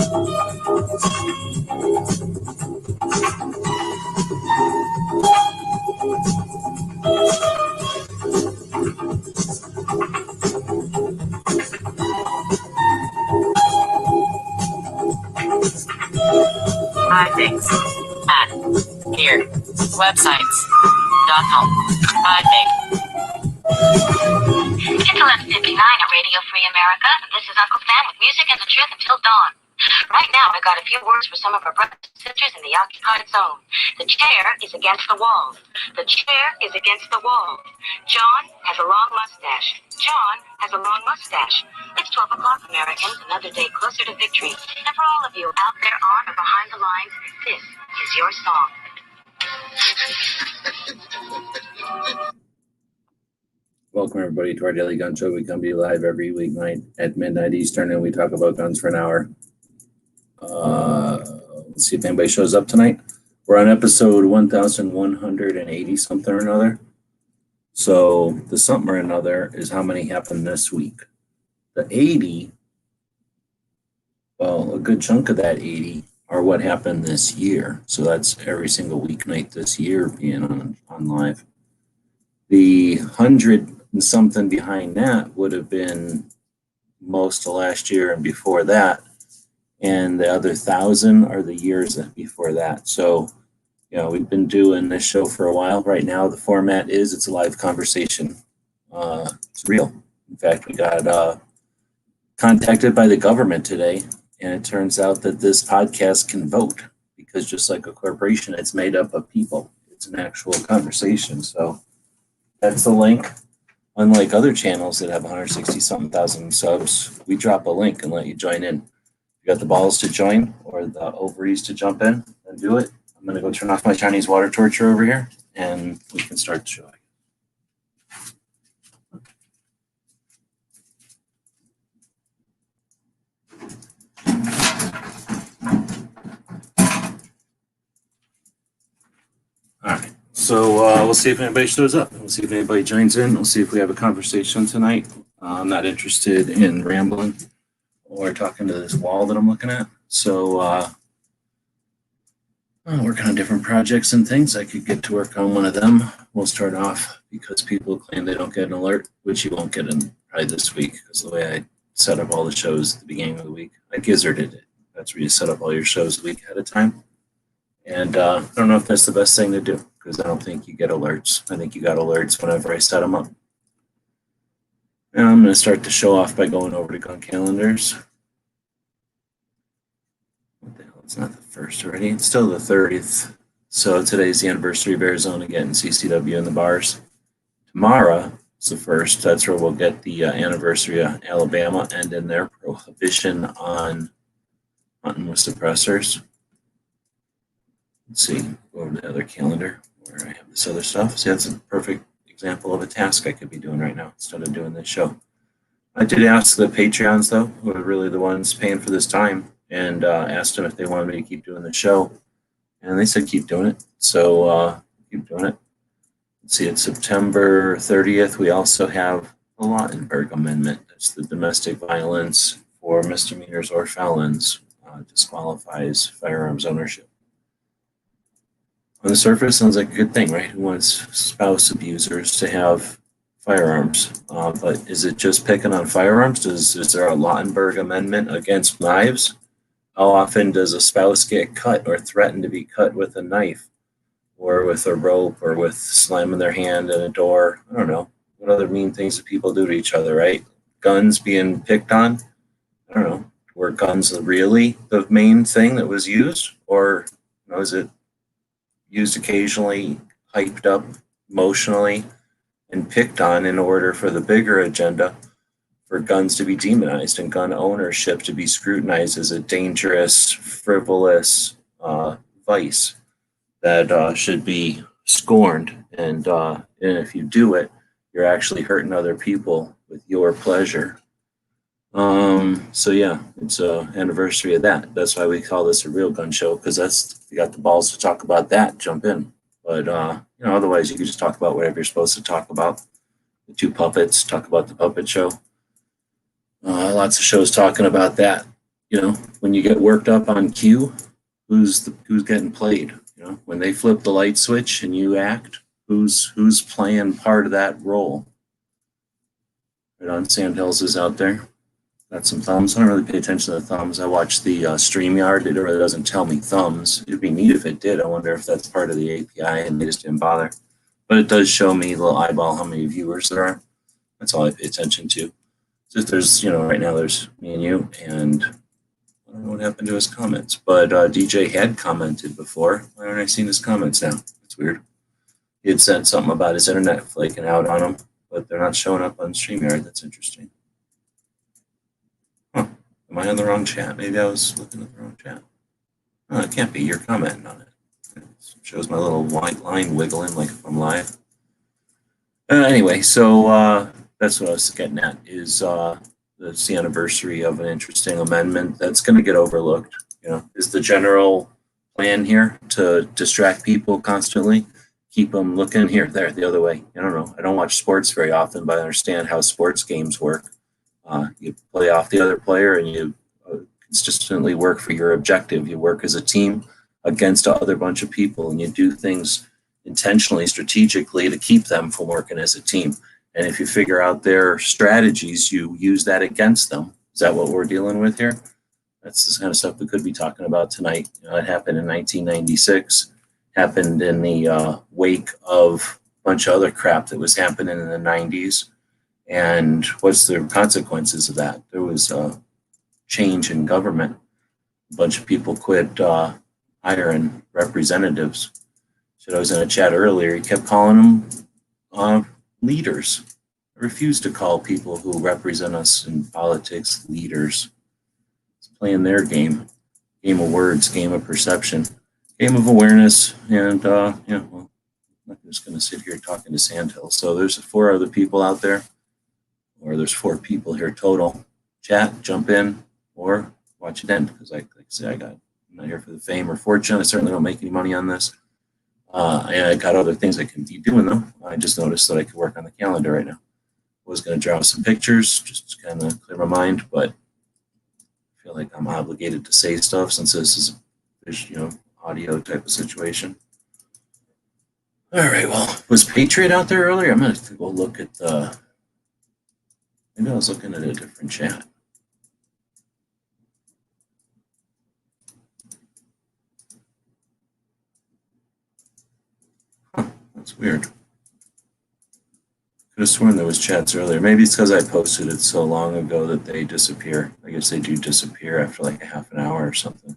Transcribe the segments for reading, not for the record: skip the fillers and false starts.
I things at here websites.com. I think. It's 11:59 at Radio Free America, and this is Uncle Sam with music and the truth until dawn. Right now, I got a few words for some of our brothers and sisters in the occupied zone. The chair is against the wall. The chair is against the wall. John has a long mustache. John has a long mustache. It's 12 o'clock, Americans, another day closer to victory. And for all of you out there on or behind the lines, this is your song. Welcome, everybody, to our Daily Gun Show. We come to you live every weeknight at midnight Eastern, and we talk about guns for an hour. Let's see if anybody shows up tonight. We're on episode 1180 something or another. So the something or another is how many happened this week. The 80, well, a good chunk of that 80 are what happened this year. So that's every single weeknight this year being on live. The 100 and something behind that would have been most of last year and before that. And the other 1,000 are the years before that. So, we've been doing this show for a while. Right now, the format is it's a live conversation. It's real. In fact, we got contacted by the government today, and it turns out that this podcast can vote because just like a corporation, it's made up of people. It's an actual conversation. So that's the link. Unlike other channels that have 160-something thousand subs, we drop a link and let you join in. If you got the balls to join or the ovaries to jump in, then do it. I'm going to go turn off my Chinese water torture over here, and we can start the show. All right. So we'll see if anybody shows up. We'll see if anybody joins in. We'll see if we have a conversation tonight. I'm not interested in rambling or talking to this wall that I'm looking at. So I'm working on different projects and things. I could get to work on one of them. We'll start off because people claim they don't get an alert, which you won't get in probably this week because the way I set up all the shows at the beginning of the week, I gizzarded it. That's where you set up all your shows a week ahead of time. And I don't know if that's the best thing to do because I don't think you get alerts. I think you got alerts whenever I set them up. And I'm going to start the show off by going over to gun calendars. What the hell? It's not the first already. It's still the 30th. So today's the anniversary of Arizona getting CCW in the bars. Tomorrow is the first. That's where we'll get the anniversary of Alabama and in their prohibition on hunting with suppressors. Let's see, go over to the other calendar where I have this other stuff. See, that's a perfect example of a task I could be doing right now instead of doing this show. I did ask the Patreons, though, who are really the ones paying for this time, and asked them if they wanted me to keep doing the show. And they said keep doing it. So keep doing it. Let's see, it's September 30th. We also have the Lautenberg Amendment. That's the domestic violence for misdemeanors or felons disqualifies firearms ownership. On the surface, sounds like a good thing, right? Who wants spouse abusers to have firearms? But is it just picking on firearms? Is there a Lautenberg Amendment against knives? How often does a spouse get cut or threaten to be cut with a knife or with a rope or with slamming their hand in a door? I don't know. What other mean things do people do to each other, right? Guns being picked on? I don't know. Were guns really the main thing that was used? Or is it used occasionally, hyped up emotionally, and picked on in order for the bigger agenda for guns to be demonized and gun ownership to be scrutinized as a dangerous, frivolous vice that should be scorned. And if you do it, you're actually hurting other people with your pleasure. So yeah, it's an anniversary of that. That's why we call this a real gun show, because if you got the balls to talk about that, jump in. But otherwise you can just talk about whatever you're supposed to talk about. The two puppets, talk about the puppet show. Lots of shows talking about that. when you get worked up on cue, who's getting played? When they flip the light switch and you act, who's playing part of that role? Right on, Sandhills is out there. Got some thumbs. I don't really pay attention to the thumbs. I watch the StreamYard. It really doesn't tell me thumbs. It'd be neat if it did. I wonder if that's part of the API and they just didn't bother. But it does show me a little eyeball how many viewers there are. That's all I pay attention to. Just there's, right now there's me and you, and I don't know what happened to his comments. But DJ had commented before. Why aren't I seeing his comments now? It's weird. He had said something about his internet flaking out on him, but they're not showing up on StreamYard. That's interesting. Huh. Am I on the wrong chat? Maybe I was looking at the wrong chat. Oh, it can't be. You're commenting on it. It shows my little white line wiggling like if I'm live. Anyway, so that's what I was getting at is it's the anniversary of an interesting amendment that's going to get overlooked. Is the general plan here to distract people constantly, keep them looking here, there, the other way? I don't know. I don't watch sports very often, but I understand how sports games work. You play off the other player and you consistently work for your objective. You work as a team against other bunch of people, and you do things intentionally, strategically to keep them from working as a team. And if you figure out their strategies, you use that against them. Is that what we're dealing with here? That's the kind of stuff we could be talking about tonight. It happened in 1996, happened in the wake of a bunch of other crap that was happening in the 90s. And what's the consequences of that? There was a change in government. A bunch of people quit hiring representatives. So I was in a chat earlier. He kept calling them leaders. I refuse to call people who represent us in politics leaders. It's playing their game of words, game of perception, game of awareness. And well, I'm not just going to sit here talking to Sandhill. So there's 4 other people out there, or there's 4 people here total. Chat, jump in, or watch it end, because like I say, I'm not here for the fame or fortune. I certainly don't make any money on this. And I got other things I can be doing though. I just noticed that I could work on the calendar right now. I was going to draw some pictures, just to kind of clear my mind, but I feel like I'm obligated to say stuff since this is a audio type of situation. All right, well, was Patriot out there earlier? I'm going to go look at maybe I was looking at a different chat. That's weird. Could have sworn there was chats earlier. Maybe it's because I posted it so long ago that they disappear. I guess they do disappear after like a half an hour or something.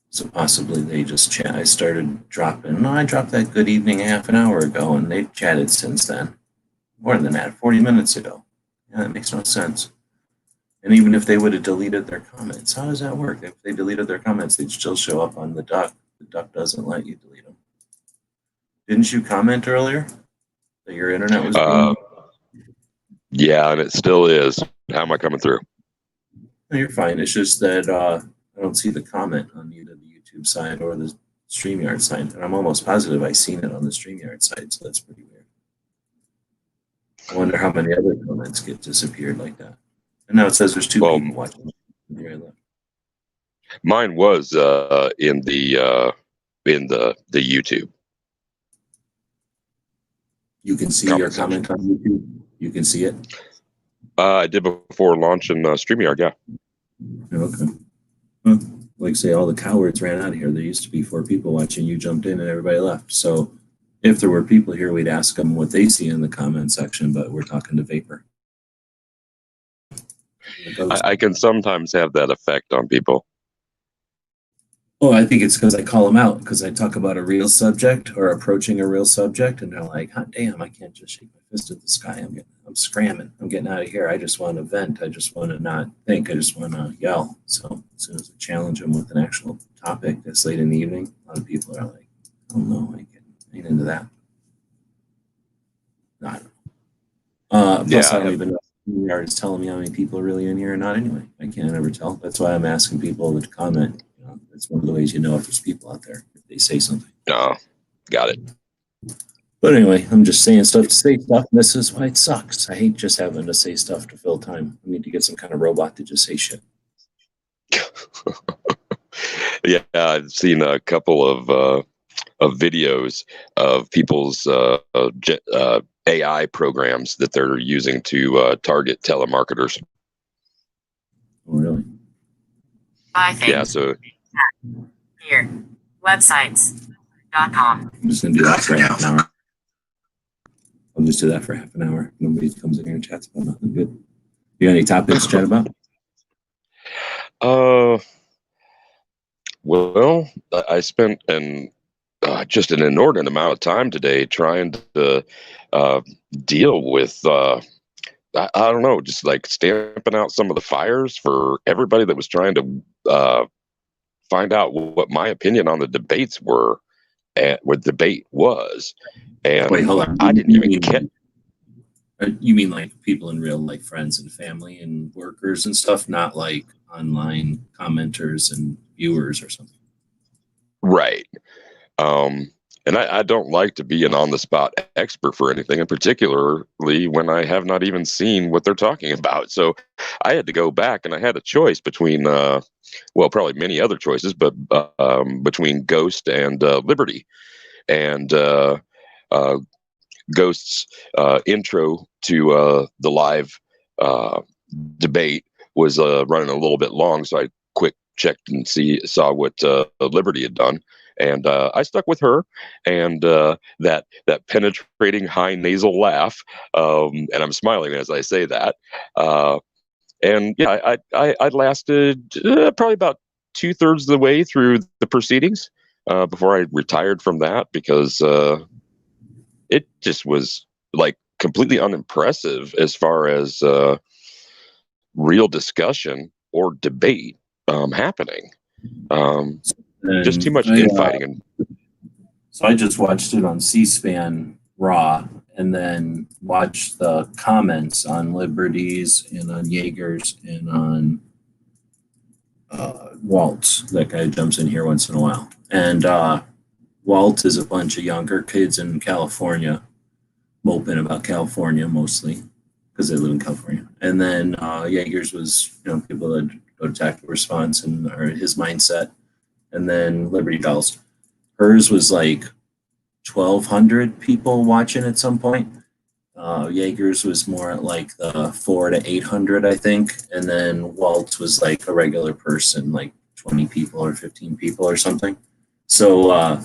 So possibly they just chat. I started dropping. No, I dropped that good evening a half an hour ago, and they've chatted since then. More than that, 40 minutes ago. Yeah, that makes no sense. And even if they would have deleted their comments, how does that work? If they deleted their comments, they'd still show up on the duck. The duck doesn't let you delete them. Didn't you comment earlier that your internet was being... Yeah, and it still is. How am I coming through? No, you're fine. It's just that I don't see the comment on either the YouTube side or the StreamYard side. And I'm almost positive I've seen it on the StreamYard side, so that's pretty weird. I wonder how many other comments get disappeared like that. And now it says there's 2 people watching. Mine was in the YouTube. You can see your comment on YouTube. You can see it. I did before launching StreamYard. Yeah. Okay. Well, like say, all the cowards ran out of here. There used to be 4 people watching. You jumped in, and everybody left. So, if there were people here, we'd ask them what they see in the comment section. But we're talking to Vapor. I can sometimes have that effect on people. Oh, I think it's because I call them out, because I talk about a real subject or approaching a real subject, and they're like, "Hot damn, I can't just shake my fist at the sky. I'm scramming. I'm getting out of here. I just want to vent. I just want to not think. I just want to yell." So as soon as I challenge them with an actual topic that's late in the evening, a lot of people are like, "Oh no, I ain't into that." No, I don't know. Plus, I don't even know if the art is telling me how many people are really in here or not. Anyway, I can't ever tell. That's why I'm asking people to comment. It's one of the ways you know if there's people out there, if they say something. Oh, got it. But anyway, I'm just saying stuff to say stuff, and this is why it sucks. I hate just having to say stuff to fill time. I need to get some kind of robot to just say shit. Yeah, I've seen a couple of videos of people's AI programs that they're using to target telemarketers. Oh, really? Buy Yeah, things. so Here. Websites.com. I'm just gonna do that for half an hour. I'll just do that for half an hour. Nobody comes in here and chats about nothing good. You got any topics to chat about? Well, I spent just an inordinate amount of time today trying to deal with I don't know, just like stamping out some of the fires for everybody that was trying to find out what my opinion on the debates were and what debate was. And Wait, hold on. I didn't even get. You mean like people in real life, friends and family and workers and stuff, not like online commenters and viewers or something. Right. And I don't like to be an on the spot expert for anything, and particularly when I have not even seen what they're talking about. So I had to go back and I had a choice between, well, probably many other choices, but between Ghost and Liberty. And Ghost's intro to the live debate was running a little bit long, so I quick checked and saw what Liberty had done, and I stuck with her and that penetrating high nasal laugh, and I'm smiling as I say that. And yeah, I lasted probably about 2/3 of the way through the proceedings before I retired from that because it just was like completely unimpressive as far as real discussion or debate happening. Just too much infighting. And so I just watched it on C-SPAN Raw and then watched the comments on Liberties and on Jaegers and on Waltz. That guy jumps in here once in a while. And Walt is a bunch of younger kids in California, moping about California mostly because they live in California. And then Jaegers was, people that go to tactical response and or his mindset. And then Liberty Dolls. Hers was like 1,200 people watching at some point. Jaegers was more at like the 400 to 800, I think. And then Waltz was like a regular person, like 20 people or 15 people or something. So I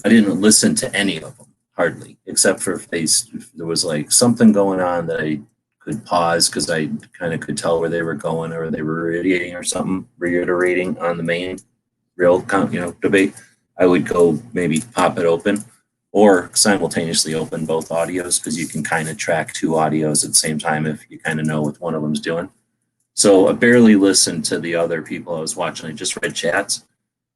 didn't listen to any of them hardly, except for if there was like something going on that I could pause because I kind of could tell where they were going or they were reiterating on the main real debate. I would go maybe pop it open or simultaneously open both audios because you can kind of track two audios at the same time if you kind of know what one of them's doing. So I barely listened to the other people I was watching. I just read chats,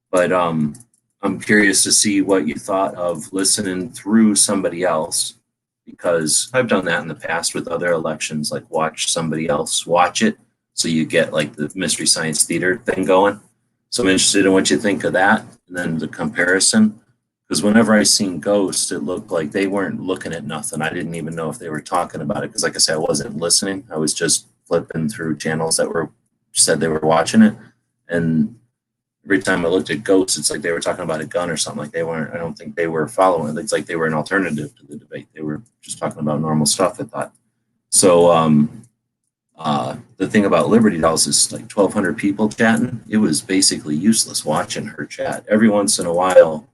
but I'm curious to see what you thought of listening through somebody else, because I've done that in the past with other elections, like watch somebody else watch it. So you get like the Mystery Science Theater thing going. So I'm interested in what you think of that and then the comparison. Because whenever I seen Ghost, it looked like they weren't looking at nothing. I didn't even know if they were talking about it. Because like I said, I wasn't listening. I was just flipping through channels that said they were watching it. And every time I looked at Ghosts, it's like they were talking about a gun or something. Like they weren't, I don't think they were following. It's like they were an alternative to the debate. They were just talking about normal stuff, I thought. So the thing about Liberty Dolls is like 1,200 people chatting. It was basically useless watching her chat. Every once in a while,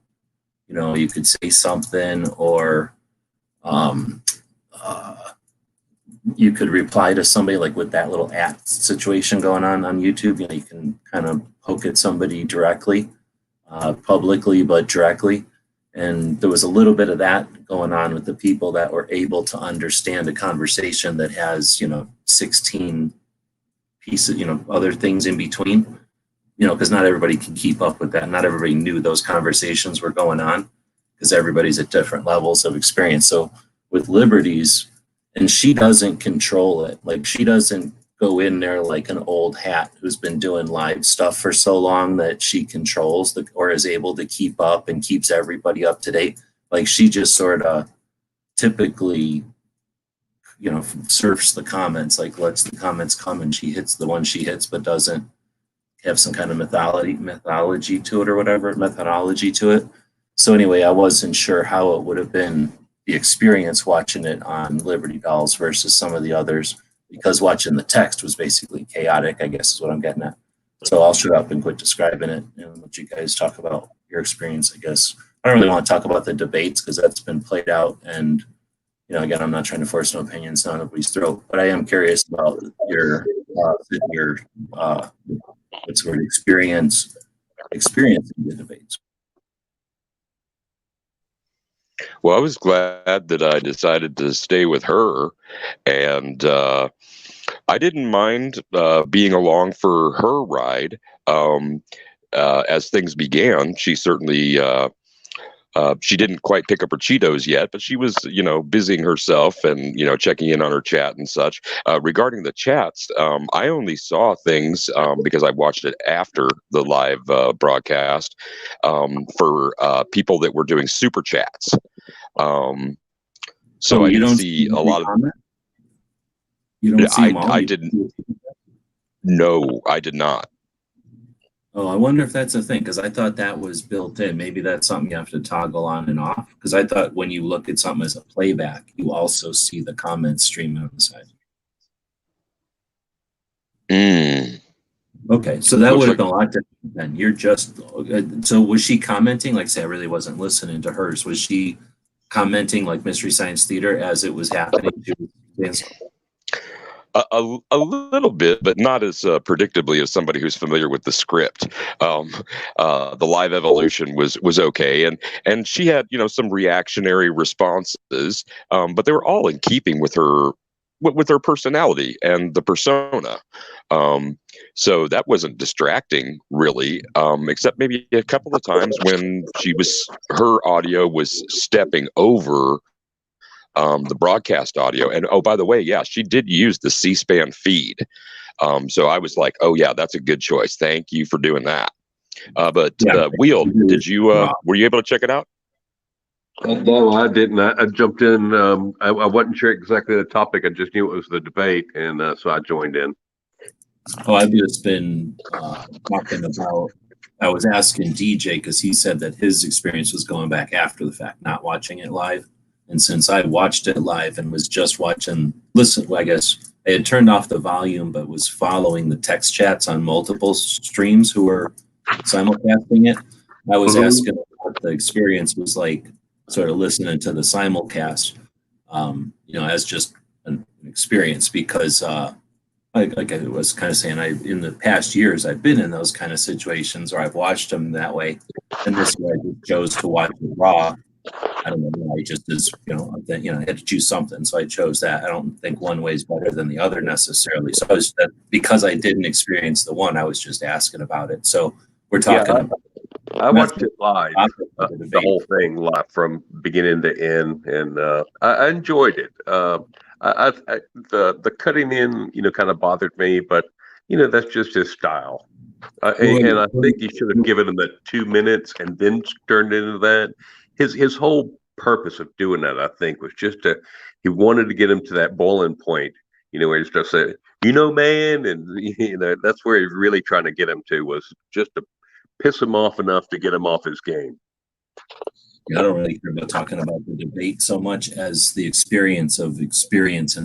you could say something or you could reply to somebody like with that little at situation going on YouTube. You can kind of poke at somebody directly, publicly, but directly. And there was a little bit of that going on with the people that were able to understand a conversation that has, 16 pieces, other things in between, because not everybody can keep up with that. Not everybody knew those conversations were going on because everybody's at different levels of experience. So with Liberties, and she doesn't control it. Like she doesn't go in there like an old hat who's been doing live stuff for so long that she controls or is able to keep up and keeps everybody up to date. Like she just sort of typically, surfs the comments, like lets the comments come and she hits the one she hits, but doesn't have some kind of methodology to it or whatever, methodology to it. So anyway, I wasn't sure how it would have been the experience watching it on Liberty Dolls versus some of the others, because watching the text was basically chaotic, I guess is what I'm getting at. So I'll shut up and quit describing it and let you guys talk about your experience, I guess. I don't really want to talk about the debates because that's been played out. And, you know, again, I'm not trying to force no opinions down nobody's throat, but I am curious about your what's the word, experiencing the debates. Well, I was glad that I decided to stay with her, and I didn't mind being along for her ride. As things began, she certainly she didn't quite pick up her Cheetos yet, but she was, you know, busying herself and, you know, checking in on her chat and such. Regarding the chats, I only saw things because I watched it after the live broadcast for people that were doing super chats. So I didn't see a lot of. You don't see them all? I didn't. No, I did not. Oh, I wonder if that's a thing, because I thought that was built in. Maybe that's something you have to toggle on and off, because I thought when you look at something as a playback, you also see the comments streaming on the side. Okay, so that would have been a lot different then. You're just, so was she commenting? Like, say, I really wasn't listening to hers. Was she commenting like Mystery Science Theater as it was happening? A little bit, but not as predictably as somebody who's familiar with the script. The live evolution was okay, and she had, you know, some reactionary responses, but they were all in keeping with her personality and the persona. So that wasn't distracting really, except maybe a couple of times when her audio was stepping over the broadcast audio. And oh, by the way, yeah, she did use the C-SPAN feed. So I was like, oh yeah, that's a good choice. Thank you for doing that. But Wheel, did you were you able to check it out? No, I didn't. I jumped in. I wasn't sure exactly the topic. I just knew it was the debate, and so I joined in. Oh, I've just been talking about. I was asking DJ because he said that his experience was going back after the fact, not watching it live. And since I watched it live and was just I guess I had turned off the volume, but was following the text chats on multiple streams who were simulcasting it. I was asking what the experience was like, sort of listening to the simulcast, you know, as just an experience, because like I was kind of saying, in the past years, I've been in those kind of situations, or I've watched them that way. And this year I just chose to watch it raw. I don't know. I just I had to choose something, so I chose that. I don't think one way is better than the other necessarily. So because I didn't experience the one, I was just asking about it. So we're talking about. I watched it live, the whole thing live from beginning to end, and I enjoyed it. The cutting in, you know, kind of bothered me, but you know, that's just his style. And I think he should have given him that 2 minutes and then turned into that. His whole purpose of doing that, I think, was just he wanted to get him to that boiling point, you know, where he's just saying, you know, man, and you know, that's where he's really trying to get him to, was just to piss him off enough to get him off his game. I don't really care about talking about the debate so much as the experience in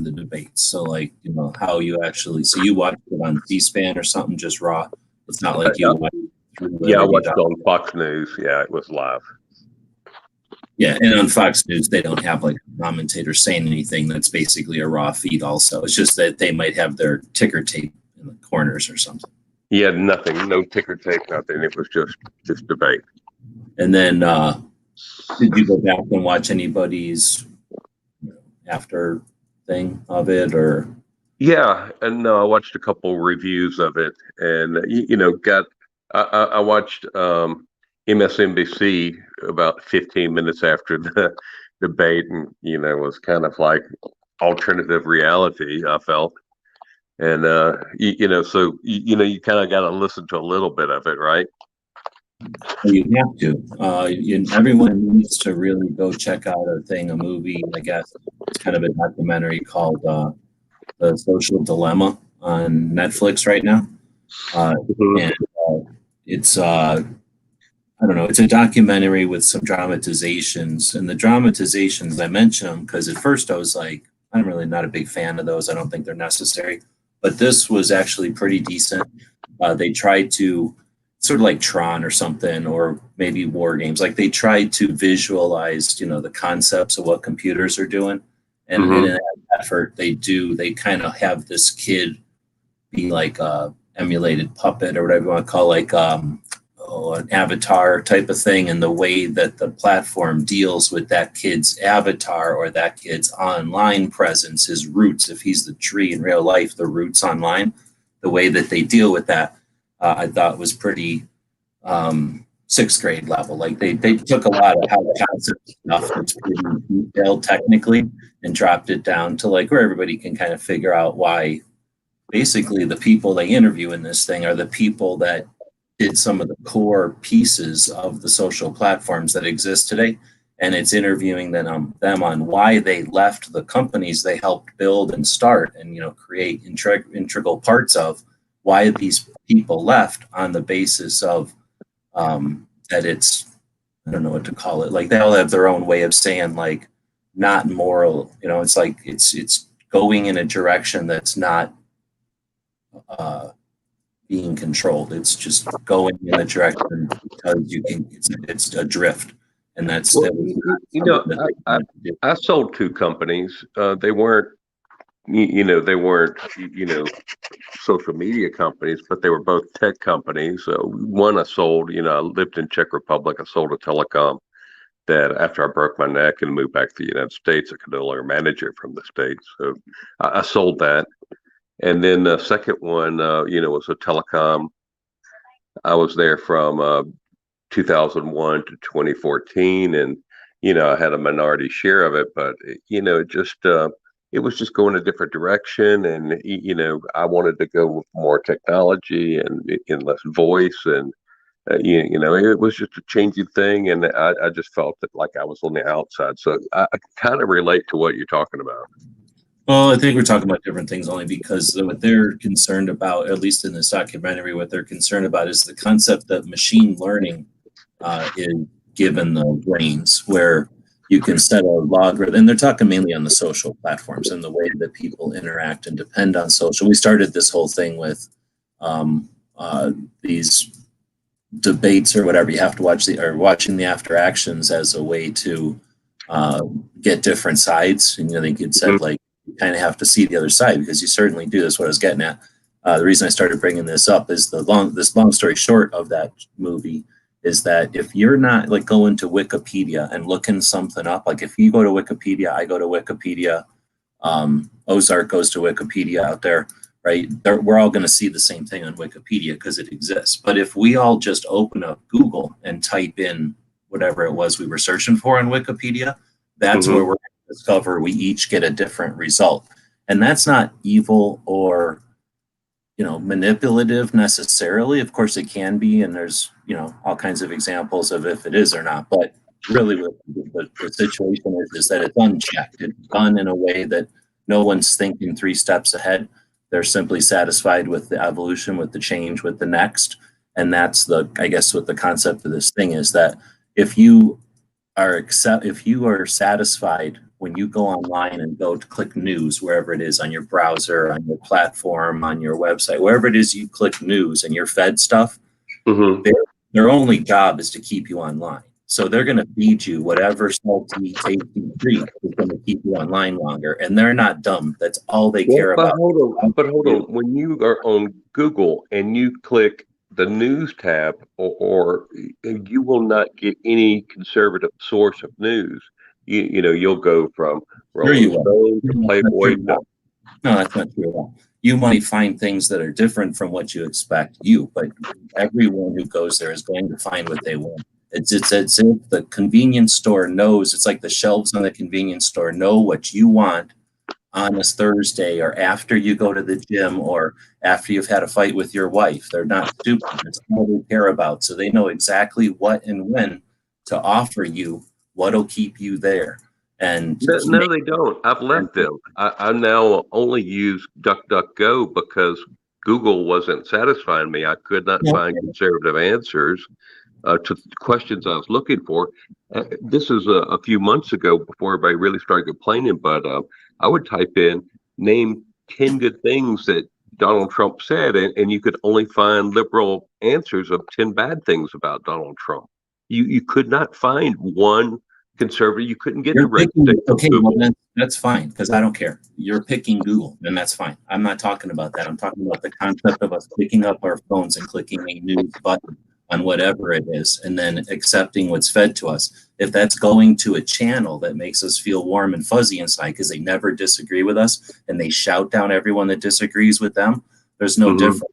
the debates. So, like, you know, how you actually, so you watched it on C-SPAN or something, just raw. It's not like you watched it through I watched it on Fox News. Yeah, it was live. Yeah, and on Fox News, they don't have like a commentator saying anything. That's basically a raw feed also. It's just that they might have their ticker tape in the corners or something. Yeah, nothing, no ticker tape, nothing. It was just debate. And then did you go back and watch anybody's after thing of it, or? Yeah, and I watched a couple reviews of it, and you know, I watched MSNBC about 15 minutes after the debate, and you know, it was kind of like alternative reality, I felt. And you know, so you know, you kind of got to listen to a little bit of it, right? You have to. Everyone needs to really go check out a movie. I guess it's kind of a documentary called "The Social Dilemma" on Netflix right now. And it's I don't know, it's a documentary with some dramatizations, and the dramatizations I mention them because at first I was like, I'm really not a big fan of those. I don't think they're necessary, but this was actually pretty decent. They tried to sort of like Tron or something, or maybe War Games. Like they tried to visualize, the concepts of what computers are doing, and in Mhm. that effort, they kind of have this kid be like a emulated puppet or whatever you want to call, like an avatar type of thing, and the way that the platform deals with that kid's avatar or that kid's online presence, his roots. If he's the tree in real life, the roots online, the way that they deal with that, I thought was pretty sixth grade level. Like they took a lot of how the concept stuff that's pretty detailed technically and dropped it down to like where everybody can kind of figure out why basically the people they interview in this thing are the people that did some of the core pieces of the social platforms that exist today. And it's interviewing them on why they left the companies they helped build and start and create integral parts of, why these people left on the basis of that it's, I don't know what to call it, like they all have their own way of saying like not moral, it's like it's going in a direction that's not being controlled. It's just going in a direction because you can. It's a drift, and that's Well, that was you not know, something that they I, wanted to do. I sold two companies. They weren't, they weren't, social media companies, but they were both tech companies. One I sold, I lived in Czech Republic. I sold a telecom that after I broke my neck and moved back to the United States, I could no longer manage it from the States. So I sold that. And then the second one, was a telecom. I was there from 2001 to 2014, and I had a minority share of it, but it was just going a different direction, and I wanted to go with more technology and less voice, and it was just a changing thing, and I just felt that like I was on the outside, so I kind of relate to what you're talking about. Well, I think we're talking about different things only because what they're concerned about, at least in this documentary, what they're concerned about is the concept that machine learning is given the brains, where you can set a logarithm, and they're talking mainly on the social platforms and the way that people interact and depend on social. We started this whole thing with these debates or whatever. You have to watching the after actions as a way to get different sides. And I think it said like you kind of have to see the other side because you certainly do. That's what I was getting at. The reason I started bringing this up is this long story short of that movie is that if you're not like going to Wikipedia and looking something up, like if you go to Wikipedia, I go to Wikipedia, Ozark goes to Wikipedia out there, right? We're all going to see the same thing on Wikipedia because it exists. But if we all just open up Google and type in whatever it was we were searching for on Wikipedia, that's where we're going to discover we each get a different result. And that's not evil or manipulative necessarily. Of course it can be, and there's all kinds of examples of if it is or not, but really the situation is that it's unchecked. It's done in a way that no one's thinking 3 steps ahead. They're simply satisfied with the evolution, with the change, with the next. And that's I guess what the concept of this thing is, that if you are satisfied when you go online and go to click news, wherever it is on your browser, on your platform, on your website, wherever it is you click news and you're fed stuff, their only job is to keep you online. So they're going to feed you whatever salty, tasty treat is going to keep you online longer. And they're not dumb. That's all they care about. But hold on. When you are on Google and you click the news tab, or you will not get any conservative source of news. You'll go from Rolling Stone to Playboy. No, that's not true at all. You might find things that are different from what you expect, but everyone who goes there is going to find what they want. It's as if the convenience store knows. It's like the shelves on the convenience store know what you want on this Thursday, or after you go to the gym, or after you've had a fight with your wife. They're not stupid. It's all they care about. So they know exactly what and when to offer you what'll keep you there. And no, they don't. I've left them. I now only use DuckDuckGo because Google wasn't satisfying me. I could not find conservative answers to questions I was looking for. This is a few months ago before everybody really started complaining, but I would type in name 10 good things that Donald Trump said, and you could only find liberal answers of 10 bad things about Donald Trump. You could not find one conservative. You couldn't get You're the right picking, thing from okay, well Google. that's fine, because I don't care. You're picking Google, and that's fine. I'm not talking about that. I'm talking about the concept of us picking up our phones and clicking a news button on whatever it is, and then accepting what's fed to us. If that's going to a channel that makes us feel warm and fuzzy inside because they never disagree with us and they shout down everyone that disagrees with them, there's no difference.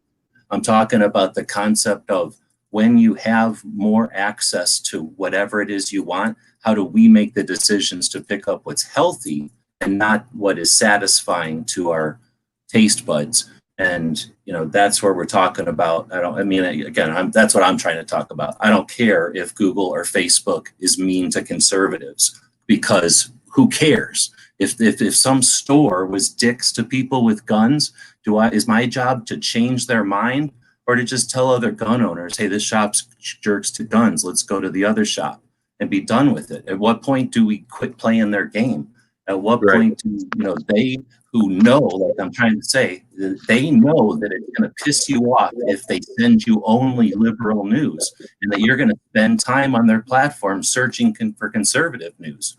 I'm talking about the concept of when you have more access to whatever it is you want, how do we make the decisions to pick up what's healthy and not what is satisfying to our taste buds? And that's where we're talking about. That's what I'm trying to talk about. I don't care if Google or Facebook is mean to conservatives, because who cares? If some store was dicks to people with guns, is my job to change their mind, or to just tell other gun owners, hey, this shop's jerks to guns, let's go to the other shop and be done with it? At what point do we quit playing their game? At what point do they, who know, like I'm trying to say, they know that it's going to piss you off if they send you only liberal news, and that you're going to spend time on their platform searching for conservative news.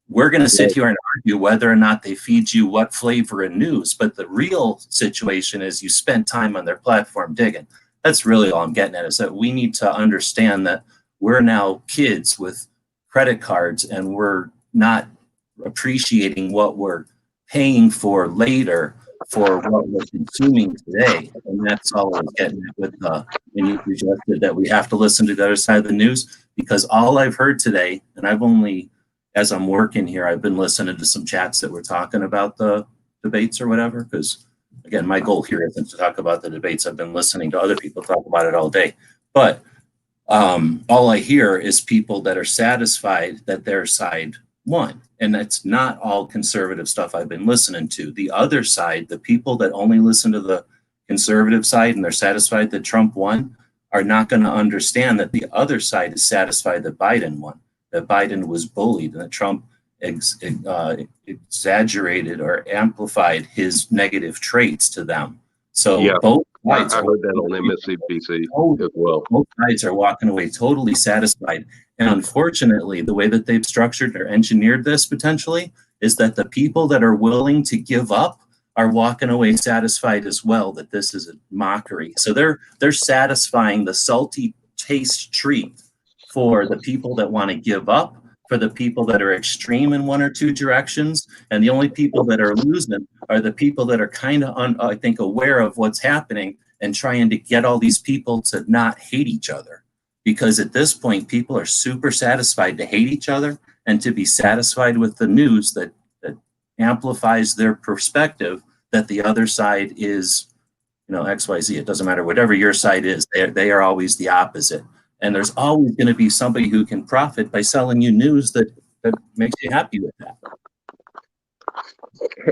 We're going to sit here and argue whether or not they feed you what flavor of news, but the real situation is you spent time on their platform digging. That's really all I'm getting at, is that we need to understand that we're now kids with credit cards, and we're not appreciating what we're paying for later for what we're consuming today. And that's all I was getting at with when you suggested that we have to listen to the other side of the news, because all I've heard today, and I've only, as I'm working here, I've been listening to some chats that were talking about the debates or whatever, because again, my goal here isn't to talk about the debates. I've been listening to other people talk about it all day. But all I hear is people that are satisfied that their side won. And that's not all conservative stuff I've been listening to. The other side, the people that only listen to the conservative side and they're satisfied that Trump won, are not going to understand that the other side is satisfied that Biden won, that Biden was bullied, and that Trump exaggerated or amplified his negative traits to them. So both sides, I heard that on MSNBC as well. Both sides are walking away totally satisfied. And unfortunately, the way that they've structured or engineered this potentially is that the people that are willing to give up are walking away satisfied as well, that this is a mockery. So they're satisfying the salty taste treat for the people that want to give up, for the people that are extreme in one or two directions. And the only people that are losing are the people that are kind of, I think, aware of what's happening and trying to get all these people to not hate each other. Because at this point, people are super satisfied to hate each other and to be satisfied with the news that amplifies their perspective that the other side is, XYZ. It doesn't matter, whatever your side is, they are always the opposite. And there's always going to be somebody who can profit by selling you news that makes you happy with that.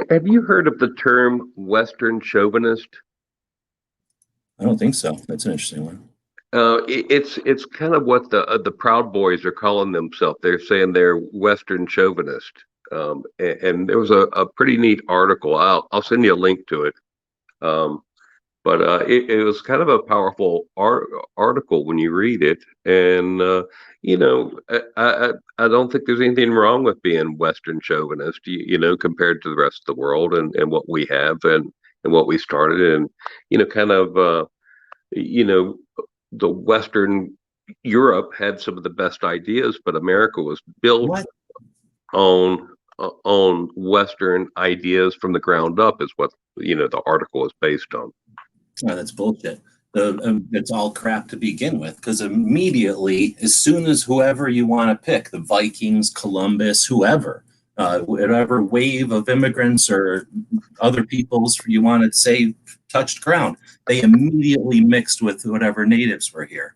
Have you heard of the term Western chauvinist? I don't think so. That's an interesting one. It's kind of what the Proud Boys are calling themselves. They're saying they're Western chauvinist. And there was a pretty neat article. I'll send you a link to it. But it was kind of a powerful article when you read it. And, I don't think there's anything wrong with being Western chauvinist, compared to the rest of the world and what we have and what we started. And, kind of, the Western Europe had some of the best ideas, but America was built on Western ideas from the ground up, is what, the article is based on. Oh, that's bullshit. It's all crap to begin with, because immediately, as soon as whoever you want to pick, the Vikings, Columbus, whoever, whatever wave of immigrants or other peoples you want to say touched ground, they immediately mixed with whatever natives were here.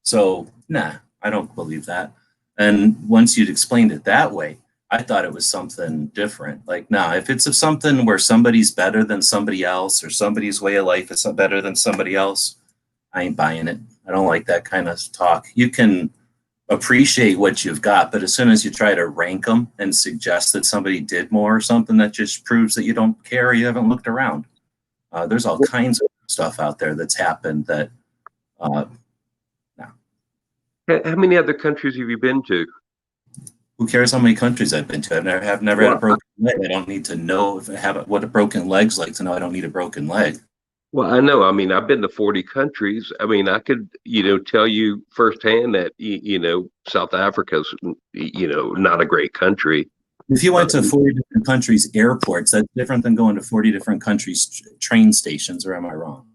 So, nah, I don't believe that. And once you'd explained it that way, I thought it was something different. Like, now, if it's of something where somebody's better than somebody else or somebody's way of life is better than somebody else, I ain't buying it. I don't like that kind of talk. You can appreciate what you've got, but as soon as you try to rank them and suggest that somebody did more or something, that just proves that you don't care or you haven't looked around. There's all kinds of stuff out there that's happened that How many other countries have you been to? who cares how many countries I've been to? I've never had a broken leg. I don't need to know if I have what a broken leg's like to know I don't need a broken leg. Well, I know. I mean, I've been to 40 countries. I mean, I could, tell you firsthand that, South Africa's, not a great country. If you went to 40 different countries' airports, that's different than going to 40 different countries' train stations, or am I wrong?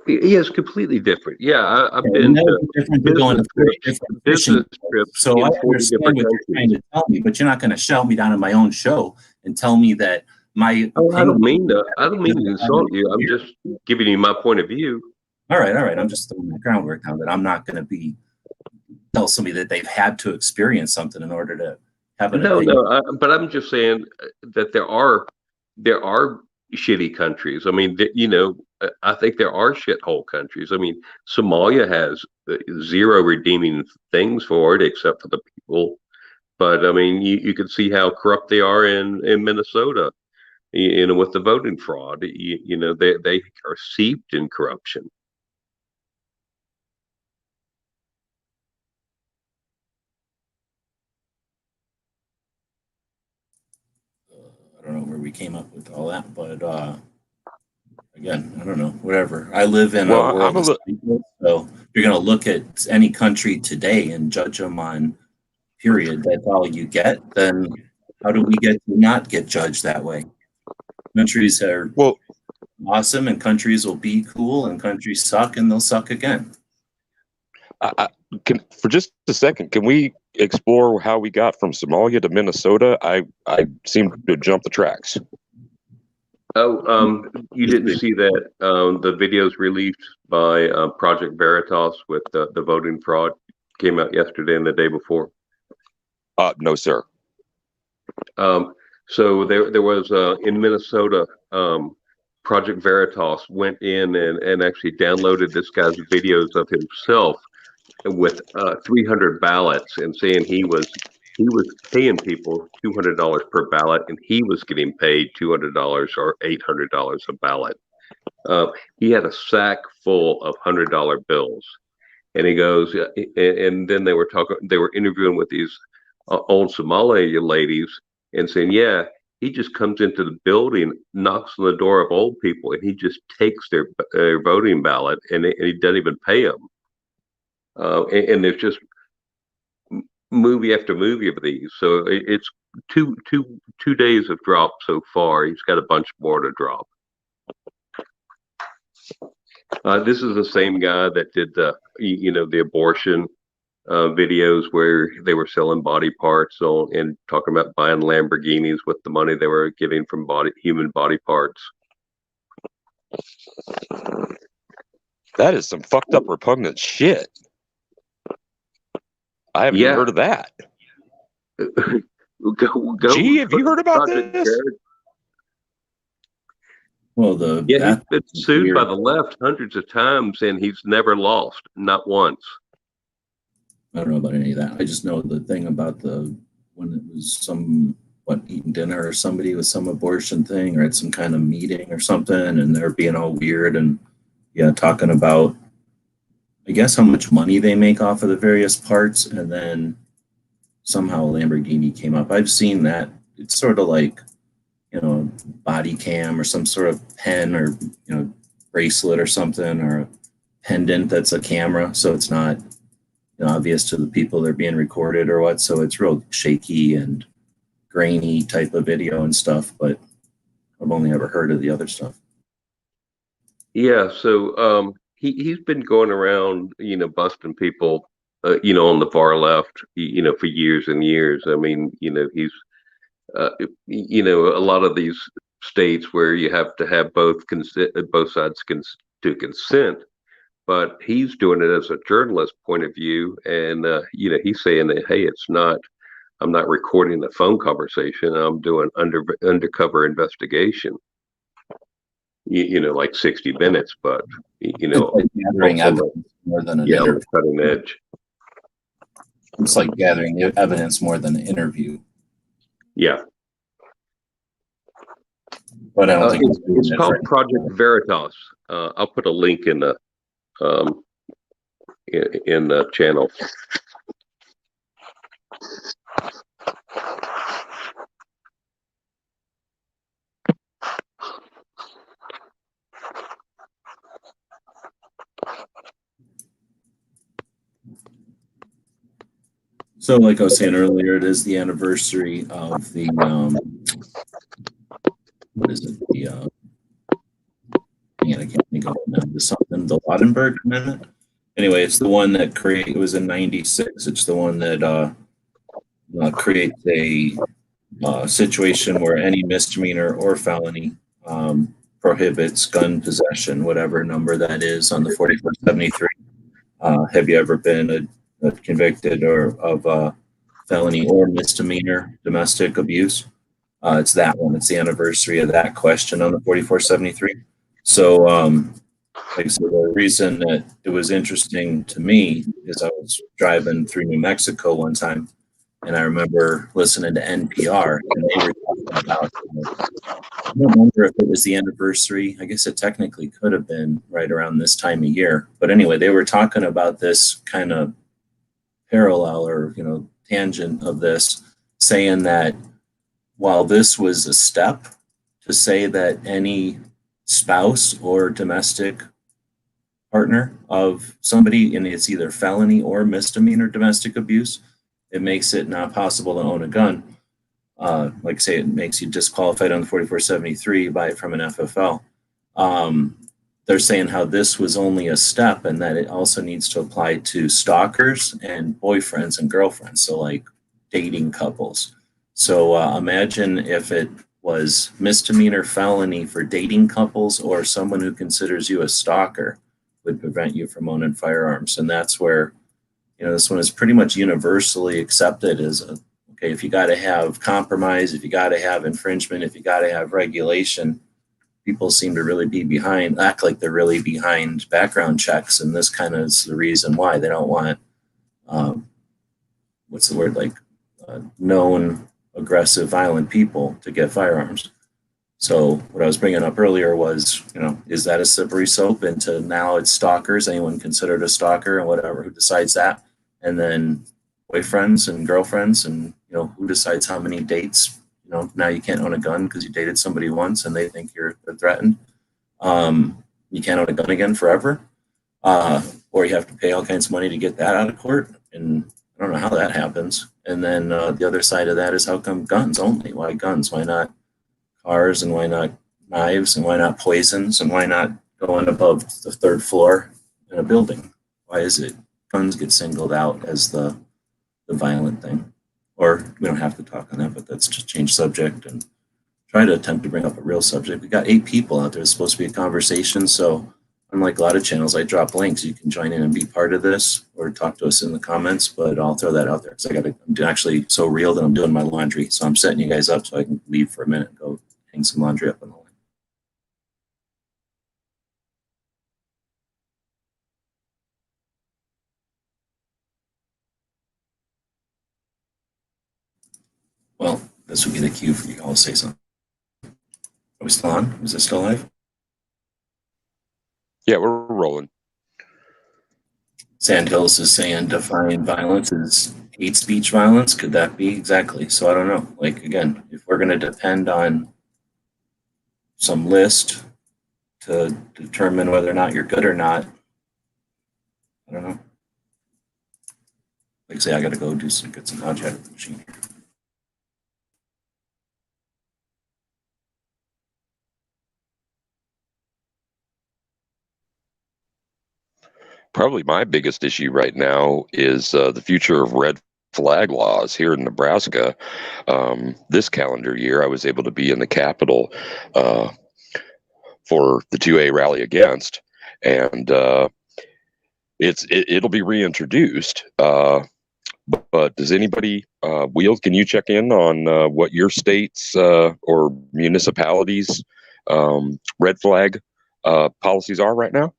Yeah, it's completely different. Yeah, I've And been that would to be different than going to 40 different fishing. business trips So I in 40 understand what different you're trying countries. to tell me, but you're not going to shout me down in my own show and tell me that my Oh, I don't opinion. mean to. I don't mean to insult you. I'm just giving you my point of view. All right. I'm just throwing the groundwork down that I'm not going to tell somebody that they've had to experience something in order to have an No, opinion. no. But I'm just saying that there are shitty countries. I mean, I think there are shithole countries. I mean, Somalia has zero redeeming things for it except for the people. But I mean, you can see how corrupt they are in Minnesota. With the voting fraud, they are seeped in corruption. I don't know where we came up with all that, but again, I don't know. Whatever. I live in a Well, world of people, so you're going to look at any country today and judge them on period. That's all you get. Then how do we get to not get judged that way? Countries are well, awesome, and countries will be cool, and countries suck, and they'll suck again. for just a second, can we explore how we got from Somalia to Minnesota? I seem to jump the tracks. Oh, you didn't see that the videos released by Project Veritas with the voting fraud came out yesterday and the day before? No, sir. So there was in Minnesota, Project Veritas went in and actually downloaded this guy's videos of himself with 300 ballots and saying he was paying people $200 per ballot, and he was getting paid $200 or $800 a ballot. He had a sack full of $100 bills, and he goes, and then they were interviewing with these old Somali ladies and saying, yeah, he just comes into the building, knocks on the door of old people, and he just takes their voting ballot, and he doesn't even pay them. And there's just movie after movie of these. So it's two days of drop so far. He's got a bunch more to drop. This is the same guy that did the abortion videos where they were selling body parts and talking about buying Lamborghinis with the money they were getting from human body parts. That is some fucked up, repugnant shit. I haven't even heard of that. Go, Gee, have you heard about Project this? Jared. Well, he's been sued by the left hundreds of times, and he's never lost, not once. I don't know about any of that. I just know the thing about when it was eating dinner or somebody with some abortion thing or at some kind of meeting or something, and they're being all weird and talking about, I guess, how much money they make off of the various parts, and then somehow a Lamborghini came up. I've seen that. It's sort of like, body cam or some sort of pen or, bracelet or something, or a pendant that's a camera. So it's not obvious to the people they're being recorded or what. So it's real shaky and grainy type of video and stuff, but I've only ever heard of the other stuff. Yeah, so he's been going around, busting people, on the far left, for years and years. I mean, he's, a lot of these states where you have to have both sides to consent, but he's doing it as a journalist point of view, and he's saying that, hey, it's not I'm not recording the phone conversation. I'm doing undercover investigation. Like 60 minutes, but It's like gathering also, evidence more than an yeah, on interview. the cutting edge. It's like gathering evidence more than an interview. Yeah. But I don't think it's called Project Veritas. I'll put a link in the in the channel. So, like I was saying earlier, it is the anniversary of the what is it? The man, I can't think of it now. The Laudenberg Amendment. Anyway, it's the one that it was in '96. It's the one that creates a situation where any misdemeanor or felony prohibits gun possession, whatever number that is on the 4473. Have you ever been convicted of felony or misdemeanor domestic abuse? It's that one. It's the anniversary of that question on the 4473. So, like I said, the reason that it was interesting to me is I was driving through New Mexico one time, and I remember listening to NPR, and they were talking about, I don't remember if it was the anniversary. I guess it technically could have been right around this time of year. But anyway, they were talking about this kind of parallel or, tangent of this, saying that while this was a step to say that any spouse or domestic partner of somebody, and it's either felony or misdemeanor domestic abuse, it makes it not possible to own a gun. Like I say, it makes you disqualified on the 4473 by from an FFL. They're saying how this was only a step and that it also needs to apply to stalkers and boyfriends and girlfriends, so like dating couples. So imagine if it was misdemeanor felony for dating couples or someone who considers you a stalker would prevent you from owning firearms. And that's where, this one is pretty much universally accepted as okay, if you got to have compromise, if you got to have infringement, if you got to have regulation, people seem to really be act like they're really behind background checks. And this kind of is the reason why they don't want, what's the word, like known aggressive, violent people to get firearms. So what I was bringing up earlier was, is that a slippery slope into now it's stalkers, anyone considered a stalker and whatever, who decides that? And then boyfriends and girlfriends and, who decides how many dates, now you can't own a gun because you dated somebody once and they think they're threatened. You can't own a gun again forever. Or you have to pay all kinds of money to get that out of court. And I don't know how that happens. And then the other side of that is how come guns only? Why guns? Why not cars, and why not knives, and why not poisons, and why not going above the third floor in a building? Why is it guns get singled out as the violent thing? Or we don't have to talk on that, but let's just change subject and try to attempt to bring up a real subject. We got 8 people out there. It's supposed to be a conversation. So unlike a lot of channels, I drop links. You can join in and be part of this or talk to us in the comments, but I'll throw that out there because I'm actually so real that I'm doing my laundry. So I'm setting you guys up so I can leave for a minute and go hang some laundry up on the line. Well, this would be the cue for you all to say something. Are we still on? Is it still live? Yeah, we're rolling. Sandhills is saying define violence as hate speech violence. Could that be? Exactly. So I don't know. Like, again, if we're going to depend on some list to determine whether or not you're good or not, I don't know. Like I say, I got to go get some contact with the machine here. Probably my biggest issue right now is the future of red flag laws here in Nebraska. This calendar year, I was able to be in the Capitol for the 2A rally against, and it'll be reintroduced. But does anybody, Wheels, can you check in on what your state's or municipalities' red flag policies are right now?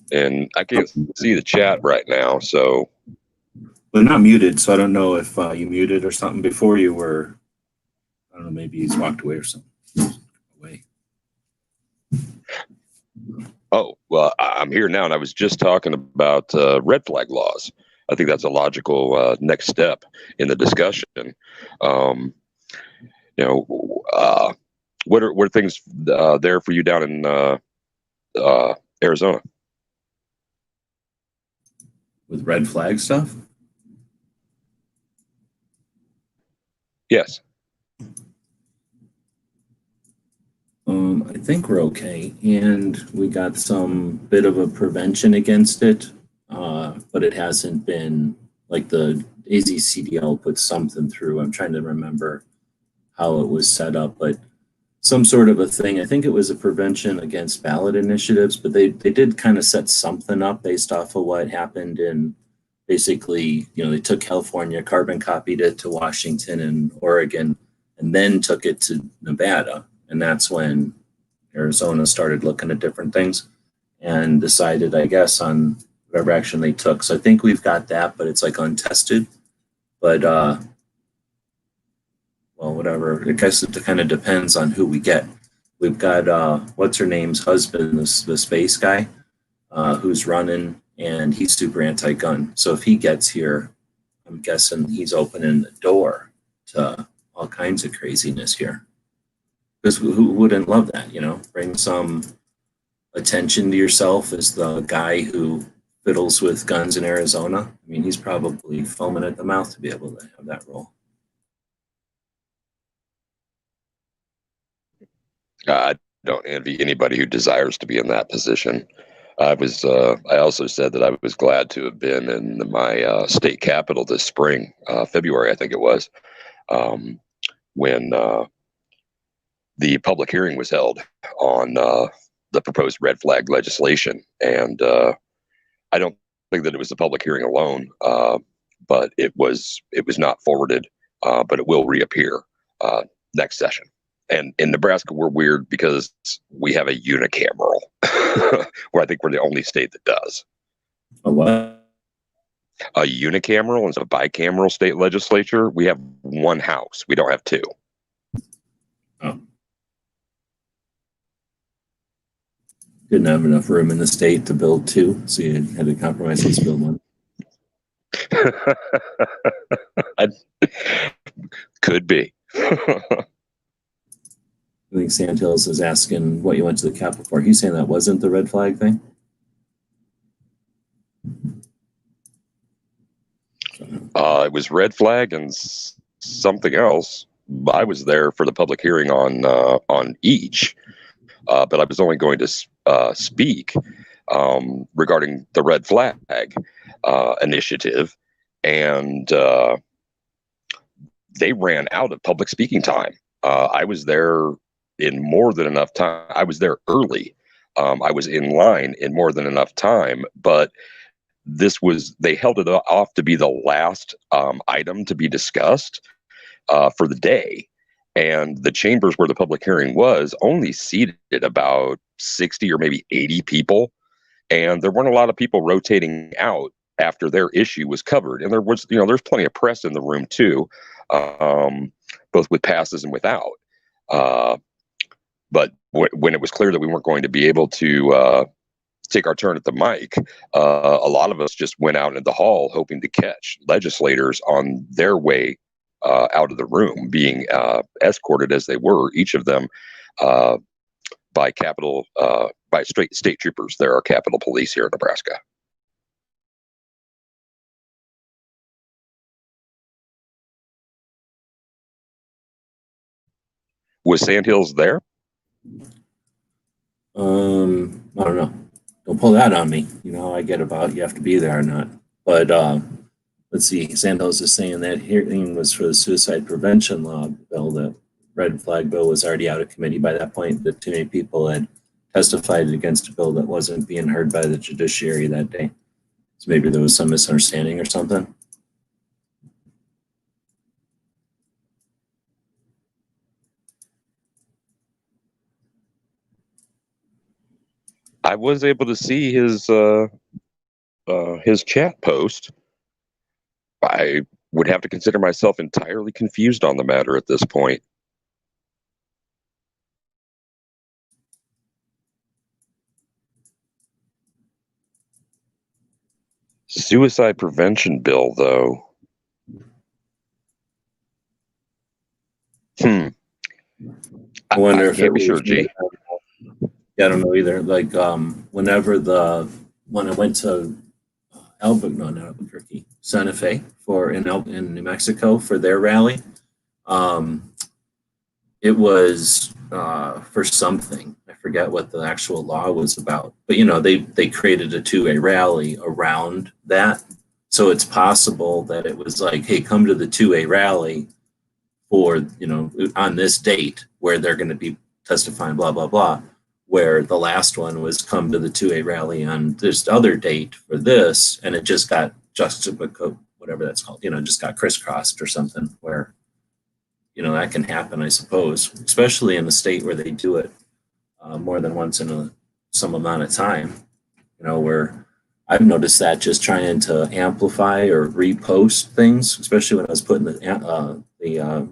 And I can't see the chat right now, so. They're not muted, so I don't know if you muted or something before you were. I don't know, maybe he's walked away or something. Away. Oh, well, I'm here now, and I was just talking about red flag laws. I think that's a logical next step in the discussion. You know, what are things there for you down in Arizona? With red flag stuff? Yes. I think we're okay, and we got some bit of a prevention against it, but it hasn't been like the AZCDL put something through. I'm trying to remember how it was set up, but some sort of a thing. I think it was a prevention against ballot initiatives, but they did kind of set something up based off of what happened in basically, you know, they took California, carbon copied it to Washington and Oregon, and then took it to Nevada. And that's when Arizona started looking at different things and decided, I guess, on whatever action they took. So I think we've got that, but it's like untested. But well, whatever. I guess it kind of depends on who we get. We've got what's her name's husband, the space guy, who's running, and he's super anti-gun. So if he gets here, I'm guessing he's opening the door to all kinds of craziness here. Because who wouldn't love that, you know? Bring some attention to yourself as the guy who fiddles with guns in Arizona. I mean, he's probably foaming at the mouth to be able to have that role. I don't envy anybody who desires to be in that position. I also said that I was glad to have been in my state capital this spring, February, I think it was, when the public hearing was held on the proposed red flag legislation. And I don't think that it was the public hearing alone, but it was not forwarded, but it will reappear next session. And in Nebraska, we're weird because we have a unicameral, where I think we're the only state that does. A what? A unicameral instead of a bicameral state legislature. We have one house. We don't have two. Oh. Didn't have enough room in the state to build two, so you had to compromise and build one. Could be. I think Sandhills is asking what you went to the Capitol for. He's saying that wasn't the red flag thing? It was red flag and something else. I was there for the public hearing on each, but I was only going to speak regarding the red flag initiative, and they ran out of public speaking time. I was there in more than enough time. I was there early. I was in line in more than enough time, but they held it off to be the last item to be discussed for the day. And the chambers where the public hearing was only seated about 60 or maybe 80 people. And there weren't a lot of people rotating out after their issue was covered. And there was, there's plenty of press in the room too, both with passes and without. But when it was clear that we weren't going to be able to take our turn at the mic, a lot of us just went out in the hall hoping to catch legislators on their way out of the room, being escorted as they were, each of them by state troopers. There are Capitol Police here in Nebraska. Was Sandhills there? I don't know. Don't pull that on me. You know how I get about you have to be there or not. But let's see. Sandhills is saying that hearing was for the suicide prevention law bill that red flag bill was already out of committee by that point, that too many people had testified against a bill that wasn't being heard by the judiciary that day. So maybe there was some misunderstanding or something. I was able to see his chat post. I would have to consider myself entirely confused on the matter at this point. Suicide prevention bill, though. I wonder if can't it be sure, was, G. yeah, I don't know either. Like when I went to not Albuquerque, Santa Fe in New Mexico for their rally, it was for something. I forget what the actual law was about, but they created a two-way rally around that. So it's possible that it was like, hey, come to the two-way rally for, on this date where they're going to be testifying, blah, blah, blah, where the last one was come to the 2A rally on this other date for this, and it just got whatever that's called, just got crisscrossed or something where, that can happen, I suppose, especially in a state where they do it more than once in some amount of time, where I've noticed that just trying to amplify or repost things, especially when I was putting the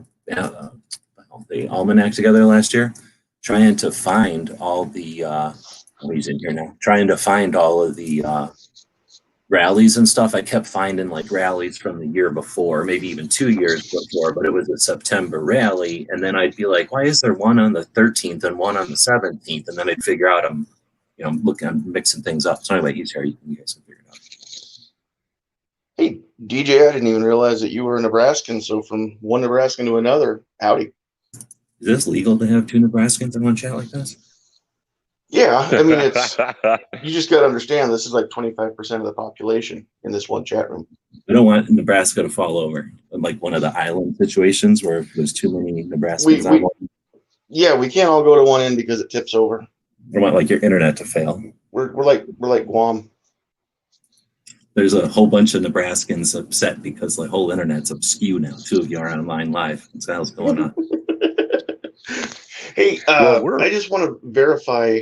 almanac together last year, trying to find all the trying to find all of the rallies and stuff. I kept finding like rallies from the year before, maybe even 2 years before, but it was a September rally. And then I'd be like, why is there one on the 13th and one on the 17th? And then I'd figure out I'm mixing things up. So anyway, easier, you guys can figure it out. Hey, DJ, I didn't even realize that you were a Nebraskan. So from one Nebraskan to another, howdy. Is this legal to have two Nebraskans in one chat like this? Yeah, I mean, you just got to understand, this is like 25% of the population in this one chat room. I don't want Nebraska to fall over, like one of the island situations where there's too many Nebraskans on one. Yeah, we can't all go to one end because it tips over. I don't want like your internet to fail. We're like Guam. There's a whole bunch of Nebraskans upset because the whole internet's askew now. Two of you are online live. What the hell's going on? Hey, I just want to verify.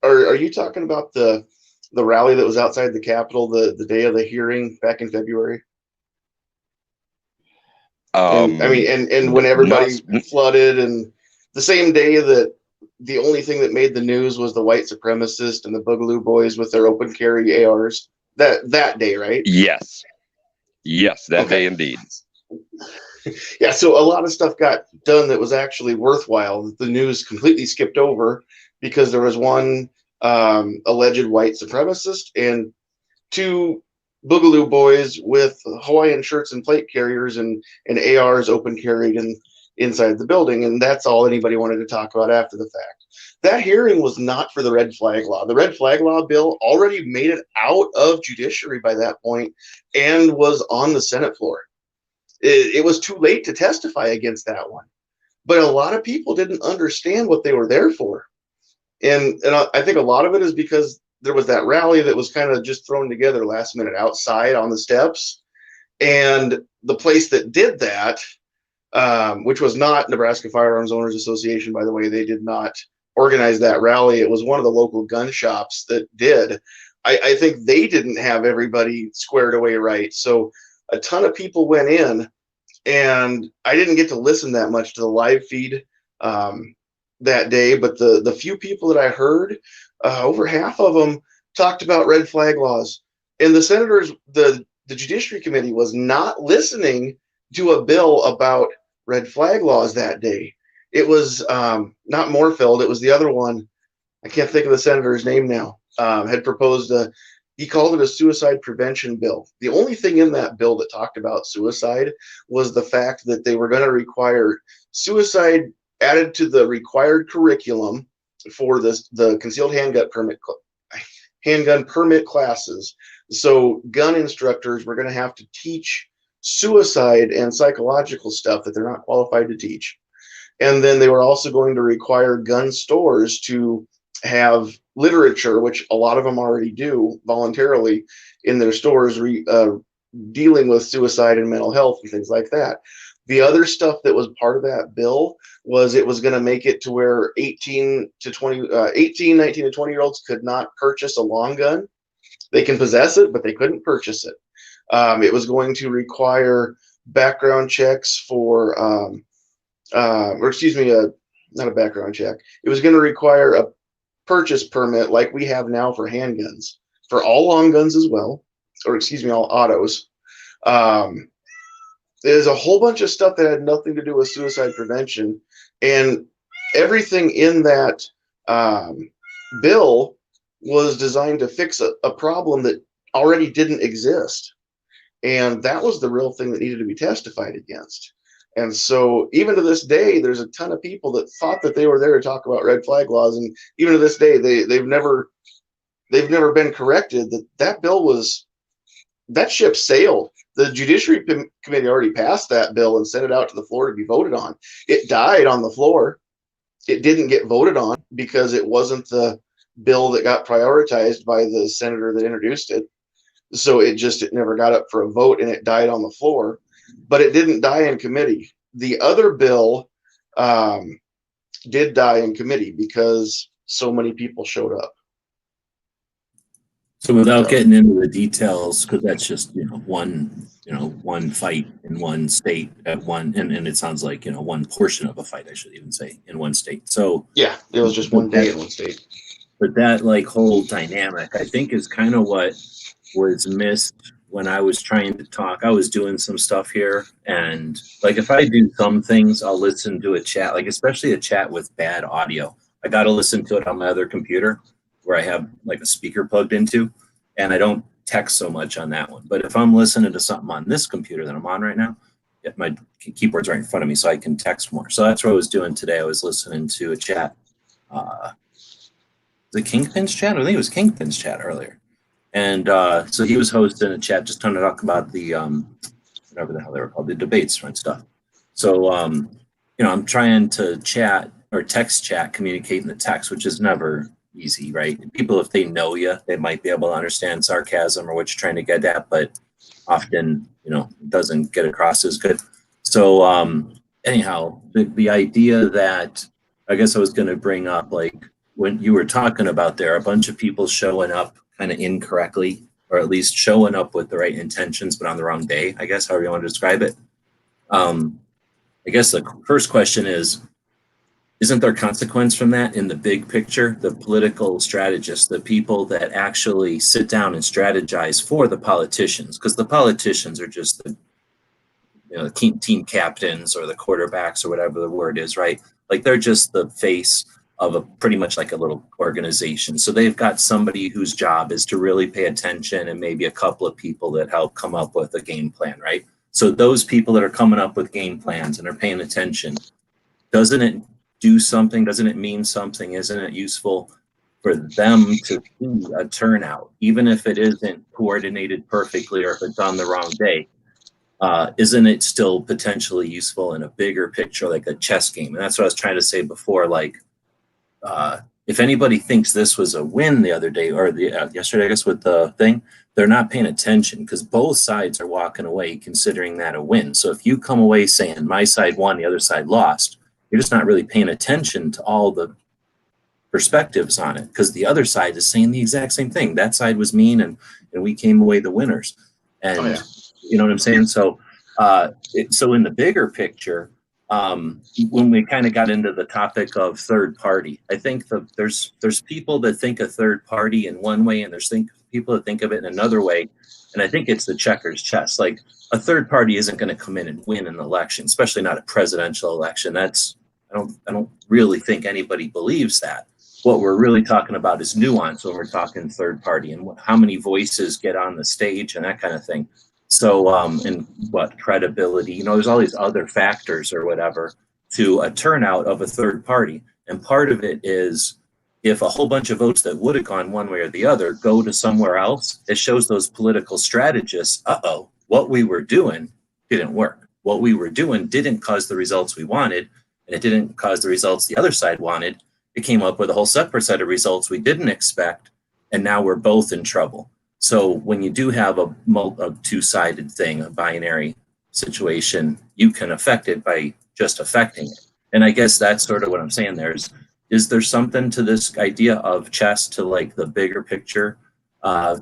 Are you talking about the rally that was outside the Capitol the day of the hearing back in February? And when everybody flooded, and the same day that the only thing that made the news was the white supremacist and the Boogaloo Boys with their open carry ARs. That day, right? Yes, that day indeed. Yeah, so a lot of stuff got done that was actually worthwhile. The news completely skipped over because there was one alleged white supremacist and two Boogaloo Boys with Hawaiian shirts and plate carriers and ARs open carried inside the building, and that's all anybody wanted to talk about after the fact. That hearing was not for the red flag law. The red flag law bill already made it out of judiciary by that point and was on the Senate floor. It was too late to testify against that one. But a lot of people didn't understand what they were there for. And I think a lot of it is because there was that rally that was kind of just thrown together last minute outside on the steps. And the place that did that, which was not Nebraska Firearms Owners Association, by the way, they did not organize that rally. It was one of the local gun shops that did. I think they didn't have everybody squared away right. So a ton of people went in, and I didn't get to listen that much to the live feed that day, but the few people that I heard, over half of them talked about red flag laws. And the senators, the Judiciary Committee was not listening to a bill about red flag laws that day. It was not Moorfield, it was the other one. I can't think of the senator's name now. Had proposed he called it a suicide prevention bill. The only thing in that bill that talked about suicide was the fact that they were going to require suicide added to the required curriculum for the concealed handgun permit classes. So gun instructors were going to have to teach suicide and psychological stuff that they're not qualified to teach. And then they were also going to require gun stores to have literature, which a lot of them already do voluntarily in their stores, dealing with suicide and mental health and things like that. The other stuff that was part of that bill was it was going to make it to where 18, 19 to 20-year-olds could not purchase a long gun. They can possess it, but they couldn't purchase it. It was going to require background checks for, or excuse me, not a background check. It was going to require a purchase permit like we have now for handguns, for all long guns as well, or excuse me, all autos. There's a whole bunch of stuff that had nothing to do with suicide prevention, and everything in that bill was designed to fix a problem that already didn't exist. And that was the real thing that needed to be testified against. And so even to this day, there's a ton of people that thought that they were there to talk about red flag laws. And even to this day, they've never been corrected that bill was, that ship sailed. The Judiciary Committee already passed that bill and sent it out to the floor to be voted on. It died on the floor. It didn't get voted on because it wasn't the bill that got prioritized by the senator that introduced it. So it never got up for a vote, and it died on the floor. But it didn't die in committee. The other bill did die in committee because so many people showed up. So without getting into the details, because that's just one fight in one state at one, and it sounds like one portion of a fight, I should even say, in one state. So yeah, it was just one day in one state. But that whole dynamic, I think, is kind of what was missed when I was trying to talk. I was doing some stuff here, and if I do some things, I'll listen to a chat, especially a chat with bad audio. I got to listen to it on my other computer where I have a speaker plugged into, and I don't text so much on that one. But if I'm listening to something on this computer that I'm on right now, my keyboard's right in front of me, so I can text more. So that's what I was doing today. I was listening to a chat. The Kingpin's chat? I think it was Kingpin's chat earlier. And so he was hosting a chat just trying to talk about the, whatever the hell they were called, the debates and stuff. So, I'm trying to chat or text chat, communicate in the text, which is never easy, right? People, if they know you, they might be able to understand sarcasm or what you're trying to get at, but often, it doesn't get across as good. So anyhow, the idea that I guess I was going to bring up, when you were talking about there, a bunch of people showing up kind of incorrectly, or at least showing up with the right intentions, but on the wrong day, I guess, however you want to describe it. I guess the first question is, isn't there consequence from that in the big picture? The political strategists, the people that actually sit down and strategize for the politicians, because the politicians are just the team captains or the quarterbacks or whatever the word is, right? They're just the face of a pretty much a little organization. So they've got somebody whose job is to really pay attention, and maybe a couple of people that help come up with a game plan, right? So those people that are coming up with game plans and are paying attention, doesn't it do something? Doesn't it mean something? Isn't it useful for them to see a turnout, even if it isn't coordinated perfectly or if it's on the wrong day? Isn't it still potentially useful in a bigger picture, like a chess game? And that's what I was trying to say before, if anybody thinks this was a win the other day, or yesterday, I guess, with the thing, they're not paying attention, because both sides are walking away considering that a win. So if you come away saying my side won, the other side lost, you're just not really paying attention to all the perspectives on it, because the other side is saying the exact same thing. That side was mean, and we came away the winners. And you know what I'm saying? So so in the bigger picture, when we kind of got into the topic of third party, I think there's people that think a third party in one way, and there's people that think of it in another way. And I think it's the checkers chess. A third party isn't going to come in and win an election, especially not a presidential election. I don't really think anybody believes that. What we're really talking about is nuance when we're talking third party, and how many voices get on the stage and that kind of thing. So, and what credibility, there's all these other factors or whatever to a turnout of a third party. And part of it is, if a whole bunch of votes that would have gone one way or the other go to somewhere else, it shows those political strategists, what we were doing didn't work. What we were doing didn't cause the results we wanted. and it didn't cause the results the other side wanted. It came up with a whole separate set of results we didn't expect, and now we're both in trouble. So when you do have a two-sided thing, a binary situation, you can affect it by just affecting it. And I guess that's sort of what I'm saying there is there something to this idea of chess to like the bigger picture,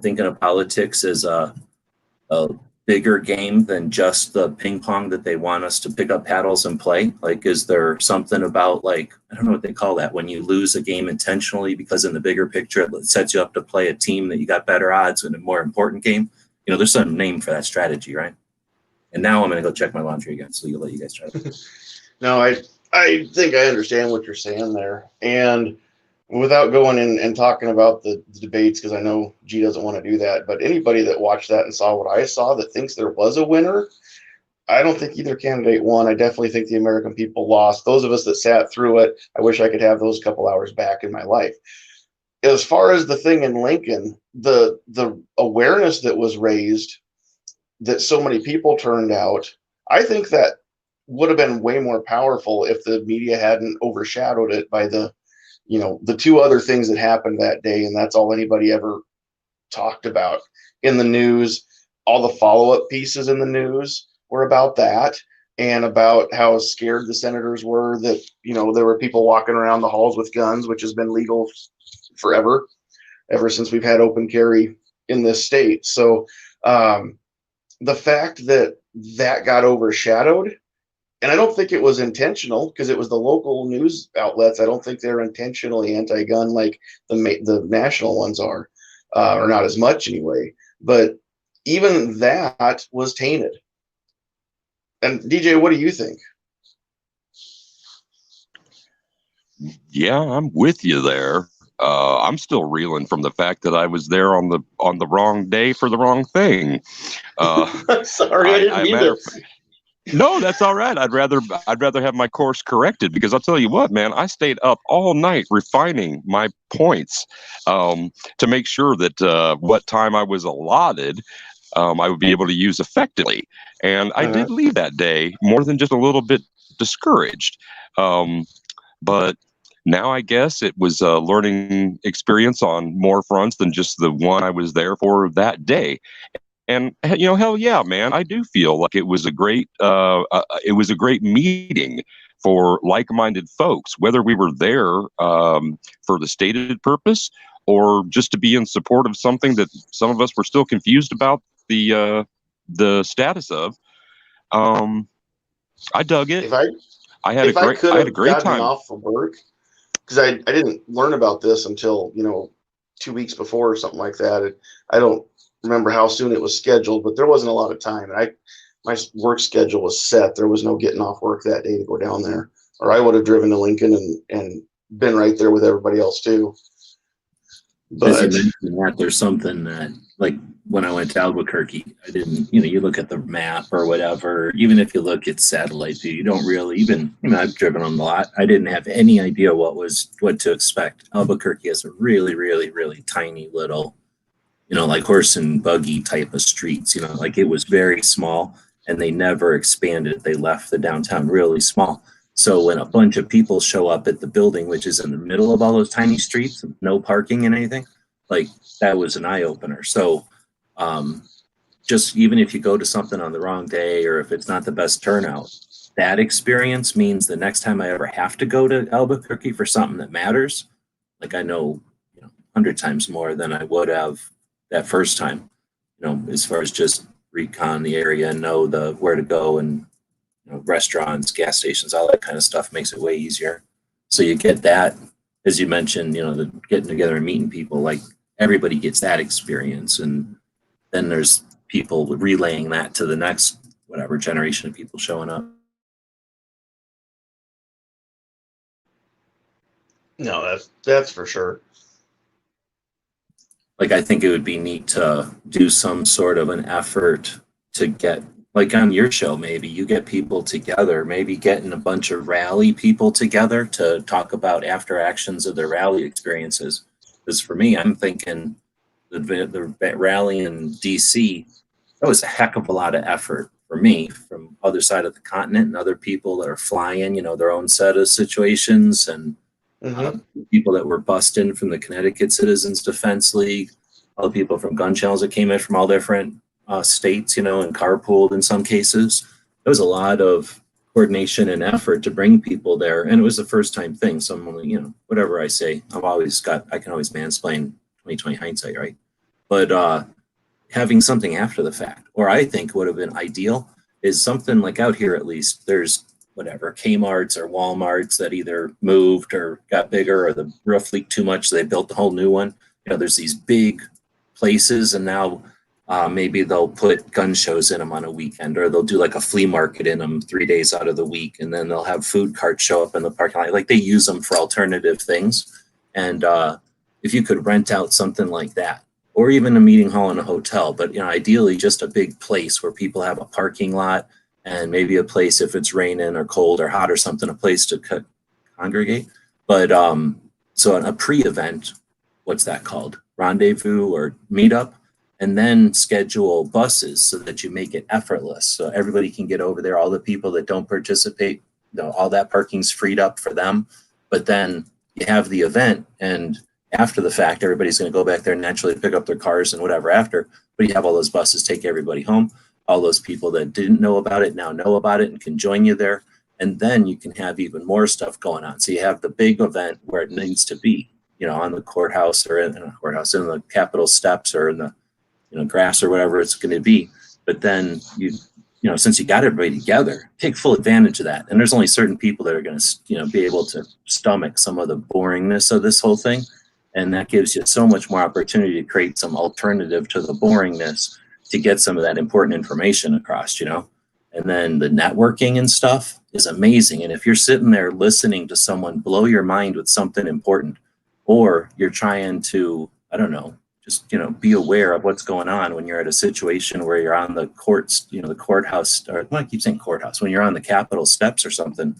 thinking of politics as a bigger game than just the ping pong that they want us to pick up paddles and play? Like, is there something about, like, I don't know what they call that, when you lose a game intentionally because in the bigger picture it sets you up to play a team that you got better odds in a more important game? You know, there's some name for that strategy, right? And now I'm going to go check my laundry again, so you'll let you guys try it. No, I think I understand what you're saying there. And without going in and talking about the debates, because I know G doesn't want to do that, but anybody that watched that and saw what I saw that thinks there was a winner, I don't think either candidate won. I definitely think the American people lost. Those of us that sat through it, I wish I could have those couple hours back in my life. As far as the thing in Lincoln, the awareness that was raised, that so many people turned out, I think that would have been way more powerful if the media hadn't overshadowed it by the two other things that happened that day, and that's all anybody ever talked about in the news. All the follow-up pieces in the news were about that, and about how scared the senators were that, there were people walking around the halls with guns, which has been legal forever, ever since we've had open carry in this state. So the fact that got overshadowed, and I don't think it was intentional, because it was the local news outlets. I don't think they're intentionally anti-gun like the national ones are, or not as much anyway. But even that was tainted. And DJ, what do you think? Yeah, I'm with you there. I'm still reeling from the fact that I was there on the wrong day for the wrong thing. Sorry, I didn't mean to. No, that's all right. I'd rather have my course corrected, because I'll tell you what, man, I stayed up all night refining my points to make sure that what time I was allotted, I would be able to use effectively. And I did leave that day more than just a little bit discouraged. But now I guess it was a learning experience on more fronts than just the one I was there for that day. And hell yeah, man, I do feel like it was a great meeting for like-minded folks, whether we were there for the stated purpose or just to be in support of something that some of us were still confused about the status of. I dug it. I had a great time. Off of work, because I didn't learn about this until 2 weeks before or something like that. I don't remember how soon it was scheduled, but there wasn't a lot of time, and my work schedule was set. There was no getting off work that day to go down there, or I would have driven to Lincoln and been right there with everybody else too. But as you mentioned that, there's something that, like, when I went to Albuquerque, I didn't, you look at the map or whatever, even if you look at satellite view, you don't really even, I've driven on a lot. I didn't have any idea what to expect. Albuquerque has a really, really, really tiny little, like horse and buggy type of streets, like it was very small, and they never expanded. They left the downtown really small. So when a bunch of people show up at the building, which is in the middle of all those tiny streets, no parking and anything, like, that was an eye opener. So just even if you go to something on the wrong day, or if it's not the best turnout, that experience means the next time I ever have to go to Albuquerque for something that matters, like, I know 100 times more than I would have that first time, as far as just recon the area and know where to go, and restaurants, gas stations, all that kind of stuff makes it way easier. So you get that, as you mentioned, the getting together and meeting people, like, everybody gets that experience, and then there's people relaying that to the next whatever generation of people showing up. No, that's for sure. Like, I think it would be neat to do some sort of an effort to get, like on your show, maybe you get people together, maybe getting a bunch of rally people together to talk about after actions of their rally experiences. Because for me, I'm thinking the rally in DC, that was a heck of a lot of effort for me from other side of the continent and other people that are flying, their own set of situations, and people that were bussed in from the Connecticut Citizens Defense League, all the people from gun channels that came in from all different states, and carpooled in some cases. There was a lot of coordination and effort to bring people there, and it was a first time thing. So I'm only, whatever I say, I can always mansplain 2020 hindsight, right? But having something after the fact, or I think would have been ideal, is something like out here, at least there's whatever Kmart's or Walmart's that either moved or got bigger, or the roof leaked too much, so they built a whole new one. There's these big places, and now maybe they'll put gun shows in them on a weekend, or they'll do like a flea market in them 3 days out of the week, and then they'll have food carts show up in the parking lot. Like, they use them for alternative things. And if you could rent out something like that, or even a meeting hall in a hotel, but ideally just a big place where people have a parking lot, and maybe a place, if it's raining or cold or hot or something, a place to congregate. But so a pre-event, what's that called? Rendezvous or meetup, and then schedule buses so that you make it effortless. So everybody can get over there. All the people that don't participate, all that parking's freed up for them. But then you have the event, and after the fact, everybody's going to go back there and naturally pick up their cars and whatever after. But you have all those buses take everybody home. All those people that didn't know about it now know about it and can join you there. And then you can have even more stuff going on. So you have the big event where it needs to be, on the courthouse, or in the Capitol steps, or in the grass, or whatever it's going to be. But then since you got everybody together, take full advantage of that. And there's only certain people that are going to be able to stomach some of the boringness of this whole thing. And that gives you so much more opportunity to create some alternative to the boringness, to get some of that important information across, And then the networking and stuff is amazing. And if you're sitting there listening to someone blow your mind with something important, or you're trying to, I don't know, just, be aware of what's going on when you're at a situation where you're on the courts, the courthouse, or I keep saying courthouse, when you're on the Capitol steps or something,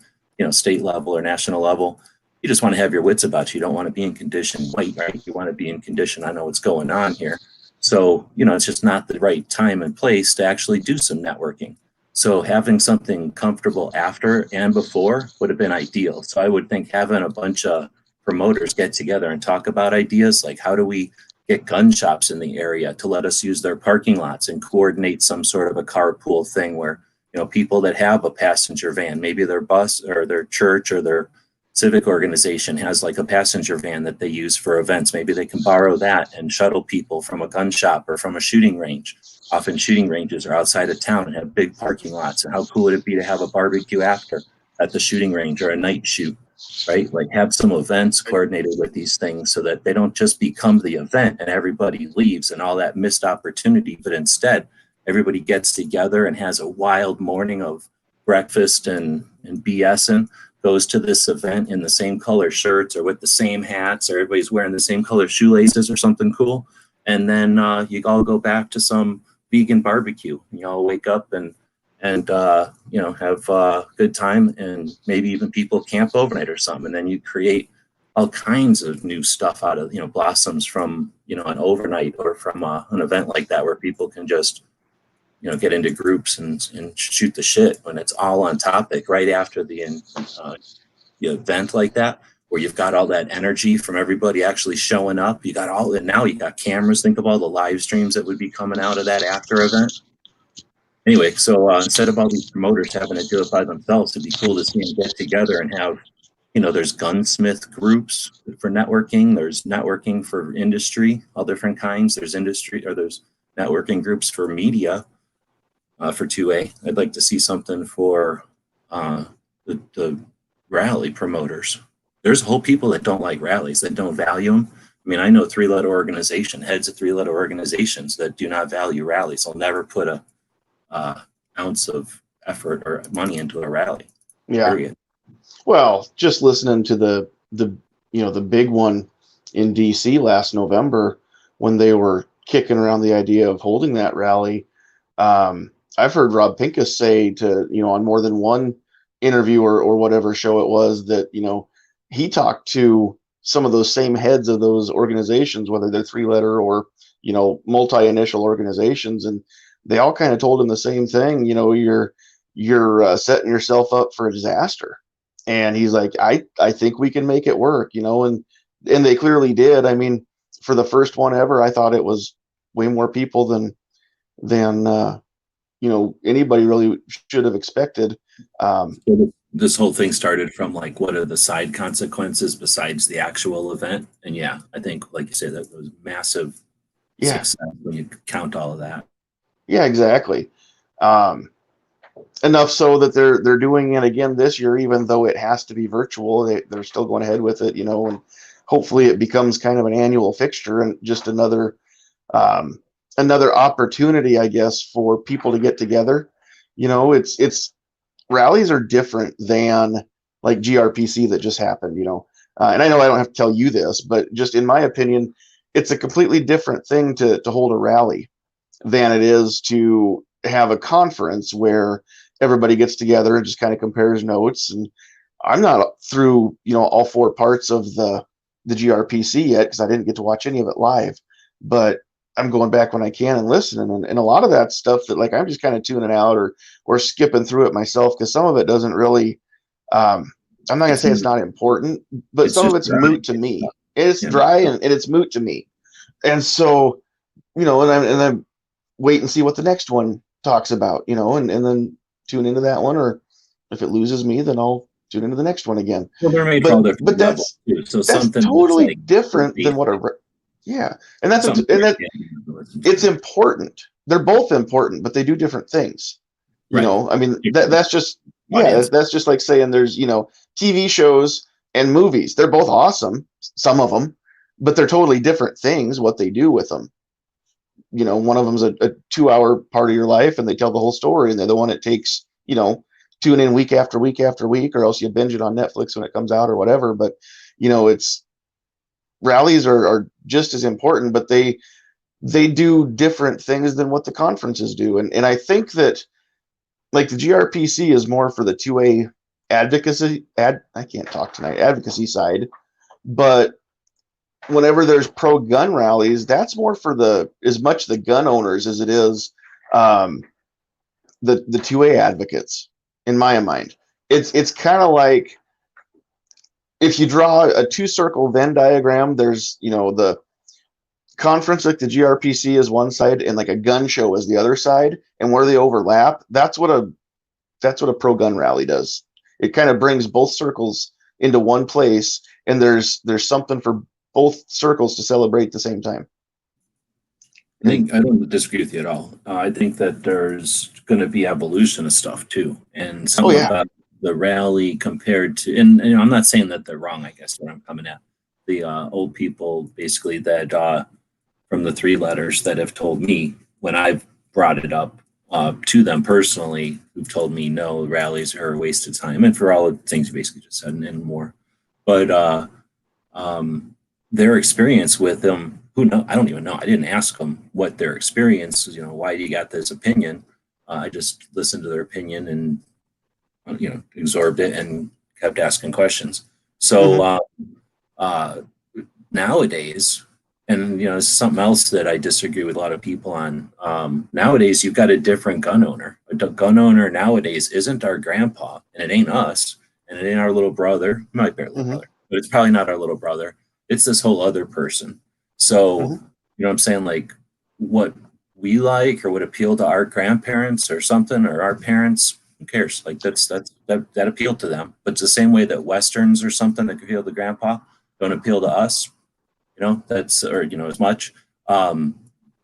state level or national level, you just want to have your wits about you. You don't want to be in condition wait, right? You want to be in condition, I know what's going on here. So, it's just not the right time and place to actually do some networking. So having something comfortable after and before would have been ideal. So I would think having a bunch of promoters get together and talk about ideas like, how do we get gun shops in the area to let us use their parking lots, and coordinate some sort of a carpool thing where, people that have a passenger van, maybe their bus or their church or their civic organization has like a passenger van that they use for events. Maybe they can borrow that and shuttle people from a gun shop or from a shooting range. Often shooting ranges are outside of town and have big parking lots. And how cool would it be to have a barbecue after at the shooting range, or a night shoot, right? Like, have some events coordinated with these things so that they don't just become the event and everybody leaves and all that missed opportunity, but instead everybody gets together and has a wild morning of breakfast and BSing, goes to this event in the same color shirts or with the same hats, or everybody's wearing the same color shoelaces or something cool. And then you all go back to some vegan barbecue, and you all wake up and have a good time, and maybe even people camp overnight or something. And then you create all kinds of new stuff out of, blossoms from, an overnight, or from an event like that, where people can just, get into groups and shoot the shit when it's all on topic right after the event like that, where you've got all that energy from everybody actually showing up. You got all, and now you got cameras. Think of all the live streams that would be coming out of that after event. Anyway, so instead of all these promoters having to do it by themselves, it'd be cool to see them get together and have, there's gunsmith groups for networking. There's networking for industry, all different kinds. There's networking groups for media, for 2A. I'd like to see something for the rally promoters. There's whole people that don't like rallies, that don't value them. I mean, I know heads of 3-letter organizations that do not value rallies. They'll never put a ounce of effort or money into a rally. Yeah. Period. Well, just listening to the big one in DC last November, when they were kicking around the idea of holding that rally, I've heard Rob Pincus say to, on more than one interview or whatever show it was, that, he talked to some of those same heads of those organizations, whether they're 3-letter or, multi-initial organizations. And they all kind of told him the same thing. You know, you're setting yourself up for a disaster. And he's like, I think we can make it work, you know, and they clearly did. I mean, for the first one ever, I thought it was way more people than you know, anybody really should have expected. This whole thing started from like, what are the side consequences besides the actual event? And yeah, I think, like you said, that was massive success when you count all of that. Yeah, exactly. Enough so that they're doing it again this year, even though it has to be virtual. They're still going ahead with it, you know, and hopefully it becomes kind of an annual fixture and just another opportunity, I guess, for people to get together. You know, it's rallies are different than like GRPC that just happened, you know. And I know I don't have to tell you this, but just in my opinion, it's a completely different thing to hold a rally than it is to have a conference where everybody gets together and just kind of compares notes. And I'm not through, you know, all 4 parts of the GRPC yet because I didn't get to watch any of it live, but I'm going back when I can and listening. And a lot of that stuff that like I'm just kind of tuning out or skipping through it myself because some of it doesn't really. I'm not gonna say it's not important, but some of it's moot to me. It's dry and it's moot to me. And so, you know, and I'm wait and see what the next one talks about, you know, and then tune into that one, or if it loses me, then I'll tune into the next one again. Well, they're made for all different but levels, too. So that's something totally like different than what and that's it's important. They're both important, but they do different things. You know, I mean, that's just that's just like saying there's, you know, TV shows and movies. They're both awesome, some of them, but they're totally different things what they do with them. You know, one of them's a 2-hour part of your life and they tell the whole story, and the other one it takes, you know, tune in week after week after week, or else you binge it on Netflix when it comes out or whatever. But, you know, it's rallies are just as important, but they do different things than what the conferences do. And I think that like the GRPC is more for the 2A advocacy side, but whenever there's pro gun rallies, that's more for as much the gun owners as it is the 2A advocates, in my mind. It's kind of like if you draw a 2-circle Venn diagram, there's, you know, the conference like the GRPC is one side and like a gun show is the other side, and where they overlap, that's what a pro gun rally does. It kind of brings both circles into one place, and there's something for both circles to celebrate at the same time. I don't disagree with you at all. I think that there's going to be evolution of stuff too, and some of the rally compared to, and you know, I'm not saying that they're wrong. I guess what I'm coming at, the old people basically that from the 3 letters that have told me when I've brought it up to them personally, who've told me no, rallies are a waste of time, and for all the things you basically just said and more, but their experience with them. I don't even know. I didn't ask them what their experience is. You know, why do you got this opinion? I just listened to their opinion and, you know, absorbed it and kept asking questions. So nowadays, and, you know, this is something else that I disagree with a lot of people on. Nowadays, you've got a different gun owner. A gun owner nowadays isn't our grandpa, and it ain't us, and it ain't our little brother. It might be our little brother, but it's probably not our little brother. It's this whole other person. So, you know what I'm saying? Like what we like or would appeal to our grandparents or something, or our parents, who cares? Like that appealed to them. But it's the same way that Westerns or something that could appeal to grandpa don't appeal to us, you know, or, you know, as much. The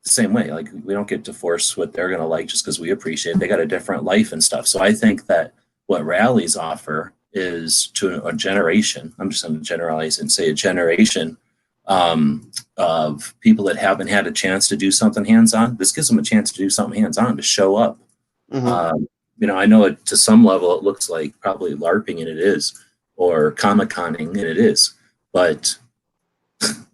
same way, like we don't get to force what they're going to like just because we appreciate it. They got a different life and stuff. So I think that what rallies offer is to a generation, I'm just going to generalize and say a generation of people that haven't had a chance to do something hands-on. This gives them a chance to do something hands-on, to show up. You know, I know it, to some level it looks like probably LARPing, and it is, or Comic-Conning, and it is, but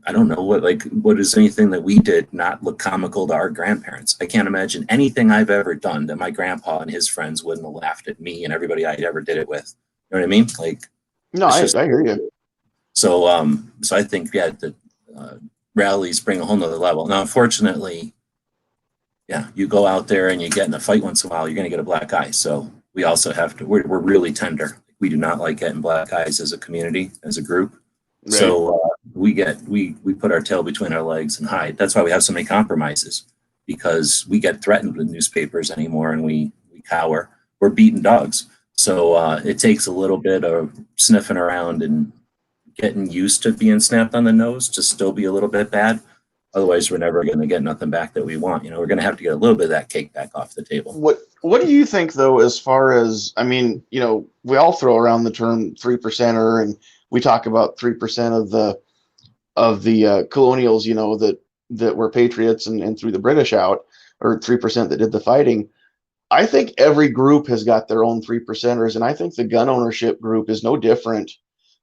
I don't know what is anything that we did not look comical to our grandparents. I can't imagine anything I've ever done that my grandpa and his friends wouldn't have laughed at me and everybody I ever did it with. You know what I mean? Like, no, I hear you. So, so I think, yeah, the rallies bring a whole nother level. Now, unfortunately, yeah, you go out there and you get in a fight once in a while, you're going to get a black eye. So we also have to, we're really tender. We do not like getting black eyes as a community, as a group. Right. So we put our tail between our legs and hide. That's why we have so many compromises, because we get threatened with newspapers anymore and we cower. We're beating dogs. So it takes a little bit of sniffing around and getting used to being snapped on the nose to still be a little bit bad. Otherwise, we're never going to get nothing back that we want. You know, we're going to have to get a little bit of that cake back off the table. What do you think, though, as far as, I mean, you know, we all throw around the term 3%er, and we talk about 3% of the colonials, you know, that were patriots and threw the British out, or 3% that did the fighting. I think every group has got their own 3%ers, and I think the gun ownership group is no different.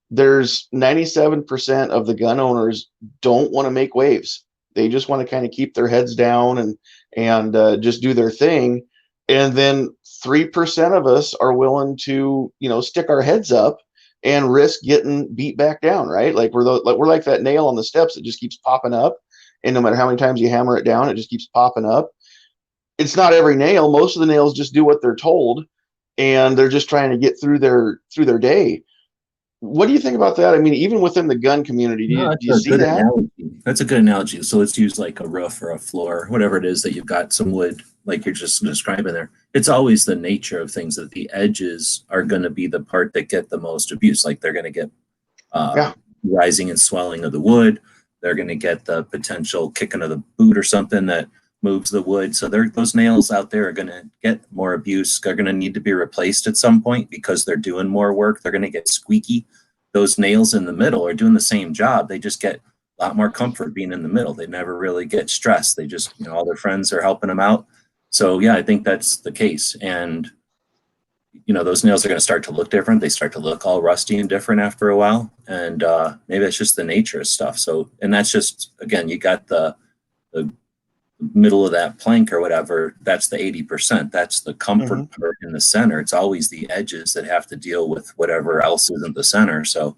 There's 97% of the gun owners don't want to make waves. They just want to kind of keep their heads down and just do their thing. And then 3% of us are willing to, you know, stick our heads up and risk getting beat back down, right? Like we're like that nail on the steps that just keeps popping up. And no matter how many times you hammer it down, it just keeps popping up. It's not every nail. Most of the nails just do what they're told, and they're just trying to get through their day. What do you think about that? I mean, even within the gun community, do you see that? Analogy. That's a good analogy. So let's use like a roof or a floor, whatever it is that you've got some wood, like you're just describing there. It's always the nature of things that the edges are going to be the part that get the most abuse. Like they're going to get rising and swelling of the wood. They're going to get the potential kicking of the boot or something that moves the wood. So those nails out there are going to get more abuse. They're going to need to be replaced at some point because they're doing more work. They're going to get squeaky. Those nails in the middle are doing the same job. They just get a lot more comfort being in the middle. They never really get stressed. They just, you know, all their friends are helping them out. So yeah, I think that's the case. And, you know, those nails are going to start to look different. They start to look all rusty and different after a while. And maybe that's just the nature of stuff. So, and that's just, again, you got the middle of that plank or whatever, that's the 80%. That's the comfort part in the center. It's always the edges that have to deal with whatever else isn't the center. So,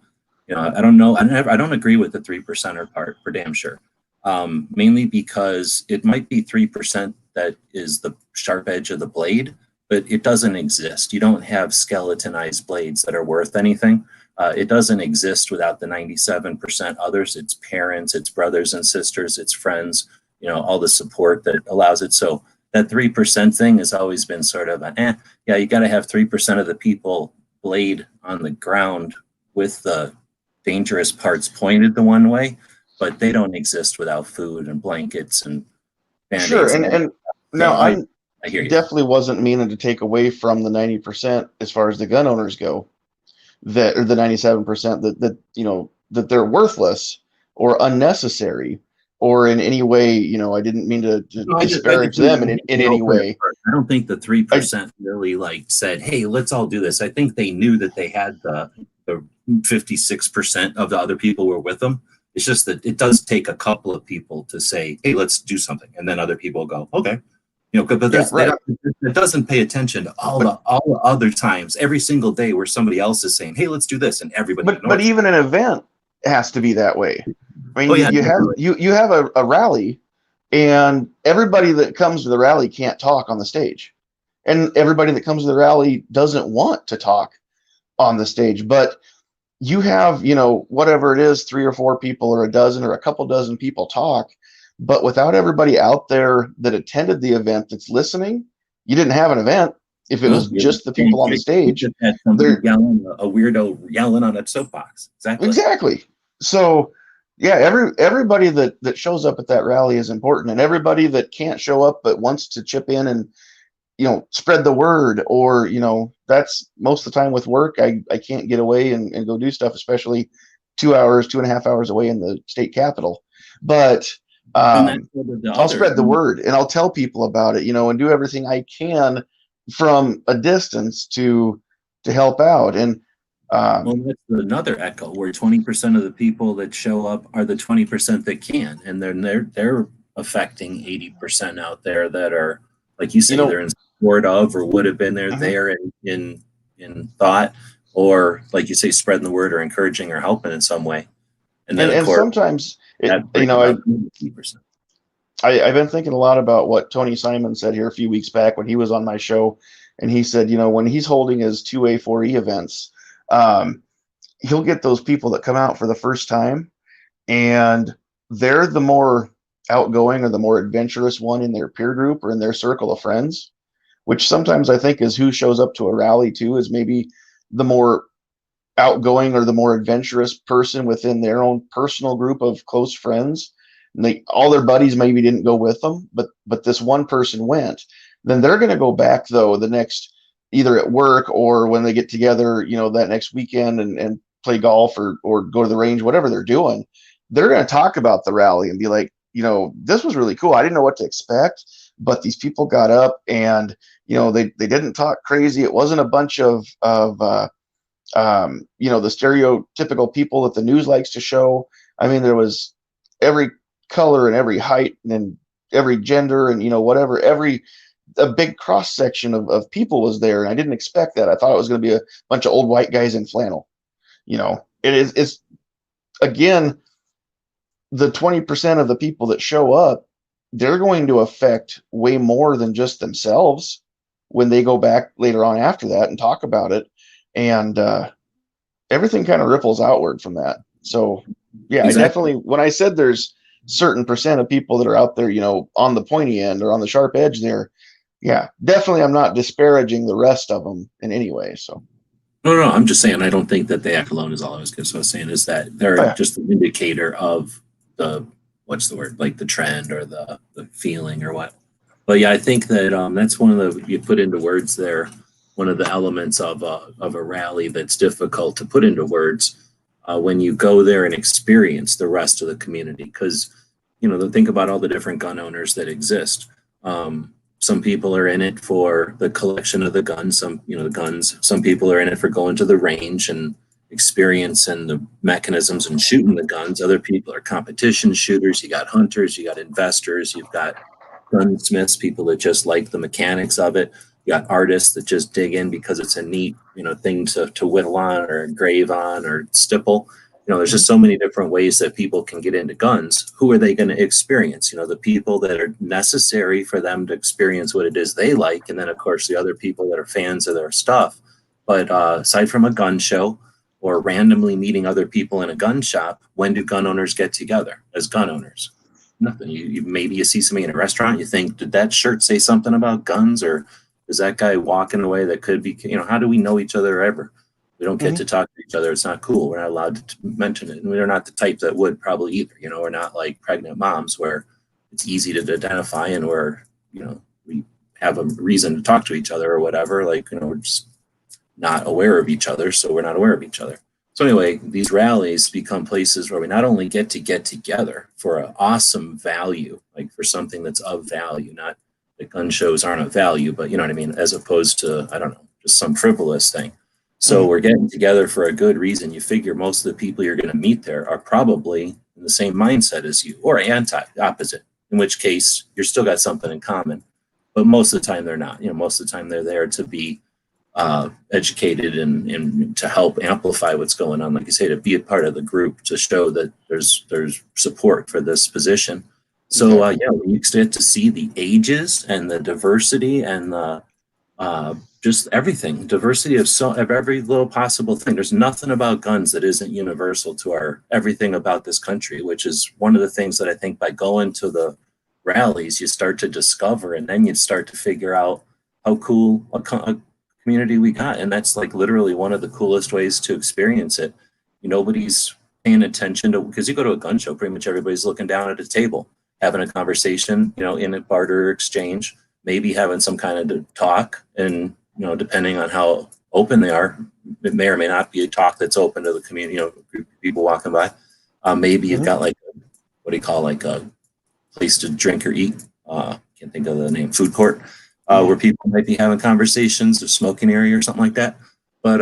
you know, I don't know. I don't agree with the 3%er part for damn sure. Mainly because it might be 3% that is the sharp edge of the blade, but it doesn't exist. You don't have skeletonized blades that are worth anything. It doesn't exist without the 97% others. It's parents, it's brothers and sisters, it's friends, you know, all the support that allows it. So that 3% thing has always been sort of yeah, you got to have 3% of the people blade on the ground with the dangerous parts pointed the one way, but they don't exist without food and blankets and band-aids. Sure, and now I hear you. Definitely wasn't meaning to take away from the 90% as far as the gun owners go, that, or the 97% that you know, that they're worthless or unnecessary, or in any way, you know, I didn't mean to disparage them in any way. I don't think the 3% really like said, hey, let's all do this. I think they knew that they had the 56% of the other people were with them. It's just that it does take a couple of people to say, hey, let's do something. And then other people go, okay. You know, but it doesn't pay attention to all the other times, every single day where somebody else is saying, hey, let's do this. And everybody but even an event has to be that way. I mean, you have a rally, and everybody that comes to the rally can't talk on the stage, and everybody that comes to the rally doesn't want to talk on the stage. But you have, you know, whatever it is, 3 or 4 people or a dozen or a couple dozen people talk, but without everybody out there that attended the event that's listening, you didn't have an event. If it was just the people on the stage, they're yelling, a weirdo yelling on a soapbox. Exactly. So yeah, everybody that shows up at that rally is important, and everybody that can't show up but wants to chip in and, you know, spread the word, or, you know, that's most of the time with work. I can't get away and go do stuff, especially 2.5 hours away in the state capitol. But I'll spread the word, and I'll tell people about it, you know, and do everything I can from a distance to help out. And well, that's another echo where 20% of the people that show up are the 20% that can, and they're affecting 80% out there that are, like you say, you know, they're in support of or would have been there in thought, or like you say, spreading the word or encouraging or helping in some way. And then and sometimes you know, I've been thinking a lot about what Tony Simon said here a few weeks back when he was on my show, and he said, when he's holding his 2A 4E events, he'll get those people that come out for the first time, and they're the more outgoing or the more adventurous one in their peer group or in their circle of friends, which sometimes I think is who shows up to a rally too, is maybe the more outgoing or the more adventurous person within their own personal group of close friends. And all their buddies maybe didn't go with them, but this one person went. Then they're going to go back though the next, either at work or when they get together, that next weekend and play golf or go to the range, whatever they're doing. They're going to talk about the rally and be like, this was really cool. I didn't know what to expect, but these people got up and they didn't talk crazy. It wasn't a bunch of the stereotypical people that the news likes to show. I mean, there was every color and every height and every gender and whatever, a big cross section of people was there, and I didn't expect that. I thought it was going to be a bunch of old white guys in flannel. It's again, the 20% of the people that show up, they're going to affect way more than just themselves when they go back later on after that and talk about it, and everything kind of ripples outward from that. So yeah, exactly. I definitely, when I said there's certain percent of people that are out there, on the pointy end or on the sharp edge there, yeah, definitely I'm not disparaging the rest of them in any way. So no, I'm just saying I don't think that they act alone is all I was saying is that they're just an indicator of the, what's the word, like the trend or the feeling or what. But yeah, I think that that's one of the, you put into words there, one of the elements of a rally that's difficult to put into words when you go there and experience the rest of the community. Because, think about all the different gun owners that exist. Some people are in it for the collection of the guns, the guns. Some people are in it for going to the range and experiencing the mechanisms and shooting the guns. Other people are competition shooters. You got hunters, you got investors, you've got gunsmiths, people that just like the mechanics of it. You got artists that just dig in because it's a neat, thing to whittle on or engrave on or stipple. There's just so many different ways that people can get into guns. Who are they going to experience? The people that are necessary for them to experience what it is they like. And then, of course, the other people that are fans of their stuff. But aside from a gun show or randomly meeting other people in a gun shop, when do gun owners get together as gun owners? Nothing. Maybe you see somebody in a restaurant, you think, did that shirt say something about guns? Or is that guy walking away that could be, how do we know each other ever? We don't get to talk to each other. It's not cool. We're not allowed to mention it. And we're not the type that would probably either. We're not like pregnant moms where it's easy to identify and we're, we have a reason to talk to each other or whatever. Like, we're just not aware of each other. So we're not aware of each other. So anyway, these rallies become places where we not only get together for an awesome value, like for something that's of value, not that gun shows aren't of value, but you know what I mean? As opposed to, I don't know, just some frivolous thing. So we're getting together for a good reason. You figure most of the people you're going to meet there are probably in the same mindset as you or opposite, in which case you're still got something in common. But most of the time they're not. Most of the time they're there to be educated and to help amplify what's going on. Like you say, to be a part of the group, to show that there's support for this position. So yeah, we get to see the ages and the diversity and the just everything, diversity of every little possible thing. There's nothing about guns that isn't universal to everything about this country, which is one of the things that I think by going to the rallies, you start to discover, and then you start to figure out how cool a community we got. And that's like literally one of the coolest ways to experience it. Nobody's paying attention to, because you go to a gun show, pretty much everybody's looking down at a table, having a conversation, in a barter exchange, maybe having some kind of talk. And, depending on how open they are, it may or may not be a talk that's open to the community, group of people walking by. Maybe you've got like, what do you call, like a place to drink or eat. Can't think of the name, food court, where people might be having conversations, or smoking area or something like that. But,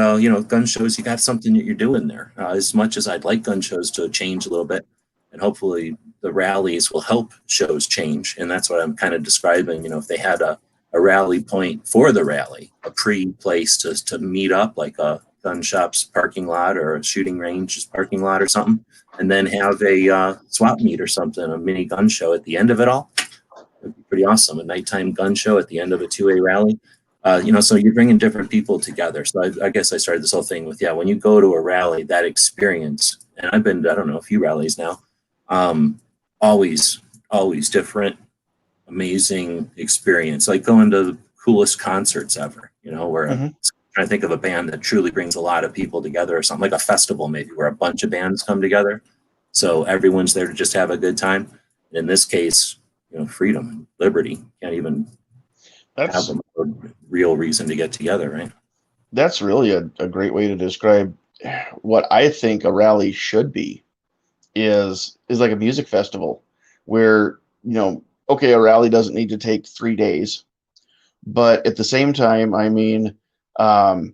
gun shows, you got something that you're doing there. As much as I'd like gun shows to change a little bit, and hopefully the rallies will help shows change. And that's what I'm kind of describing. If they had a rally point for the rally, a place to meet up, like a gun shop's parking lot or a shooting range's parking lot or something, and then have a swap meet or something, a mini gun show at the end of it all, It'd be pretty awesome. A nighttime gun show at the end of a 2A rally. So you're bringing different people together. So I guess I started this whole thing with, when you go to a rally, that experience, and I've been to, I don't know, a few rallies now, always different, amazing experience. Like going to the coolest concerts ever, where I'm trying to think of a band that truly brings a lot of people together, or something like a festival, maybe, where a bunch of bands come together. So everyone's there to just have a good time. In this case, freedom and liberty. Can't even have a real reason to get together, right? That's really a great way to describe what I think a rally should be. Is like a music festival where, okay, a rally doesn't need to take 3 days, but at the same time, I mean, when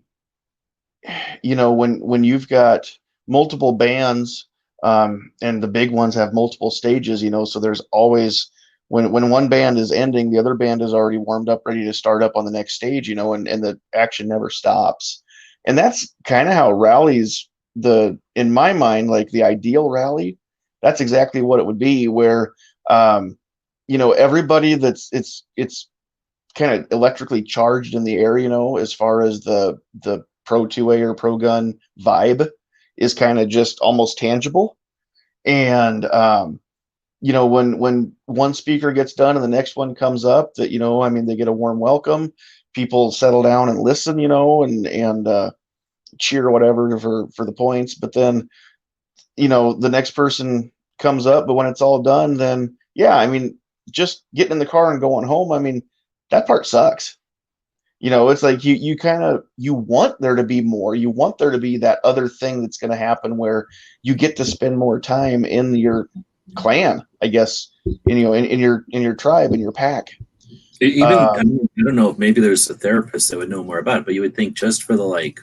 you've got multiple bands, and the big ones have multiple stages, so there's always, when one band is ending, the other band is already warmed up, ready to start up on the next stage, and the action never stops. And that's kind of how rallies, in my mind, like the ideal rally, that's exactly what it would be, where, everybody it's kind of electrically charged in the air, as far as the pro 2A or pro gun vibe is kind of just almost tangible. And, when one speaker gets done and the next one comes up, that, they get a warm welcome, people settle down and listen, and cheer or whatever for the points. But then, the next person comes up, but when it's all done, then just getting in the car and going home, that part sucks. It's like you want there to be more. You want there to be that other thing that's going to happen where you get to spend more time in your clan, I guess, in your tribe, in your pack. Even I don't know if maybe there's a therapist that would know more about it, but you would think just for the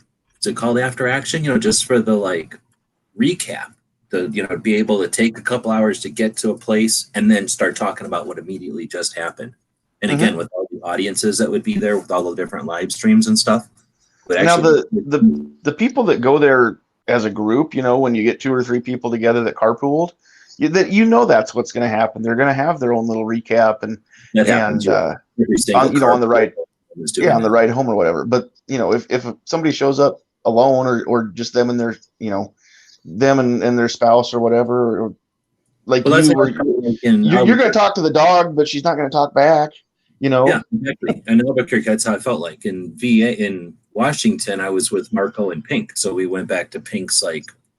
is it called after action? Just for the recap, be able to take a couple hours to get to a place and then start talking about what immediately just happened. And again, with all the audiences that would be there, with all the different live streams and stuff. Now, the people that go there as a group, when you get 2 or 3 people together that carpooled, that's what's going to happen. They're going to have their own little recap and on the ride, on the ride home or whatever. But if somebody shows up alone or just them and their them and their spouse or whatever, or you're going to talk to the dog, but she's not going to talk back. Yeah, exactly. In Albuquerque, that's how I felt like. In Washington, I was with Marco and Pink. So we went back to Pink's,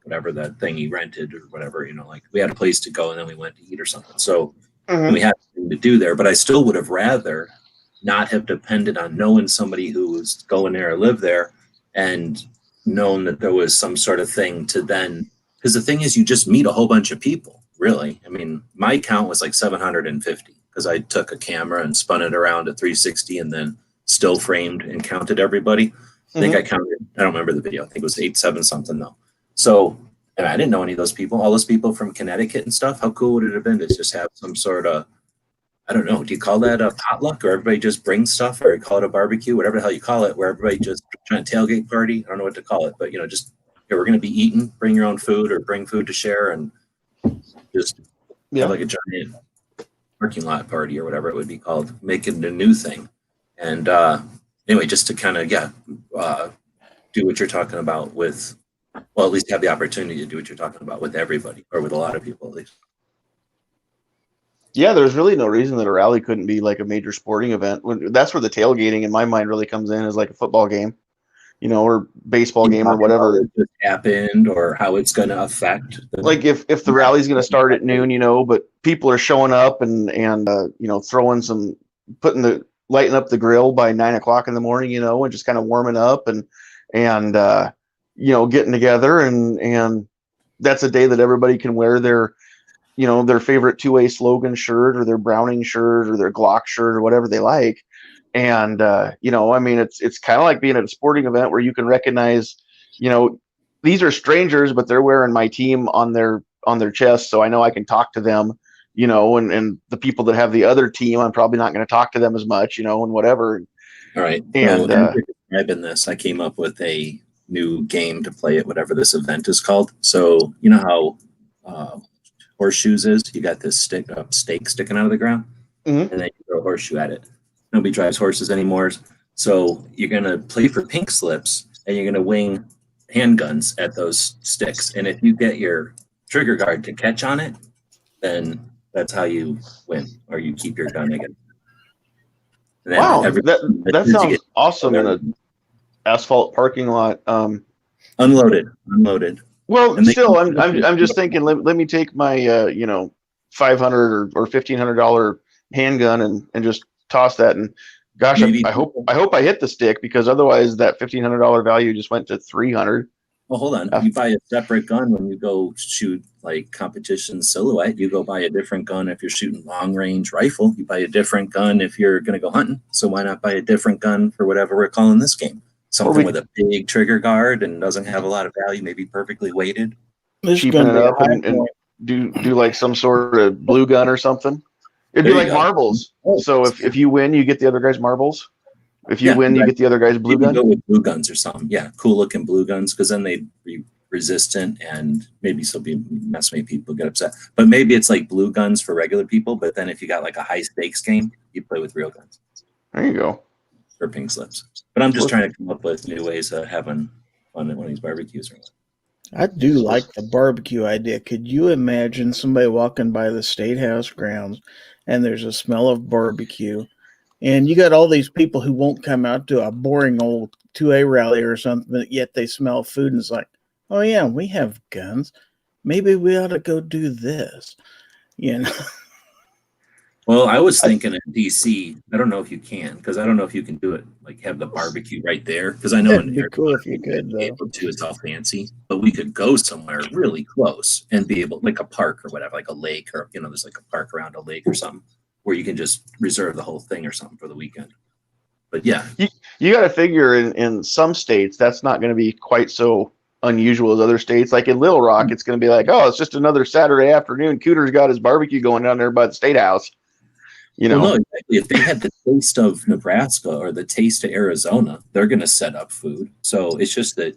whatever that thing he rented or whatever, we had a place to go and then we went to eat or something. So we had something to do there, but I still would have rather not have depended on knowing somebody who was going there or lived there and known that there was some sort of thing to then, because the thing is, you just meet a whole bunch of people, really. My count was 750. Because I took a camera and spun it around at 360 and then still framed and counted everybody. I think I counted, I don't remember the video. I think it was 8-7 something though. So, and I didn't know any of those people, all those people from Connecticut and stuff. How cool would it have been to just have some sort of, I don't know, do you call that a potluck, or everybody just brings stuff, or you call it a barbecue, whatever the hell you call it, where everybody just trying to tailgate party? I don't know what to call it, but just, we're going to be eating, bring your own food or bring food to share and just have a giant parking lot party or whatever it would be called, make it a new thing. And anyway, just to kind of do what you're talking about with, well, at least have the opportunity to do what you're talking about with everybody, or with a lot of people at least. Yeah, there's really no reason that a rally couldn't be like a major sporting event. That's where the tailgating in my mind really comes in, is like a football game, or baseball game or whatever just happened, or how it's going to affect. If the rally's going to start at noon, but people are showing up and throwing lighting up the grill by 9 o'clock in the morning, and just kind of warming up and getting together, and that's a day that everybody can wear their favorite 2A slogan shirt or their Browning shirt or their Glock shirt or whatever they like. And, it's kind of like being at a sporting event where you can recognize, these are strangers, but they're wearing my team on their chest. So I know I can talk to them, and the people that have the other team, I'm probably not going to talk to them as much, and whatever. All right. And describing this, I came up with a new game to play at whatever this event is called. So how horseshoes is, you got this stake sticking out of the ground. and then you throw a horseshoe at it. Nobody drives horses anymore. So you're going to play for pink slips, and you're going to wing handguns at those sticks. And if you get your trigger guard to catch on it, then that's how you win, or you keep your gun again. Wow, that sounds awesome in an asphalt parking lot. Unloaded. Well, still, I'm just thinking. Let me take my $500 or $1,500 handgun and just toss that. And gosh, I hope I hit the stick, because otherwise that $1,500 value just went to $300. Well, hold on. You buy a separate gun when you go shoot like competition silhouette. You go buy a different gun if you're shooting long range rifle. You buy a different gun if you're going to go hunting. So why not buy a different gun for whatever we're calling this game? Something with a big trigger guard and doesn't have a lot of value, maybe perfectly weighted. Cheapen it up and do like some sort of blue gun or something. It'd be like marbles. So if you win, you get the other guy's marbles. If you win, you get the other guy's blue gun. Go with blue guns or something. Yeah, cool looking blue guns, because then they'd be resistant and maybe still be many people get upset. But maybe it's like blue guns for regular people. But then if you got like a high stakes game, you play with real guns. There you go. Or pink slips. But I'm just trying to come up with new ways of having fun at one of these barbecues. I do like the barbecue idea. Could you imagine somebody walking by the State House grounds and there's a smell of barbecue, and you got all these people who won't come out to a boring old 2A rally or something, but yet they smell food, and it's like, oh yeah, we have guns. Maybe we ought to go do this. Well, I was thinking in DC, I don't know if you can, because I don't know if you can do it, like have the barbecue right there. Because I know it'd be cool if you could, though. Able to, it's all fancy, but we could go somewhere really close and be able, like a park or whatever, like a lake, or there's like a park around a lake or something, where you can just reserve the whole thing or something for the weekend. But yeah, you got to figure in some states that's not going to be quite so unusual as other states. Like in Little Rock, it's going to be like, oh, it's just another Saturday afternoon. Cooter's got his barbecue going down there by the State House. Well, no, exactly. If they had the taste of Nebraska or the taste of Arizona, they're going to set up food. So it's just that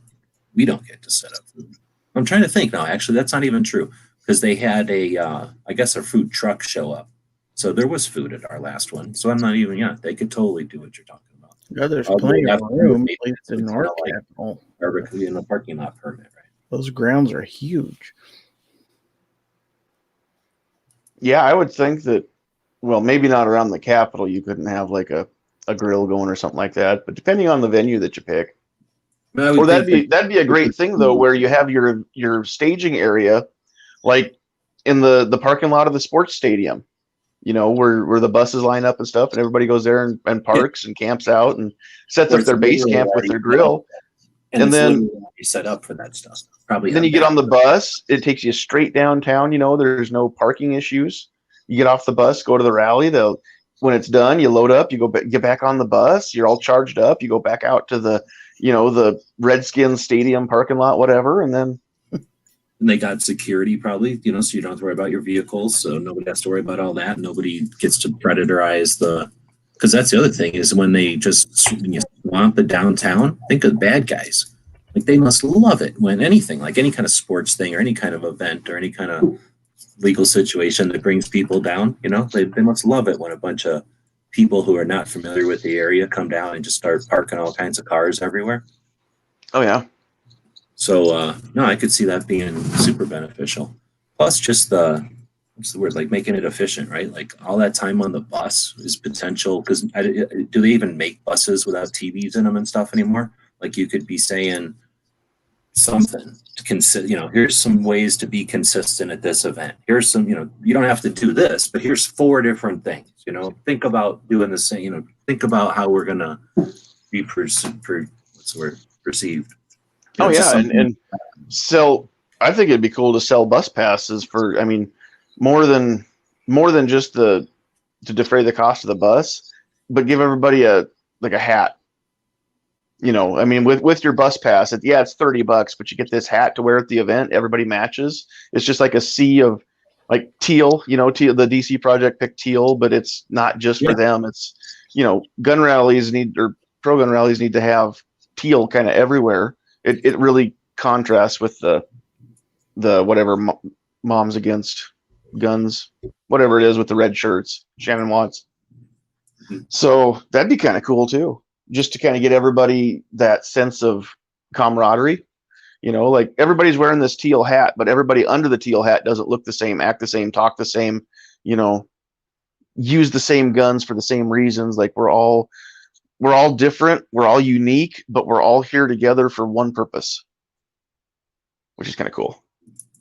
we don't get to set up food. I'm trying to think now. Actually, that's not even true, because they had a food truck show up. So there was food at our last one. So I'm not even, they could totally do what you're talking about. Yeah, there's plenty of room, at least in our capital. Barbecue in the parking lot permit, right? Those grounds are huge. Yeah, I would think that, well, maybe not around the Capitol. You couldn't have like a grill going or something like that. But depending on the venue that you pick, or that'd be a great thing though, where you have your staging area, like in the parking lot of the sports stadium, where the buses line up and stuff, and everybody goes there and parks and camps out and sets up their base camp with their grill. And then you set up for that stuff. Probably. Then you get on the bus. It takes you straight downtown. There's no parking issues. You get off the bus, go to the rally. When it's done, you load up. You get back on the bus. You're all charged up. You go back out to the Redskins stadium parking lot, whatever, and then. And they got security probably, so you don't have to worry about your vehicles. So nobody has to worry about all that. Nobody gets to predatorize because that's the other thing is when you swamp the downtown, think of bad guys. Like they must love it when anything, like any kind of sports thing or any kind of event or any kind of legal situation that brings people down, they must love it when a bunch of people who are not familiar with the area come down and just start parking all kinds of cars everywhere. Oh yeah. So no, I could see that being super beneficial. Plus just what's the word, like making it efficient, right? Like all that time on the bus is potential, because do they even make buses without TVs in them and stuff anymore? Like you could be saying something to consider, here's some ways to be consistent at this event. Here's some, you don't have to do this, but here's 4 different things, think about doing the same, think about how we're going to be perceived. Oh yeah. And sell, I think it'd be cool to sell bus passes for, more than just to defray the cost of the bus, but give everybody a hat. With your bus pass, it's $30, but you get this hat to wear at the event. Everybody matches. It's just like a sea of like teal, teal, the DC project picked teal, but it's not just for them. It's, gun rallies pro gun rallies need to have teal kind of everywhere. It really contrasts with the whatever moms against guns whatever it is with the red shirts, Shannon Watts. So that'd be kind of cool too, just to kind of get everybody that sense of camaraderie. Like everybody's wearing this teal hat, but everybody under the teal hat doesn't look the same, act the same, talk the same, use the same guns for the same reasons. Like we're all different, we're all unique, but we're all here together for one purpose, which is kind of cool.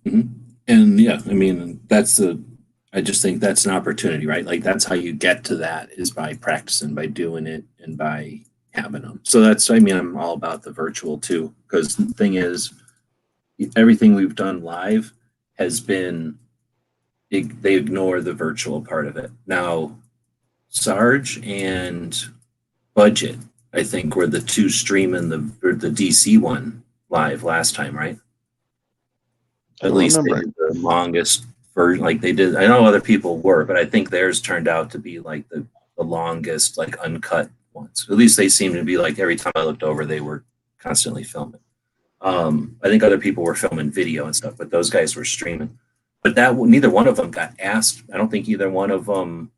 Mm-hmm. And yeah, I mean, I just think that's an opportunity, right? Like that's how you get to that, is by practicing, by doing it, and by having them. So I'm all about the virtual too, because the thing is, everything we've done live has been, they ignore the virtual part of it. Now, Sarge and Budget, I think, were the two streaming the DC one live last time, right? At least they did the longest version. Like they did, I know other people were, but I think theirs turned out to be like the longest, like uncut ones. At least they seemed to be, like, every time I looked over, they were constantly filming. I think other people were filming video and stuff, but those guys were streaming. But neither one of them got asked. I don't think either one of them,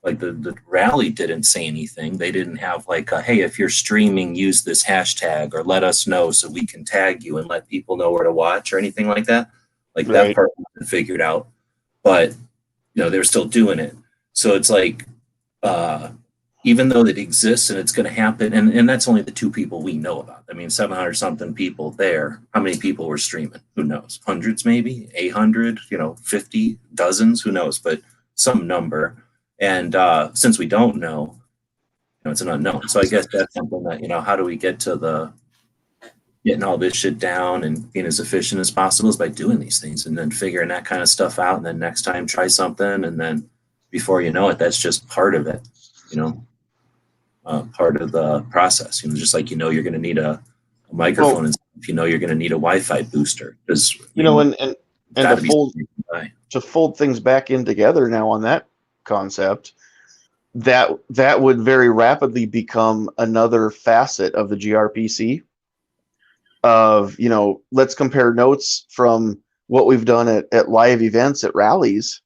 like the rally didn't say anything. They didn't have like, hey, if you're streaming, use this hashtag, or let us know so we can tag you and let people know where to watch, or anything like that. Like that part wasn't figured out, but they're still doing it. So it's like, even though it exists and it's going to happen, and that's only the two people we know about. I mean, 700 something people there. How many people were streaming? Who knows? Hundreds, maybe 800, 50, dozens, who knows? But some number. And since we don't know, it's an unknown. So I guess that's something that, how do we get to getting all this shit down and being as efficient as possible, is by doing these things and then figuring that kind of stuff out. And then next time try something. And then before you know it, that's just part of it, part of the process. Just like, you're going to need a microphone, and you're going to need a Wi-Fi booster, because and to fold things back in together now on that concept, that would very rapidly become another facet of the GRPC of, let's compare notes from what we've done at live events, at rallies,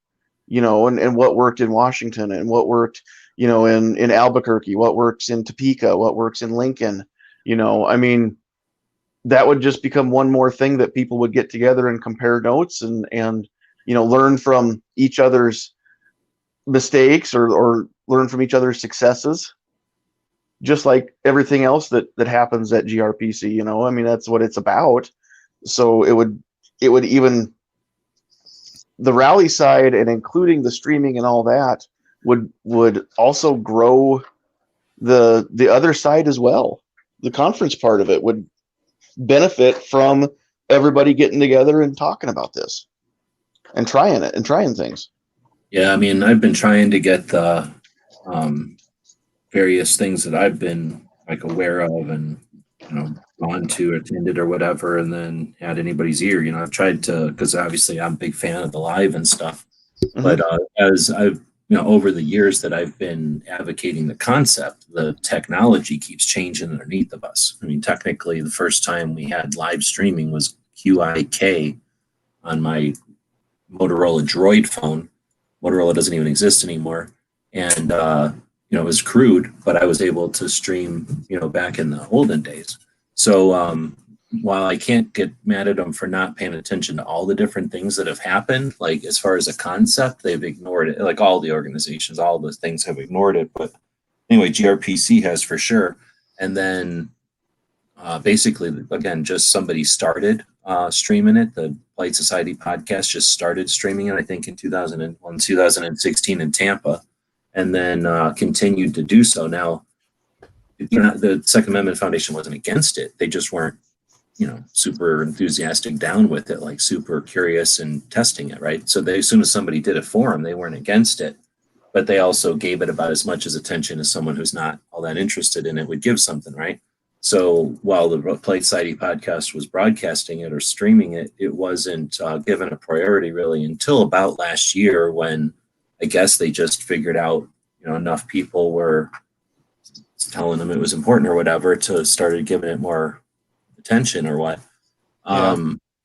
and what worked in Washington, and what worked, in Albuquerque, what works in Topeka, what works in Lincoln. I mean, that would just become one more thing that people would get together and compare notes and learn from each other's mistakes, or learn from each other's successes, just like everything else that happens at GRPC. I mean, that's what it's about. So it would even, the rally side and including the streaming and all that would also grow the other side as well. The conference part of it would benefit from everybody getting together and talking about this and trying things. Yeah, I mean, I've been trying to get the various things that I've been like aware of and gone to, attended, or whatever, and then had anybody's ear. I've tried to, because obviously I'm a big fan of the live and stuff. Mm-hmm. But as I've over the years that I've been advocating the concept, the technology keeps changing underneath of us. I mean, technically, the first time we had live streaming was QIK on my Motorola Droid phone. Motorola doesn't even exist anymore. And, it was crude, but I was able to stream, back in the olden days. So while I can't get mad at them for not paying attention to all the different things that have happened, like as far as a concept, they've ignored it. Like all the organizations, all the things have ignored it. But anyway, GRPC has for sure. And then basically, again, just somebody started streaming it. The Polite Society podcast just started streaming it, I think, in 2016 in Tampa, and then continued to do so. Now, the Second Amendment Foundation wasn't against it. They just weren't, super enthusiastic down with it, like super curious and testing it, right? So as soon as somebody did it for them, they weren't against it, but they also gave it about as much as attention as someone who's not all that interested in it would give something, right? So while the Polite Society podcast was broadcasting it or streaming it, it wasn't given a priority really until about last year, when I guess they just figured out, enough people were telling them it was important or whatever to started giving it more attention or what.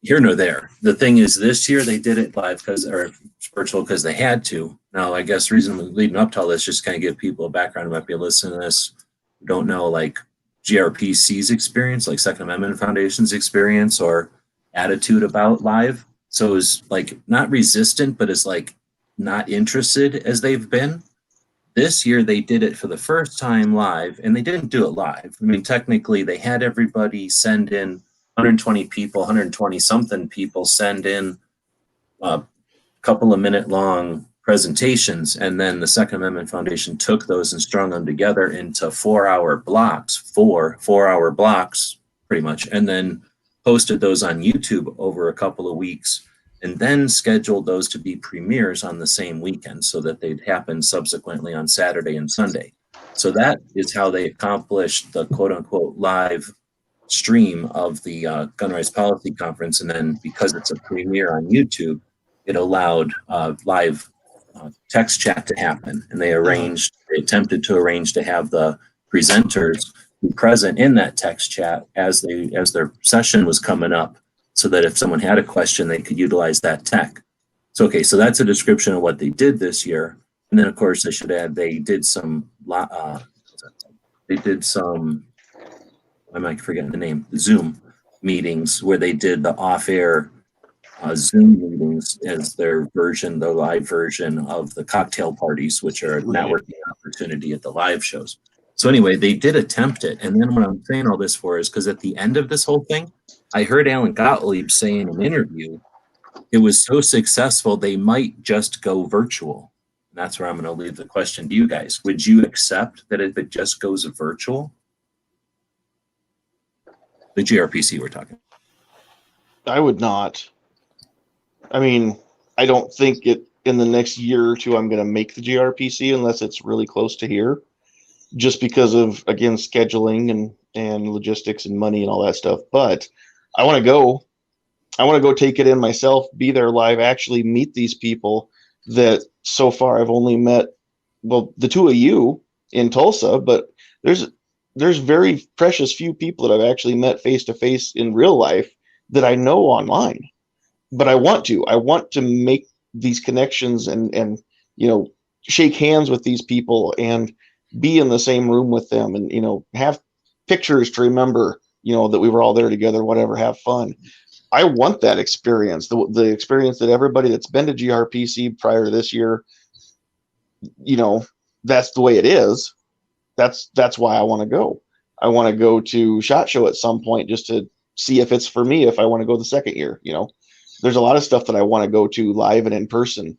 here nor there. The thing is, this year they did it live or virtual because they had to. Now, I guess reason leading up to all this, just kind of give people a background who might be listening to this, who don't know, like GRPC's experience, like Second Amendment Foundation's experience or attitude about live. So it's like not resistant, but it's like not interested as they've been. This year they did it for the first time live, and they didn't do it live. I mean, technically they had everybody send in 120 people, 120 something people send in a couple of minute long presentations. And then the Second Amendment Foundation took those and strung them together into 4-hour blocks, four-hour blocks pretty much. And then posted those on YouTube over a couple of weeks and then scheduled those to be premieres on the same weekend so that they'd happen subsequently on Saturday and Sunday. So that is how they accomplished the quote unquote live stream of the Gun Rights Policy Conference. And then because it's a premiere on YouTube, it allowed live text chat to happen. And they attempted to arrange to have the presenters be present in that text chat as their session was coming up, so that if someone had a question, they could utilize that tech. So, okay, so that's a description of what they did this year. And then, of course, I should add, they did some, I might forget the name, Zoom meetings, where they did the off-air Zoom meetings as their version, the live version of the cocktail parties, which are a networking opportunity at the live shows. So anyway, they did attempt it. And then what I'm saying all this for is because at the end of this whole thing, I heard Alan Gottlieb say in an interview, it was so successful, they might just go virtual. And that's where I'm going to leave the question to you guys. Would you accept that if it just goes virtual? The GRPC we're talking. I would not. I mean, I don't think in the next year or two I'm going to make the GRPC unless it's really close to here, just because of, again, scheduling and logistics and money and all that stuff. But I want to go. I want to go take it in myself, be there live, actually meet these people that so far I've only met, well, the two of you in Tulsa, but there's very precious few people that I've actually met face to face in real life that I know online. But I want to make these connections and shake hands with these people and be in the same room with them and have pictures to remember that we were all there together, whatever, have fun. I want that experience, the experience that everybody that's been to GRPC prior to this year, that's the way it is. That's why I want to go. I want to go to SHOT Show at some point just to see if it's for me, if I want to go the second year. There's a lot of stuff that I want to go to live and in person.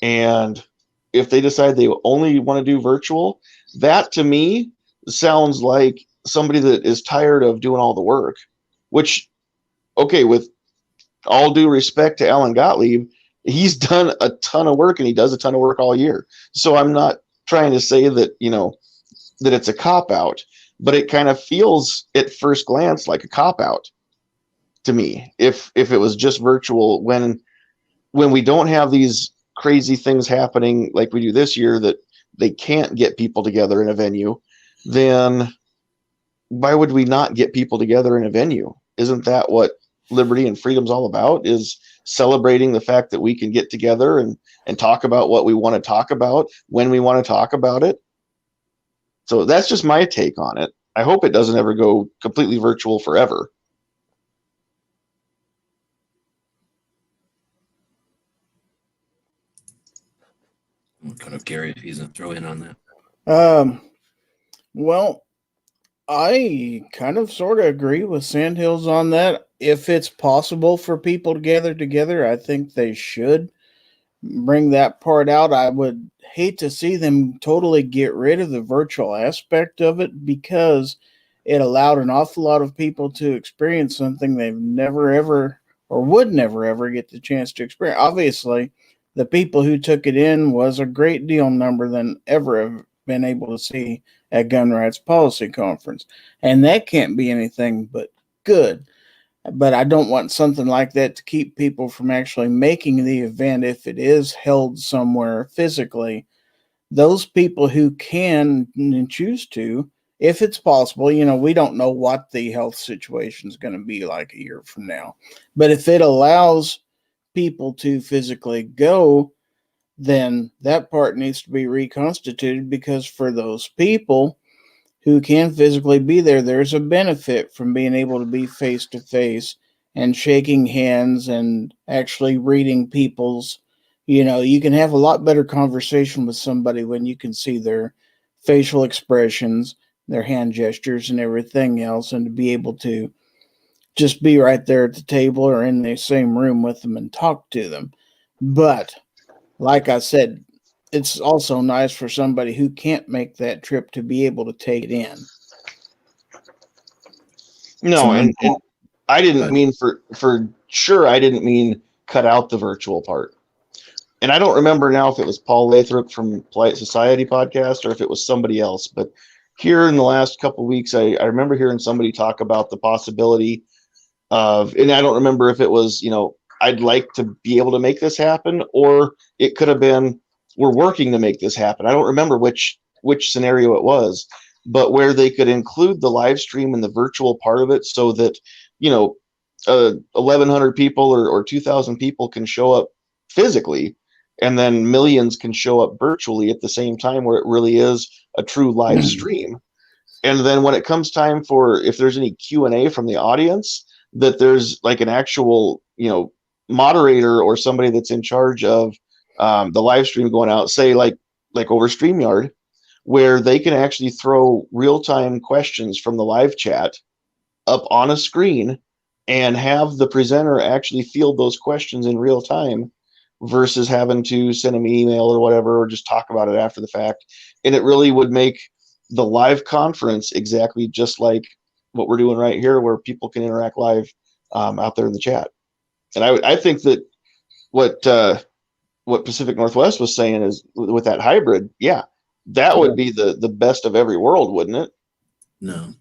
And if they decide they only want to do virtual, that to me sounds like somebody that is tired of doing all the work, which, okay, with all due respect to Alan Gottlieb, he's done a ton of work and he does a ton of work all year. So I'm not trying to say that, that it's a cop out, but it kind of feels at first glance like a cop out to me. If it was just virtual, when we don't have these crazy things happening like we do this year, that they can't get people together in a venue, then why would we not get people together in a venue? Isn't that what liberty and freedom's all about, is celebrating the fact that we can get together and talk about what we want to talk about when we want to talk about it? So that's just my take on it. I hope it doesn't ever go completely virtual forever. Kind of Gary, if he's going to throw in on that. Well, I kind of sort of agree with Sandhills on that. If it's possible for people to gather together, I think they should bring that part out. I would hate to see them totally get rid of the virtual aspect of it, because it allowed an awful lot of people to experience something they've never ever or would never ever get the chance to experience. Obviously, the people who took it in was a great deal number than ever have been able to see at Gun Rights Policy Conference. And that can't be anything but good. But I don't want something like that to keep people from actually making the event if it is held somewhere physically. Those people who can and choose to if it's possible, we don't know what the health situation is going to be like a year from now. But if it allows people to physically go, then that part needs to be reconstituted, because for those people who can physically be there, there's a benefit from being able to be face to face and shaking hands and actually reading people's, you can have a lot better conversation with somebody when you can see their facial expressions, their hand gestures, and everything else, and to be able to just be right there at the table or in the same room with them and talk to them. But like I said, it's also nice for somebody who can't make that trip to be able to take it in. No, So and I didn't mean for sure. I didn't mean cut out the virtual part. And I don't remember now if it was Paul Lathrop from Polite Society podcast or if it was somebody else. But here in the last couple of weeks, I remember hearing somebody talk about the possibility of, and I don't remember if it was, I'd like to be able to make this happen, or it could have been, we're working to make this happen. I don't remember which scenario it was, but where they could include the live stream and the virtual part of it so that, 1,100 people or 2,000 people can show up physically, and then millions can show up virtually at the same time, where it really is a true live stream. And then when it comes time for, if there's any Q&A from the audience, that there's like an actual, moderator or somebody that's in charge of the live stream going out, say like over StreamYard, where they can actually throw real-time questions from the live chat up on a screen and have the presenter actually field those questions in real time, versus having to send them an email or whatever, or just talk about it after the fact. And it really would make the live conference exactly just like what we're doing right here, where people can interact live out there in the chat. And I think that what Pacific Northwest was saying is, with that hybrid, that would be the best of every world, wouldn't it? No.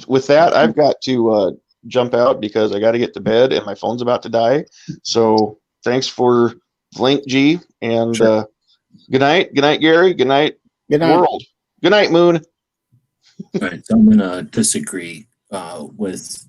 With that, I've got to jump out because I got to get to bed and my phone's about to die. So thanks for Link G, and good night, Gary, good night, world, good night, Moon. All right, so I'm gonna disagree with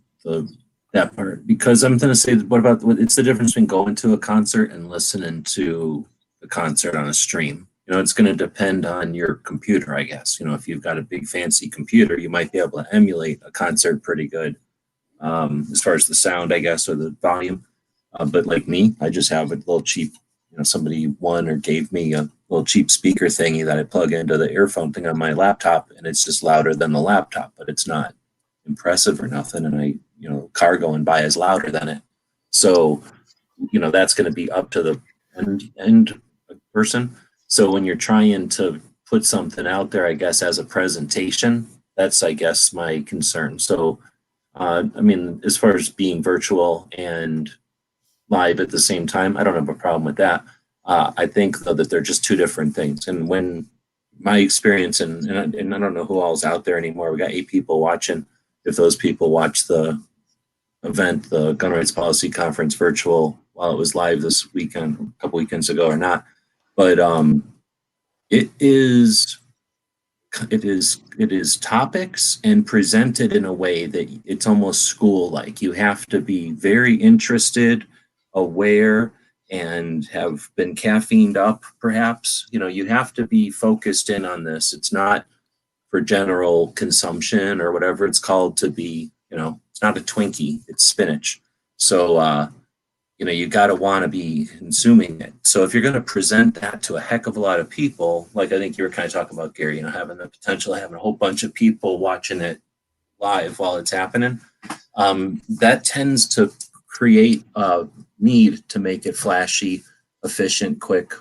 that part, because I'm gonna say, what about, it's the difference between going to a concert and listening to the concert on a stream. It's going to depend on your computer, I guess. If you've got a big fancy computer, you might be able to emulate a concert pretty good, as far as the sound, I guess, or the volume. But like me, I just have a little cheap, somebody won or gave me a little cheap speaker thingy that I plug into the earphone thing on my laptop, and it's just louder than the laptop, but it's not impressive or nothing. And car going by is louder than it. So, that's going to be up to the end person. So when you're trying to put something out there, I guess, as a presentation, that's, I guess, my concern. So, as far as being virtual and live at the same time, I don't have a problem with that. I think, though, that they're just two different things. And when my experience, and I don't know who all's out there anymore, we got 8 people watching. If those people watch the event, the Gun Rights Policy Conference virtual, while it was live this weekend, a couple weekends ago, or not, but it is topics and presented in a way that it's almost school-like. You have to be very interested, aware, and have been caffeined up, perhaps. You have to be focused in on this. It's not for general consumption or whatever it's called to be. It's not a Twinkie, it's spinach. So you got to want to be consuming it. So if you're going to present that to a heck of a lot of people, like I think you were kind of talking about, Gary, having the potential of having a whole bunch of people watching it live while it's happening, that tends to create a need to make it flashy, efficient, quick,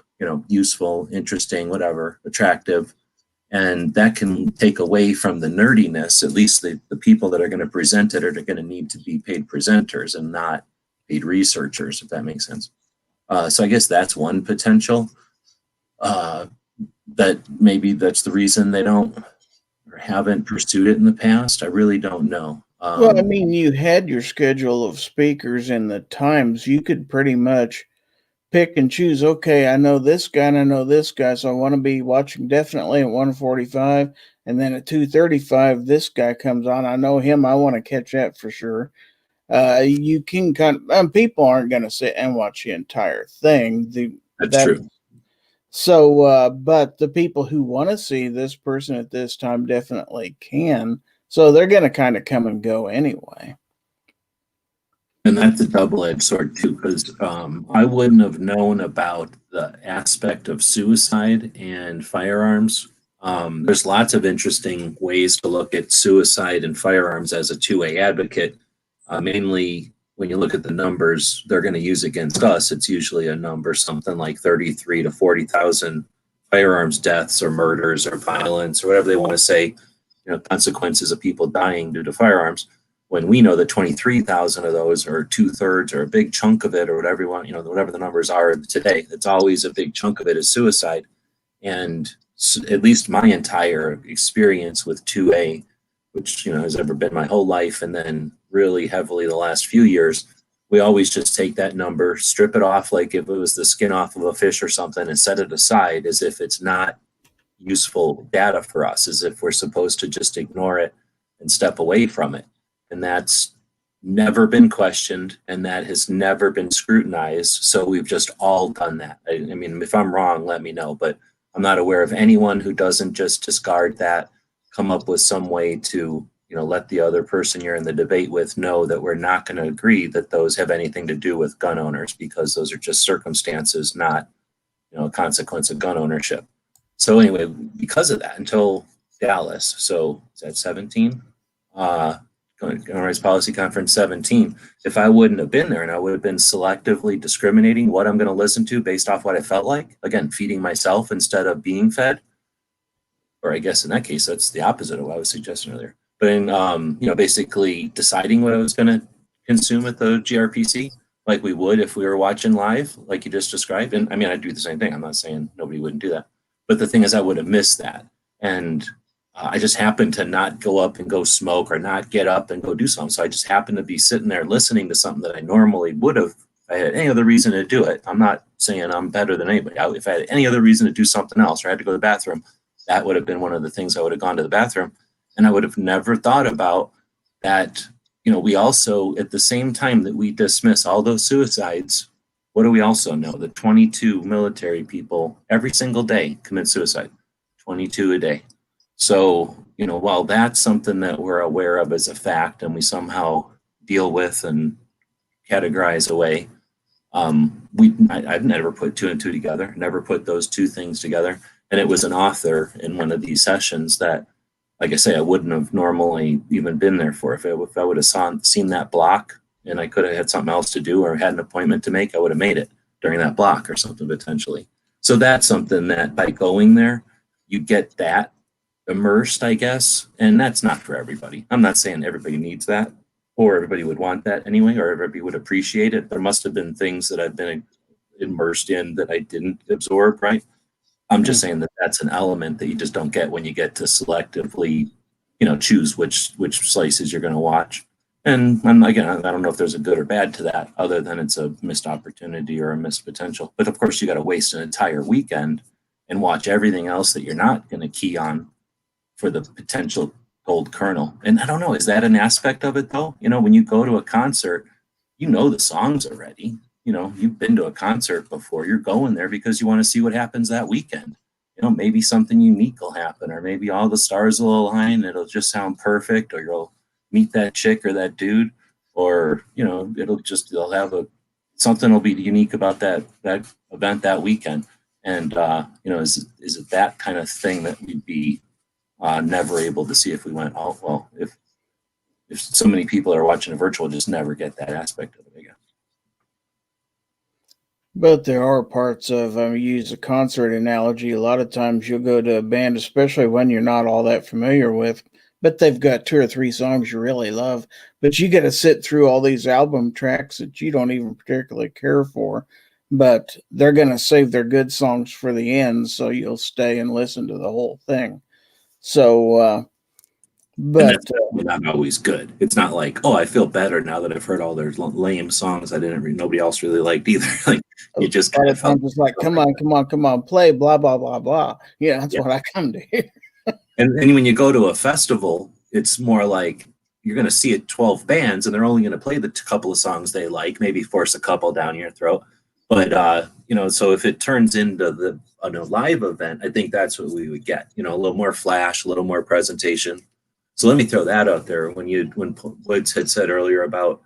useful, interesting, whatever, attractive. And that can take away from the nerdiness. At least the people that are going to present it are going to need to be paid presenters and not paid researchers, if that makes sense. So I guess that's one potential. That maybe that's the reason they don't or haven't pursued it in the past. I really don't know. Well, you had your schedule of speakers and the times. You could pretty much pick and choose. Okay, I know this guy and I know this guy, so I want to be watching definitely at 1:45, And then at 2:35, this guy comes on. I know him. I want to catch that for sure. You can people aren't going to sit and watch the entire thing. That's true. So, but the people who want to see this person at this time definitely can. So they're going to kind of come and go anyway. And that's a double-edged sword too, because I wouldn't have known about the aspect of suicide and firearms. There's lots of interesting ways to look at suicide and firearms as a two-way advocate. Mainly when you look at the numbers they're going to use against us, it's usually a number something like 33 to 40,000 firearms deaths or murders or violence or whatever they want to say, consequences of people dying due to firearms. When we know that 23,000 of those, or 2/3 or a big chunk of it, or whatever you want, whatever the numbers are today, it's always a big chunk of it is suicide. And at least my entire experience with 2A, which has ever been my whole life, and then really heavily the last few years, we always just take that number, strip it off like if it was the skin off of a fish or something, and set it aside as if it's not useful data for us, as if we're supposed to just ignore it and step away from it. And that's never been questioned, and that has never been scrutinized. So we've just all done that. I mean, if I'm wrong, let me know, but I'm not aware of anyone who doesn't just discard that, come up with some way to, let the other person you're in the debate with know that we're not going to agree that those have anything to do with gun owners, because those are just circumstances, not, a consequence of gun ownership. So anyway, because of that, until Dallas, so is that 17? Gun Rights Policy Conference 17, if I wouldn't have been there and I would have been selectively discriminating what I'm going to listen to based off what I felt like, again, feeding myself instead of being fed, or I guess in that case, that's the opposite of what I was suggesting earlier. But in, basically deciding what I was going to consume at the GRPC, like we would if we were watching live, like you just described. And I mean, I'd do the same thing. I'm not saying nobody wouldn't do that. But the thing is, I would have missed that. And I just happened to not go up and go smoke, or not get up and go do something. So I just happened to be sitting there listening to something that I normally would have if I had any other reason to do it. I'm not saying I'm better than anybody. If I had any other reason to do something else, or I had to go to the bathroom, that would have been one of the things I would have gone to the bathroom. And I would have never thought about that. We also, at the same time that we dismiss all those suicides, what do we also know? That 22 military people every single day commit suicide, 22 a day. So, while that's something that we're aware of as a fact and we somehow deal with and categorize away, I've never put two and two together, never put those two things together. And it was an author in one of these sessions that, like I say, I wouldn't have normally even been there for. If I would have seen that block and I could have had something else to do or had an appointment to make, I would have made it during that block or something potentially. So that's something that by going there, you get that immersed, I guess. And that's not for everybody. I'm not saying everybody needs that or everybody would want that anyway, or everybody would appreciate it. There must have been things that I've been immersed in that I didn't absorb, right? I'm just saying that that's an element that you just don't get when you get to selectively, choose which slices you're going to watch. And again, I don't know if there's a good or bad to that, other than it's a missed opportunity or a missed potential. But of course, you got to waste an entire weekend and watch everything else that you're not going to key on for the potential gold kernel. And I don't know, is that an aspect of it though? When you go to a concert, the songs already. You've been to a concert before. You're going there because you want to see what happens that weekend. Maybe something unique will happen, or maybe all the stars will align and it'll just sound perfect, or you'll meet that chick or that dude, or, they'll have something will be unique about that event that weekend. And, is it that kind of thing that we'd be never able to see if we went, oh, well, if so many people are watching a virtual, just never get that aspect of it, I guess. But there are parts of, use a concert analogy. A lot of times you'll go to a band, especially when you're not all that familiar with, but they've got 2 or 3 songs you really love. But you got to sit through all these album tracks that you don't even particularly care for. But they're going to save their good songs for the end, so you'll stay and listen to the whole thing. So, but that's not always good. It's not like, oh, I feel better now that I've heard all their lame songs nobody else really liked either. Like you just kind of felt just like, come on, play, blah blah blah blah. Yeah, that's what I come to hear. And when you go to a festival, it's more like you're going to see it 12 bands and they're only going to play the couple of songs they like, maybe force a couple down your throat. But, so if it turns into a live event, I think that's what we would get, a little more flash, a little more presentation. So let me throw that out there. When Woods had said earlier about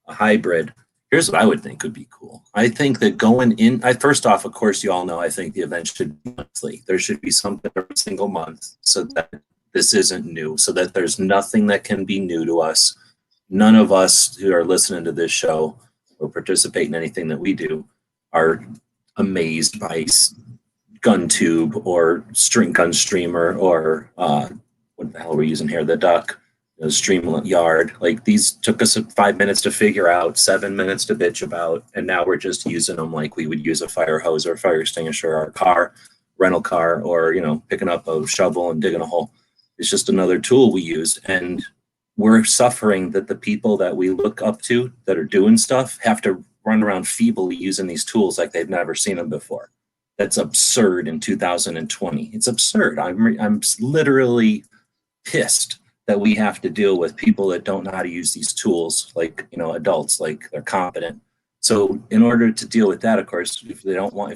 a hybrid, here's what I would think would be cool. I think that first off, of course, you all know, I think the event should be monthly. There should be something every single month so that this isn't new, so that there's nothing that can be new to us. None of us who are listening to this show or participate in anything that we do are amazed by GunTube or Gun Streamer or what the hell are we using here? The Duck, the StreamYard. Like, these took us 5 minutes to figure out, 7 minutes to bitch about, and now we're just using them like we would use a fire hose or a fire extinguisher or a car, rental car, or picking up a shovel and digging a hole. It's just another tool we use, and we're suffering that the people that we look up to that are doing stuff have to run around feebly using these tools like they've never seen them before. That's absurd in 2020. It's absurd. I'm literally pissed that we have to deal with people that don't know how to use these tools, like adults, like they're competent. So in order to deal with that, of course, if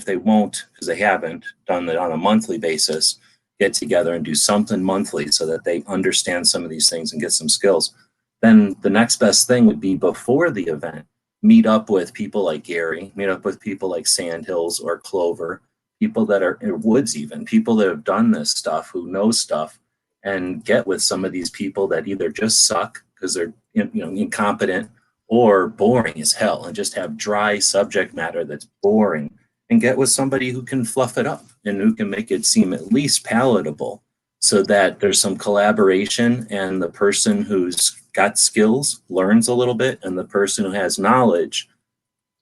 they won't, because they haven't done it on a monthly basis, get together and do something monthly so that they understand some of these things and get some skills, then the next best thing would be before the event, meet up with people like Gary, meet up with people like Sandhills or Clover, people that are in Woods, even people that have done this stuff, who know stuff, and get with some of these people that either just suck because they're incompetent or boring as hell, and just have dry subject matter that's boring, and get with somebody who can fluff it up and who can make it seem at least palatable, so that there's some collaboration and the person who's got skills learns a little bit and the person who has knowledge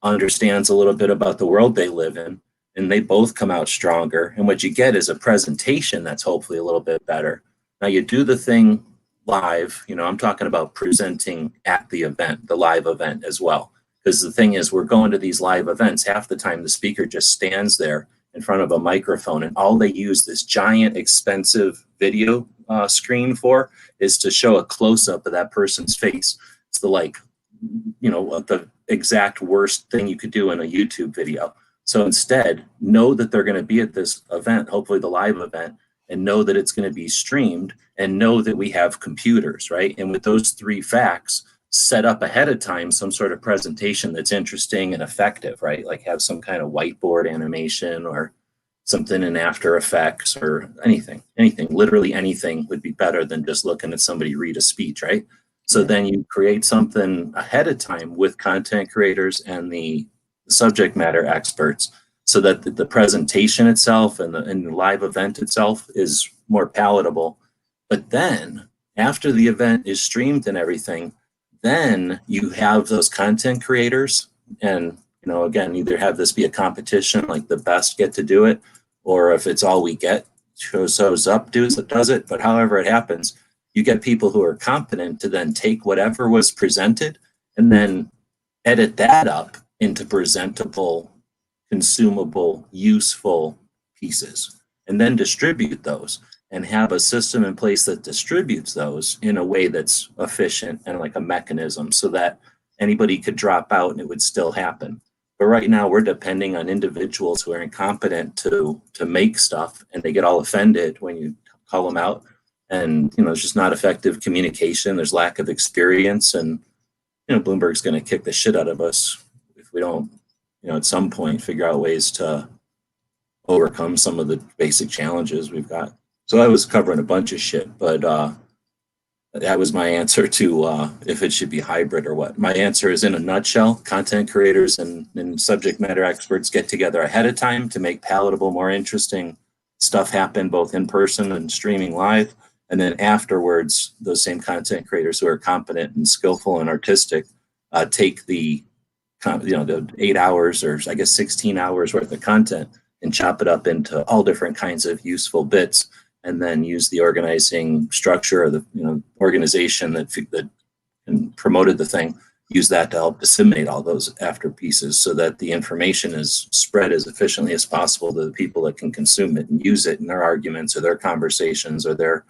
understands a little bit about the world they live in, and they both come out stronger. And what you get is a presentation that's hopefully a little bit better. Now you do the thing live, I'm talking about presenting at the event, the live event as well. Because the thing is, we're going to these live events, half the time the speaker just stands there in front of a microphone, and all they use this giant expensive video screen for is to show a close-up of that person's face. It's the exact worst thing you could do in a YouTube video. So instead, know that they're going to be at this event, hopefully the live event, and know that it's going to be streamed, and know that we have computers, right? And with those three facts, set up ahead of time some sort of presentation that's interesting and effective, right? Like have some kind of whiteboard animation or something in After Effects or anything, literally anything would be better than just looking at somebody read a speech, right? So then you create something ahead of time with content creators and the subject matter experts, so that the presentation itself and the live event itself is more palatable. But then after the event is streamed and everything, then you have those content creators, and again, either have this be a competition, like the best get to do it, or if it's all we get, shows up, does it. But however it happens, you get people who are competent to then take whatever was presented and then edit that up into presentable, consumable, useful pieces, and then distribute those, and have a system in place that distributes those in a way that's efficient and like a mechanism, so that anybody could drop out and it would still happen. But right now we're depending on individuals who are incompetent to make stuff, and they get all offended when you call them out. And it's just not effective communication. There's lack of experience, and Bloomberg's going to kick the shit out of us if we don't at some point figure out ways to overcome some of the basic challenges we've got. So I was covering a bunch of shit, but that was my answer to if it should be hybrid or what. My answer is, in a nutshell, content creators and subject matter experts get together ahead of time to make palatable, more interesting stuff happen, both in person and streaming live. And then afterwards, those same content creators who are competent and skillful and artistic take the 8 hours, or I guess 16 hours worth of content, and chop it up into all different kinds of useful bits, and then use the organizing structure or the organization that promoted the thing, use that to help disseminate all those after pieces, so that the information is spread as efficiently as possible to the people that can consume it and use it in their arguments or their conversations or their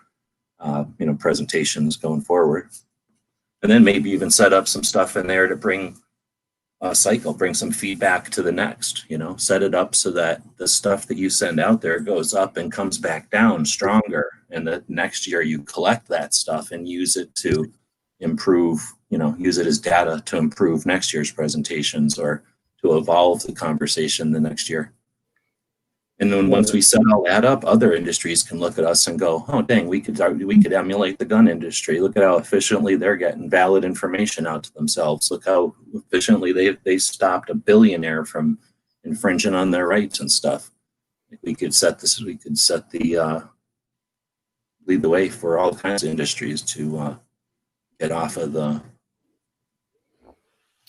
presentations going forward. And then maybe even set up some stuff in there to bring a cycle, bring some feedback to the next, set it up so that the stuff that you send out there goes up and comes back down stronger. And the next year you collect that stuff and use it to improve, use it as data to improve next year's presentations or to evolve the conversation the next year. And then once we set all that up, other industries can look at us and go, oh, dang, we could emulate the gun industry. Look at how efficiently they're getting valid information out to themselves. Look how efficiently they stopped a billionaire from infringing on their rights and stuff. We could set the lead the way for all kinds of industries to get off of the.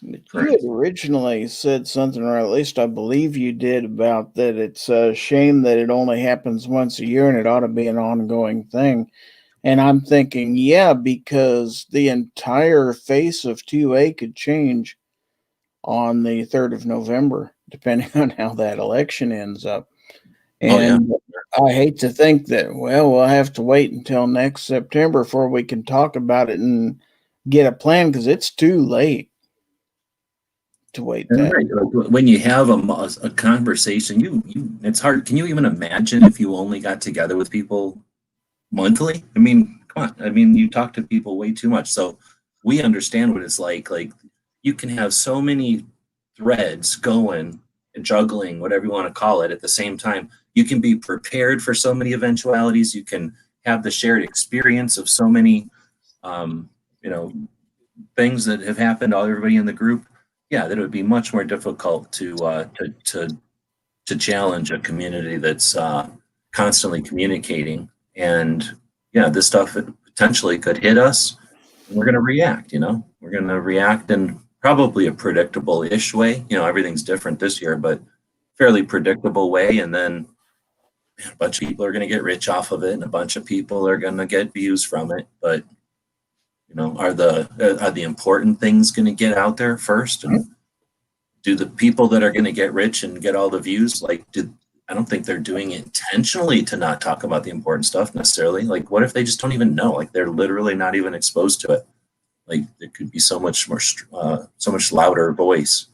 You had originally said something, or at least I believe you did, about that it's a shame that it only happens once a year and it ought to be an ongoing thing. And I'm thinking, yeah, because the entire face of 2A could change on the 3rd of November, depending on how that election ends up. And I hate to think that, well, we'll have to wait until next September before we can talk about it and get a plan, because it's too late to wait. Right. When you have a conversation, it's hard. Can you even imagine if you only got together with people monthly? I mean, come on. I mean, you talk to people way too much. So we understand what it's like. Like, you can have so many threads going and juggling, whatever you want to call it, at the same time. You can be prepared for so many eventualities. You can have the shared experience of so many, things that have happened to everybody in the group. Yeah, that it would be much more difficult to challenge a community that's constantly communicating. And yeah, this stuff potentially could hit us. And we're going to react. We're going to react in probably a predictable-ish way. Everything's different this year, but fairly predictable way. And then a bunch of people are going to get rich off of it, and a bunch of people are going to get views from it. But are the important things going to get out there first? And do the people that are going to get rich and get all the views, I don't think they're doing it intentionally to not talk about the important stuff necessarily. Like, what if they just don't even know? Like, they're literally not even exposed to it. Like, there could be so much more, so much louder voice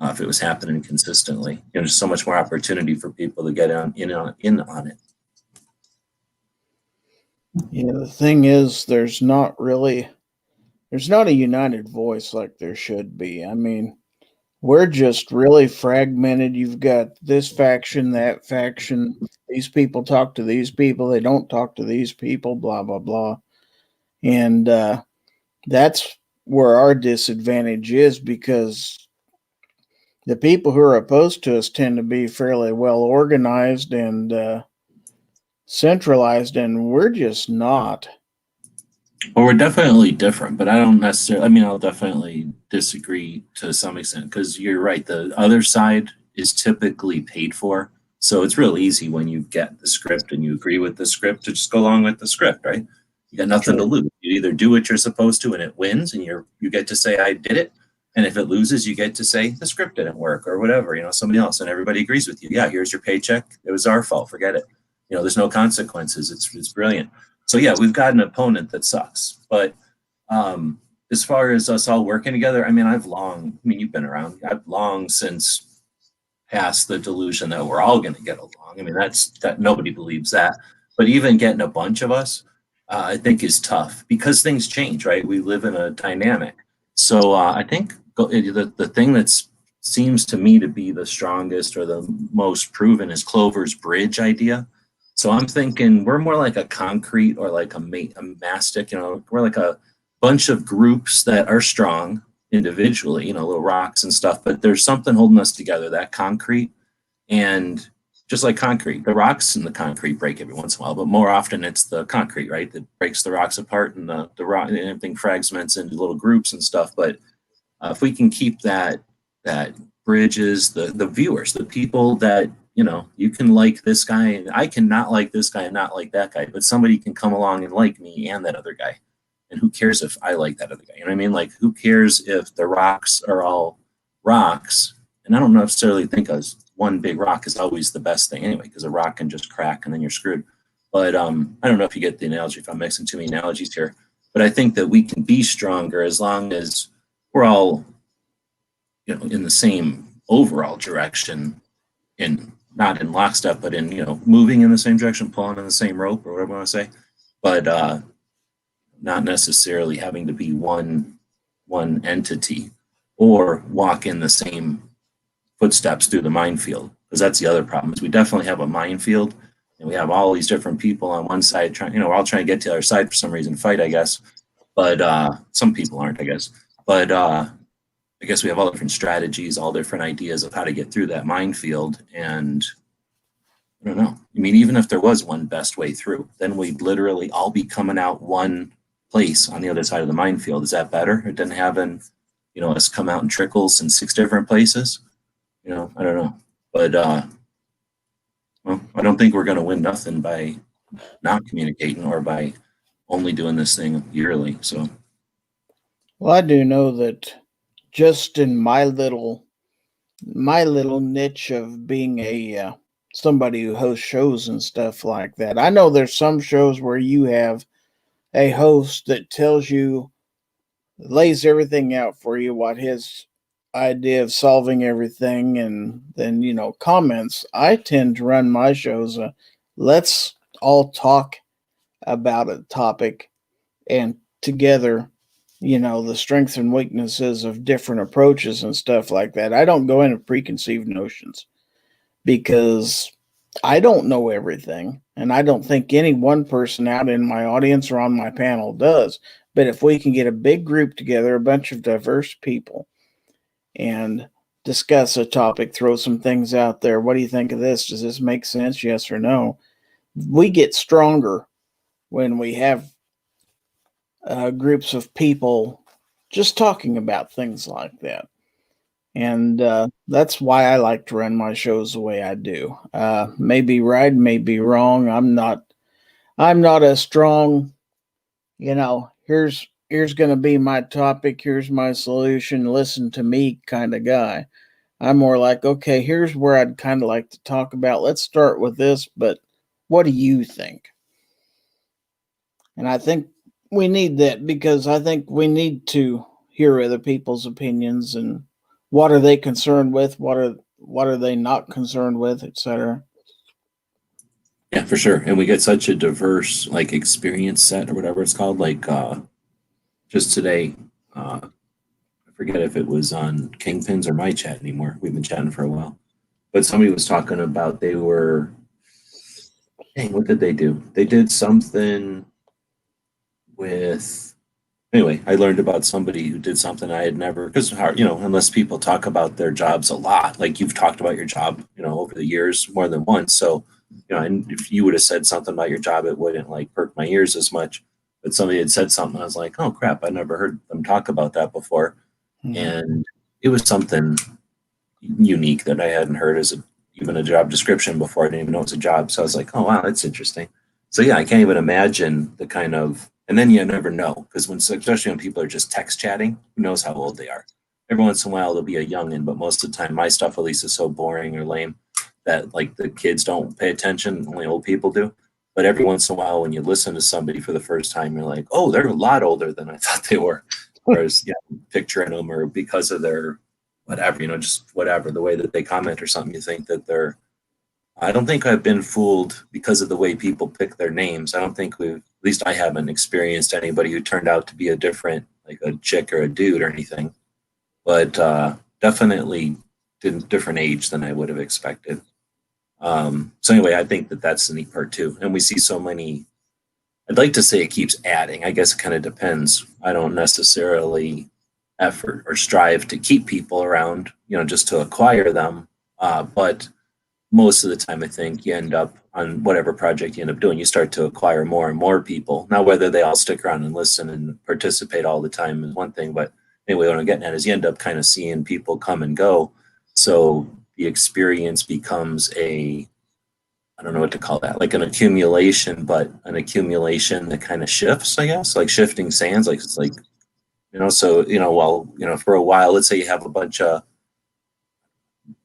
if it was happening consistently. There's so much more opportunity for people to get in on it. Yeah, the thing is, there's not a united voice like there should be. I mean, we're just really fragmented. You've got this faction, that faction. These people talk to these people. They don't talk to these people, blah, blah, blah. And that's where our disadvantage is, because the people who are opposed to us tend to be fairly well organized and centralized, and we're just not. Well, we're definitely different, but I don't necessarily, I'll definitely disagree to some extent, because you're right. The other side is typically paid for. So it's real easy when you get the script and you agree with the script to just go along with the script, right? You got nothing to lose. You either do what you're supposed to and it wins and you get to say, I did it. And if it loses, you get to say the script didn't work or whatever, somebody else, and everybody agrees with you. Yeah, here's your paycheck. It was our fault. Forget it. There's no consequences. It's brilliant. So yeah, we've got an opponent that sucks. But as far as us all working together, you've been around. I've long since passed the delusion that we're all going to get along. That nobody believes that. But even getting a bunch of us, I think is tough, because things change, right? We live in a dynamic. So I think the thing that seems to me to be the strongest or the most proven is Clover's bridge idea. So I'm thinking we're more like a concrete or like a mastic, we're like a bunch of groups that are strong individually, little rocks and stuff, but there's something holding us together, that concrete. And just like concrete, the rocks and the concrete break every once in a while, but more often it's the concrete, right, that breaks the rocks apart, and the rock and everything fragments into little groups and stuff. But if we can keep that bridges the viewers, the people that, you can like this guy and I cannot like this guy and not like that guy, but somebody can come along and like me and that other guy. And who cares if I like that other guy? You know what I mean? Like, who cares if the rocks are all rocks? And I don't necessarily think one big rock is always the best thing anyway, because a rock can just crack and then you're screwed. But I don't know if you get the analogy, if I'm mixing too many analogies here. But I think that we can be stronger as long as we're all, in the same overall direction, in not in lockstep, but in moving in the same direction, pulling on the same rope or whatever I want to say, but not necessarily having to be one entity or walk in the same footsteps through the minefield, because that's the other problem is we definitely have a minefield and we have all these different people on one side trying, we're all trying to get to the other side for some reason, fight, I guess. But some people aren't, I guess. But I guess we have all different strategies, all different ideas of how to get through that minefield. And I don't know. I mean, even if there was one best way through, then we'd literally all be coming out one place on the other side of the minefield. Is that better? Or than having, us come out in trickles in 6 different places? I don't know. But well, I don't think we're going to win nothing by not communicating or by only doing this thing yearly. So, Well, I do know that just in my little niche of being a somebody who hosts shows and stuff like that, I know there's some shows where you have a host that tells you, lays everything out for you, what his idea of solving everything, and then comments. I tend to run my shows let's all talk about a topic and together, the strengths and weaknesses of different approaches and stuff like that. I don't go into preconceived notions because I don't know everything, and I don't think any one person out in my audience or on my panel does. But if we can get a big group together, a bunch of diverse people, and discuss a topic, throw some things out there. What do you think of this? Does this make sense? Yes or no? We get stronger when we have groups of people just talking about things like that. And that's why I like to run my shows the way I do. Maybe right, maybe wrong. I'm not a strong, here's going to be my topic, here's my solution, listen to me kind of guy. I'm more like, okay, here's where I'd kind of like to talk about. Let's start with this, but what do you think? And I think we need that, because I think we need to hear other people's opinions and what are they concerned with, what are they not concerned with, etc. yeah, for sure. And we get such a diverse experience set or whatever it's called. Just today, I forget if it was on Kingpins or my chat anymore. We've been chatting for a while. But somebody was talking about what did they do? They did something with, anyway, I learned about somebody who did something I had never, because, unless people talk about their jobs a lot, like you've talked about your job, over the years more than once. So, and if you would have said something about your job, it wouldn't perk my ears as much. But somebody had said something, I was like, oh crap, I never heard them talk about that before. Mm-hmm. And it was something unique that I hadn't heard as even a job description before. I didn't even know it was a job. So I was like, oh wow, that's interesting. So yeah, I can't even imagine the kind of, and then you never know, because especially when people are just text chatting, who knows how old they are. Every once in a while there'll be a youngin', but most of the time my stuff at least is so boring or lame that the kids don't pay attention, only old people do. But every once in a while, when you listen to somebody for the first time, you're like, oh, they're a lot older than I thought they were. Whereas, picturing them or because of their whatever, just whatever, the way that they comment or something, you think that I don't think I've been fooled because of the way people pick their names. I don't think at least I haven't experienced anybody who turned out to be a different, a chick or a dude or anything. But definitely different age than I would have expected. So anyway, I think that's the neat part too. And we see so many, I'd like to say it keeps adding. I guess it kind of depends. I don't necessarily effort or strive to keep people around, just to acquire them. But most of the time, I think you end up on whatever project you end up doing, you start to acquire more and more people. Now, whether they all stick around and listen and participate all the time is one thing. But anyway, what I'm getting at is you end up kind of seeing people come and go. So the experience becomes I don't know what to call that, like an accumulation, but an accumulation that kind of shifts, I guess, like shifting sands, so, for a while, let's say you have a bunch of,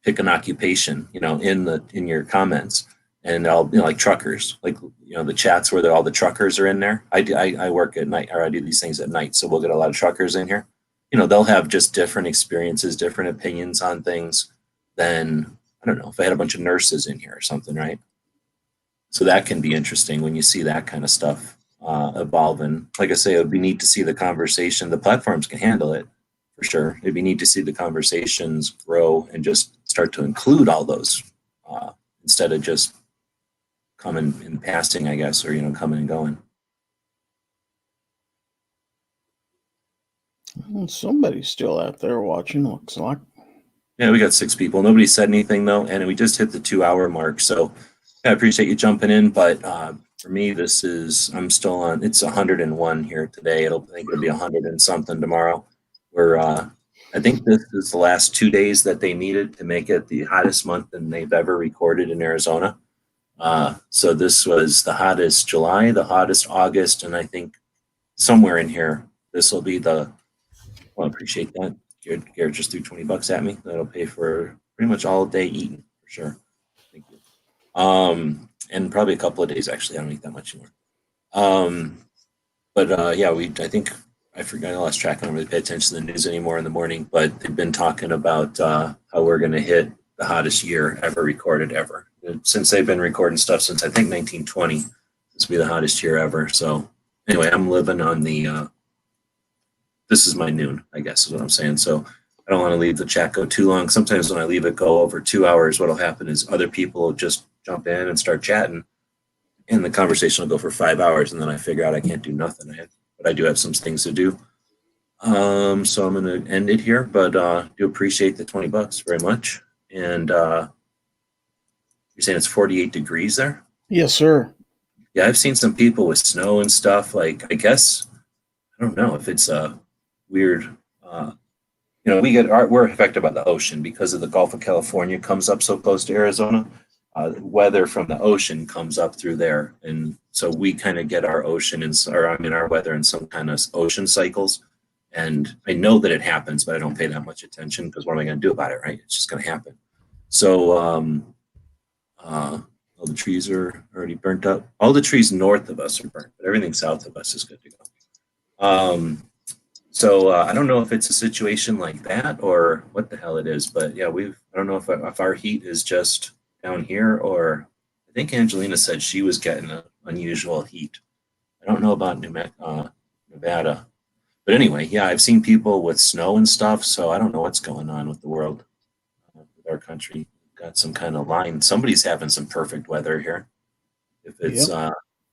pick an occupation, in your comments, and I'll, like truckers, like, the chats where all the truckers are in there. I work at night, or I do these things at night. So we'll get a lot of truckers in here. They'll have just different experiences, different opinions on things than, I don't know, if I had a bunch of nurses in here or something, right? So that can be interesting when you see that kind of stuff evolving. Like I say, it would be neat to see the conversation. The platforms can handle it for sure. It'd be neat to see the conversations grow and just start to include all those instead of just coming in passing, I guess, or, coming and going. Well, somebody's still out there watching, looks like. Yeah, we got 6 people. Nobody said anything though, and we just hit the 2-hour mark. So I appreciate you jumping in, but for me, I'm still on. It's 101 here today. I think it'll be 100 and something tomorrow. I think this is the last 2 days that they needed to make it the hottest month than they've ever recorded in Arizona. So this was the hottest July, the hottest August, and I think somewhere in here, this will be well, I appreciate that. Garrett just threw $20 at me. That'll pay for pretty much all day eating for sure. Thank you. And probably a couple of days actually. I don't eat that much anymore. But yeah, I forgot, I lost track. I don't really pay attention to the news anymore in the morning, but they've been talking about how we're going to hit the hottest year ever recorded ever. Since they've been recording stuff since I think 1920, this will be the hottest year ever. So anyway, I'm living on this is my noon, I guess is what I'm saying. So I don't want to leave the chat go too long. Sometimes when I leave it go over 2 hours, what'll happen is other people will just jump in and start chatting, and the conversation will go for 5 hours, and then I figure out I can't do nothing. But I do have some things to do. So I'm going to end it here, but do appreciate the $20 very much. And you're saying it's 48 degrees there? Yes, sir. Yeah, I've seen some people with snow and stuff. Like, I guess, I don't know if it's weird. We're affected by the ocean because of the Gulf of California comes up so close to Arizona. Weather from the ocean comes up through there, and so we kind of get our our weather in some kind of ocean cycles. And I know that it happens, but I don't pay that much attention because what am I going to do about it, right? It's just going to happen. So all the trees are already burnt up. All the trees north of us are burnt, but everything south of us is good to go. So I don't know if it's a situation like that or what the hell it is, but yeah, I don't know if our heat is just down here, or I think Angelina said she was getting an unusual heat. I don't know about Nevada, but anyway, yeah, I've seen people with snow and stuff, so I don't know what's going on with the world, with our country. Got some kind of line. Somebody's having some perfect weather here. If it's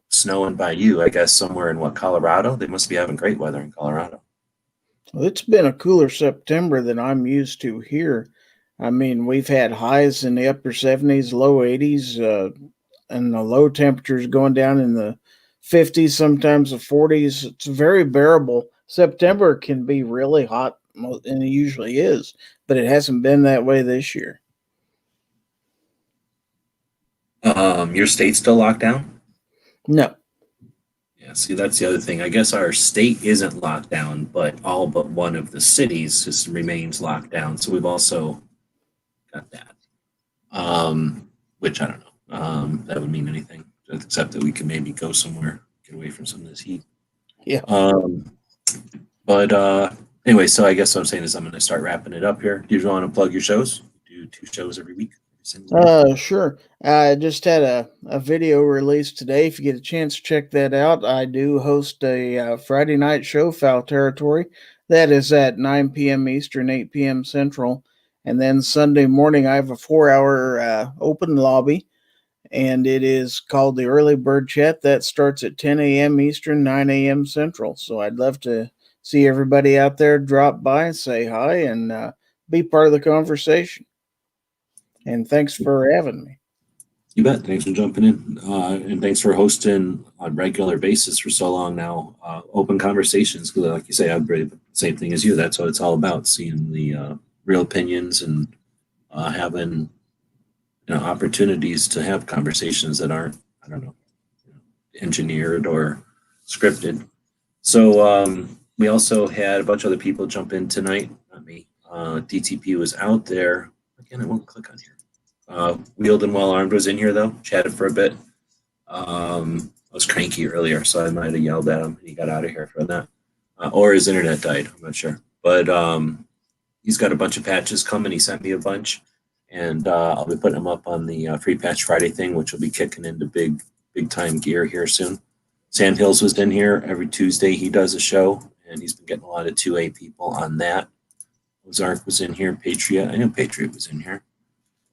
snowing by you, I guess somewhere in Colorado, they must be having great weather in Colorado. Well, it's been a cooler September than I'm used to here. I mean, we've had highs in the upper 70s, low 80s, and the low temperatures going down in the 50s, sometimes the 40s. It's very bearable. September can be really hot, and it usually is, but it hasn't been that way this year. Your state's still locked down? No. Yeah, see, that's the other thing. I guess our state isn't locked down, but all but one of the cities just remains locked down. So we've also got that, which I don't know. That would mean anything, except that we can maybe go somewhere, get away from some of this heat. Yeah. But anyway, so I guess what I'm saying is I'm going to start wrapping it up here. Do you want to plug your shows? Do 2 shows every week? Sure. I just had a video released today. If you get a chance to check that out, I do host a Friday night show, Foul Territory. That is at 9 p.m. Eastern, 8 p.m. Central. And then Sunday morning, I have a 4-hour open lobby, and it is called the Early Bird Chat. That starts at 10 a.m. Eastern, 9 a.m. Central. So I'd love to see everybody out there drop by and say hi and be part of the conversation. And thanks for having me. You bet. Thanks for jumping in. And thanks for hosting on a regular basis for so long now. Open conversations, because like you say, I'm the same thing as you. That's what it's all about, seeing the real opinions and having opportunities to have conversations that aren't, I don't know, engineered or scripted. So we also had a bunch of other people jump in tonight. Not me. DTP was out there. Again, I won't click on here. Wheeled and Well Armed was in here though, chatted for a bit. I was cranky earlier, so I might have yelled at him and he got out of here for that. Or his internet died, I'm not sure. But he's got a bunch of patches coming. He sent me a bunch, and I'll be putting them up on the Free Patch Friday thing, which will be kicking into big time gear here soon. Sandhills was in here every Tuesday. He does a show, and he's been getting a lot of 2A people on that. Ozark was in here. Patriot, I knew Patriot was in here.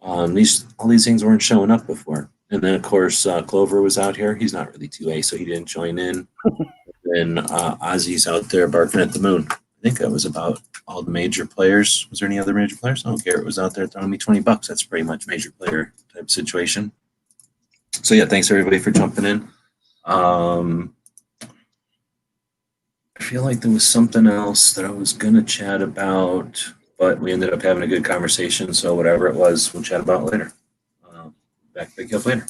All these things weren't showing up before. And then, of course, Clover was out here. He's not really 2A, so he didn't join in. Then Ozzy's out there barking at the moon. I think that was about all the major players. Was there any other major players? I don't care. It was out there throwing me $20. That's pretty much major player type situation. So, yeah, thanks, everybody, for jumping in. I feel like there was something else that I was going to chat about, but we ended up having a good conversation. So whatever it was, we'll chat about later. Back pick you up later.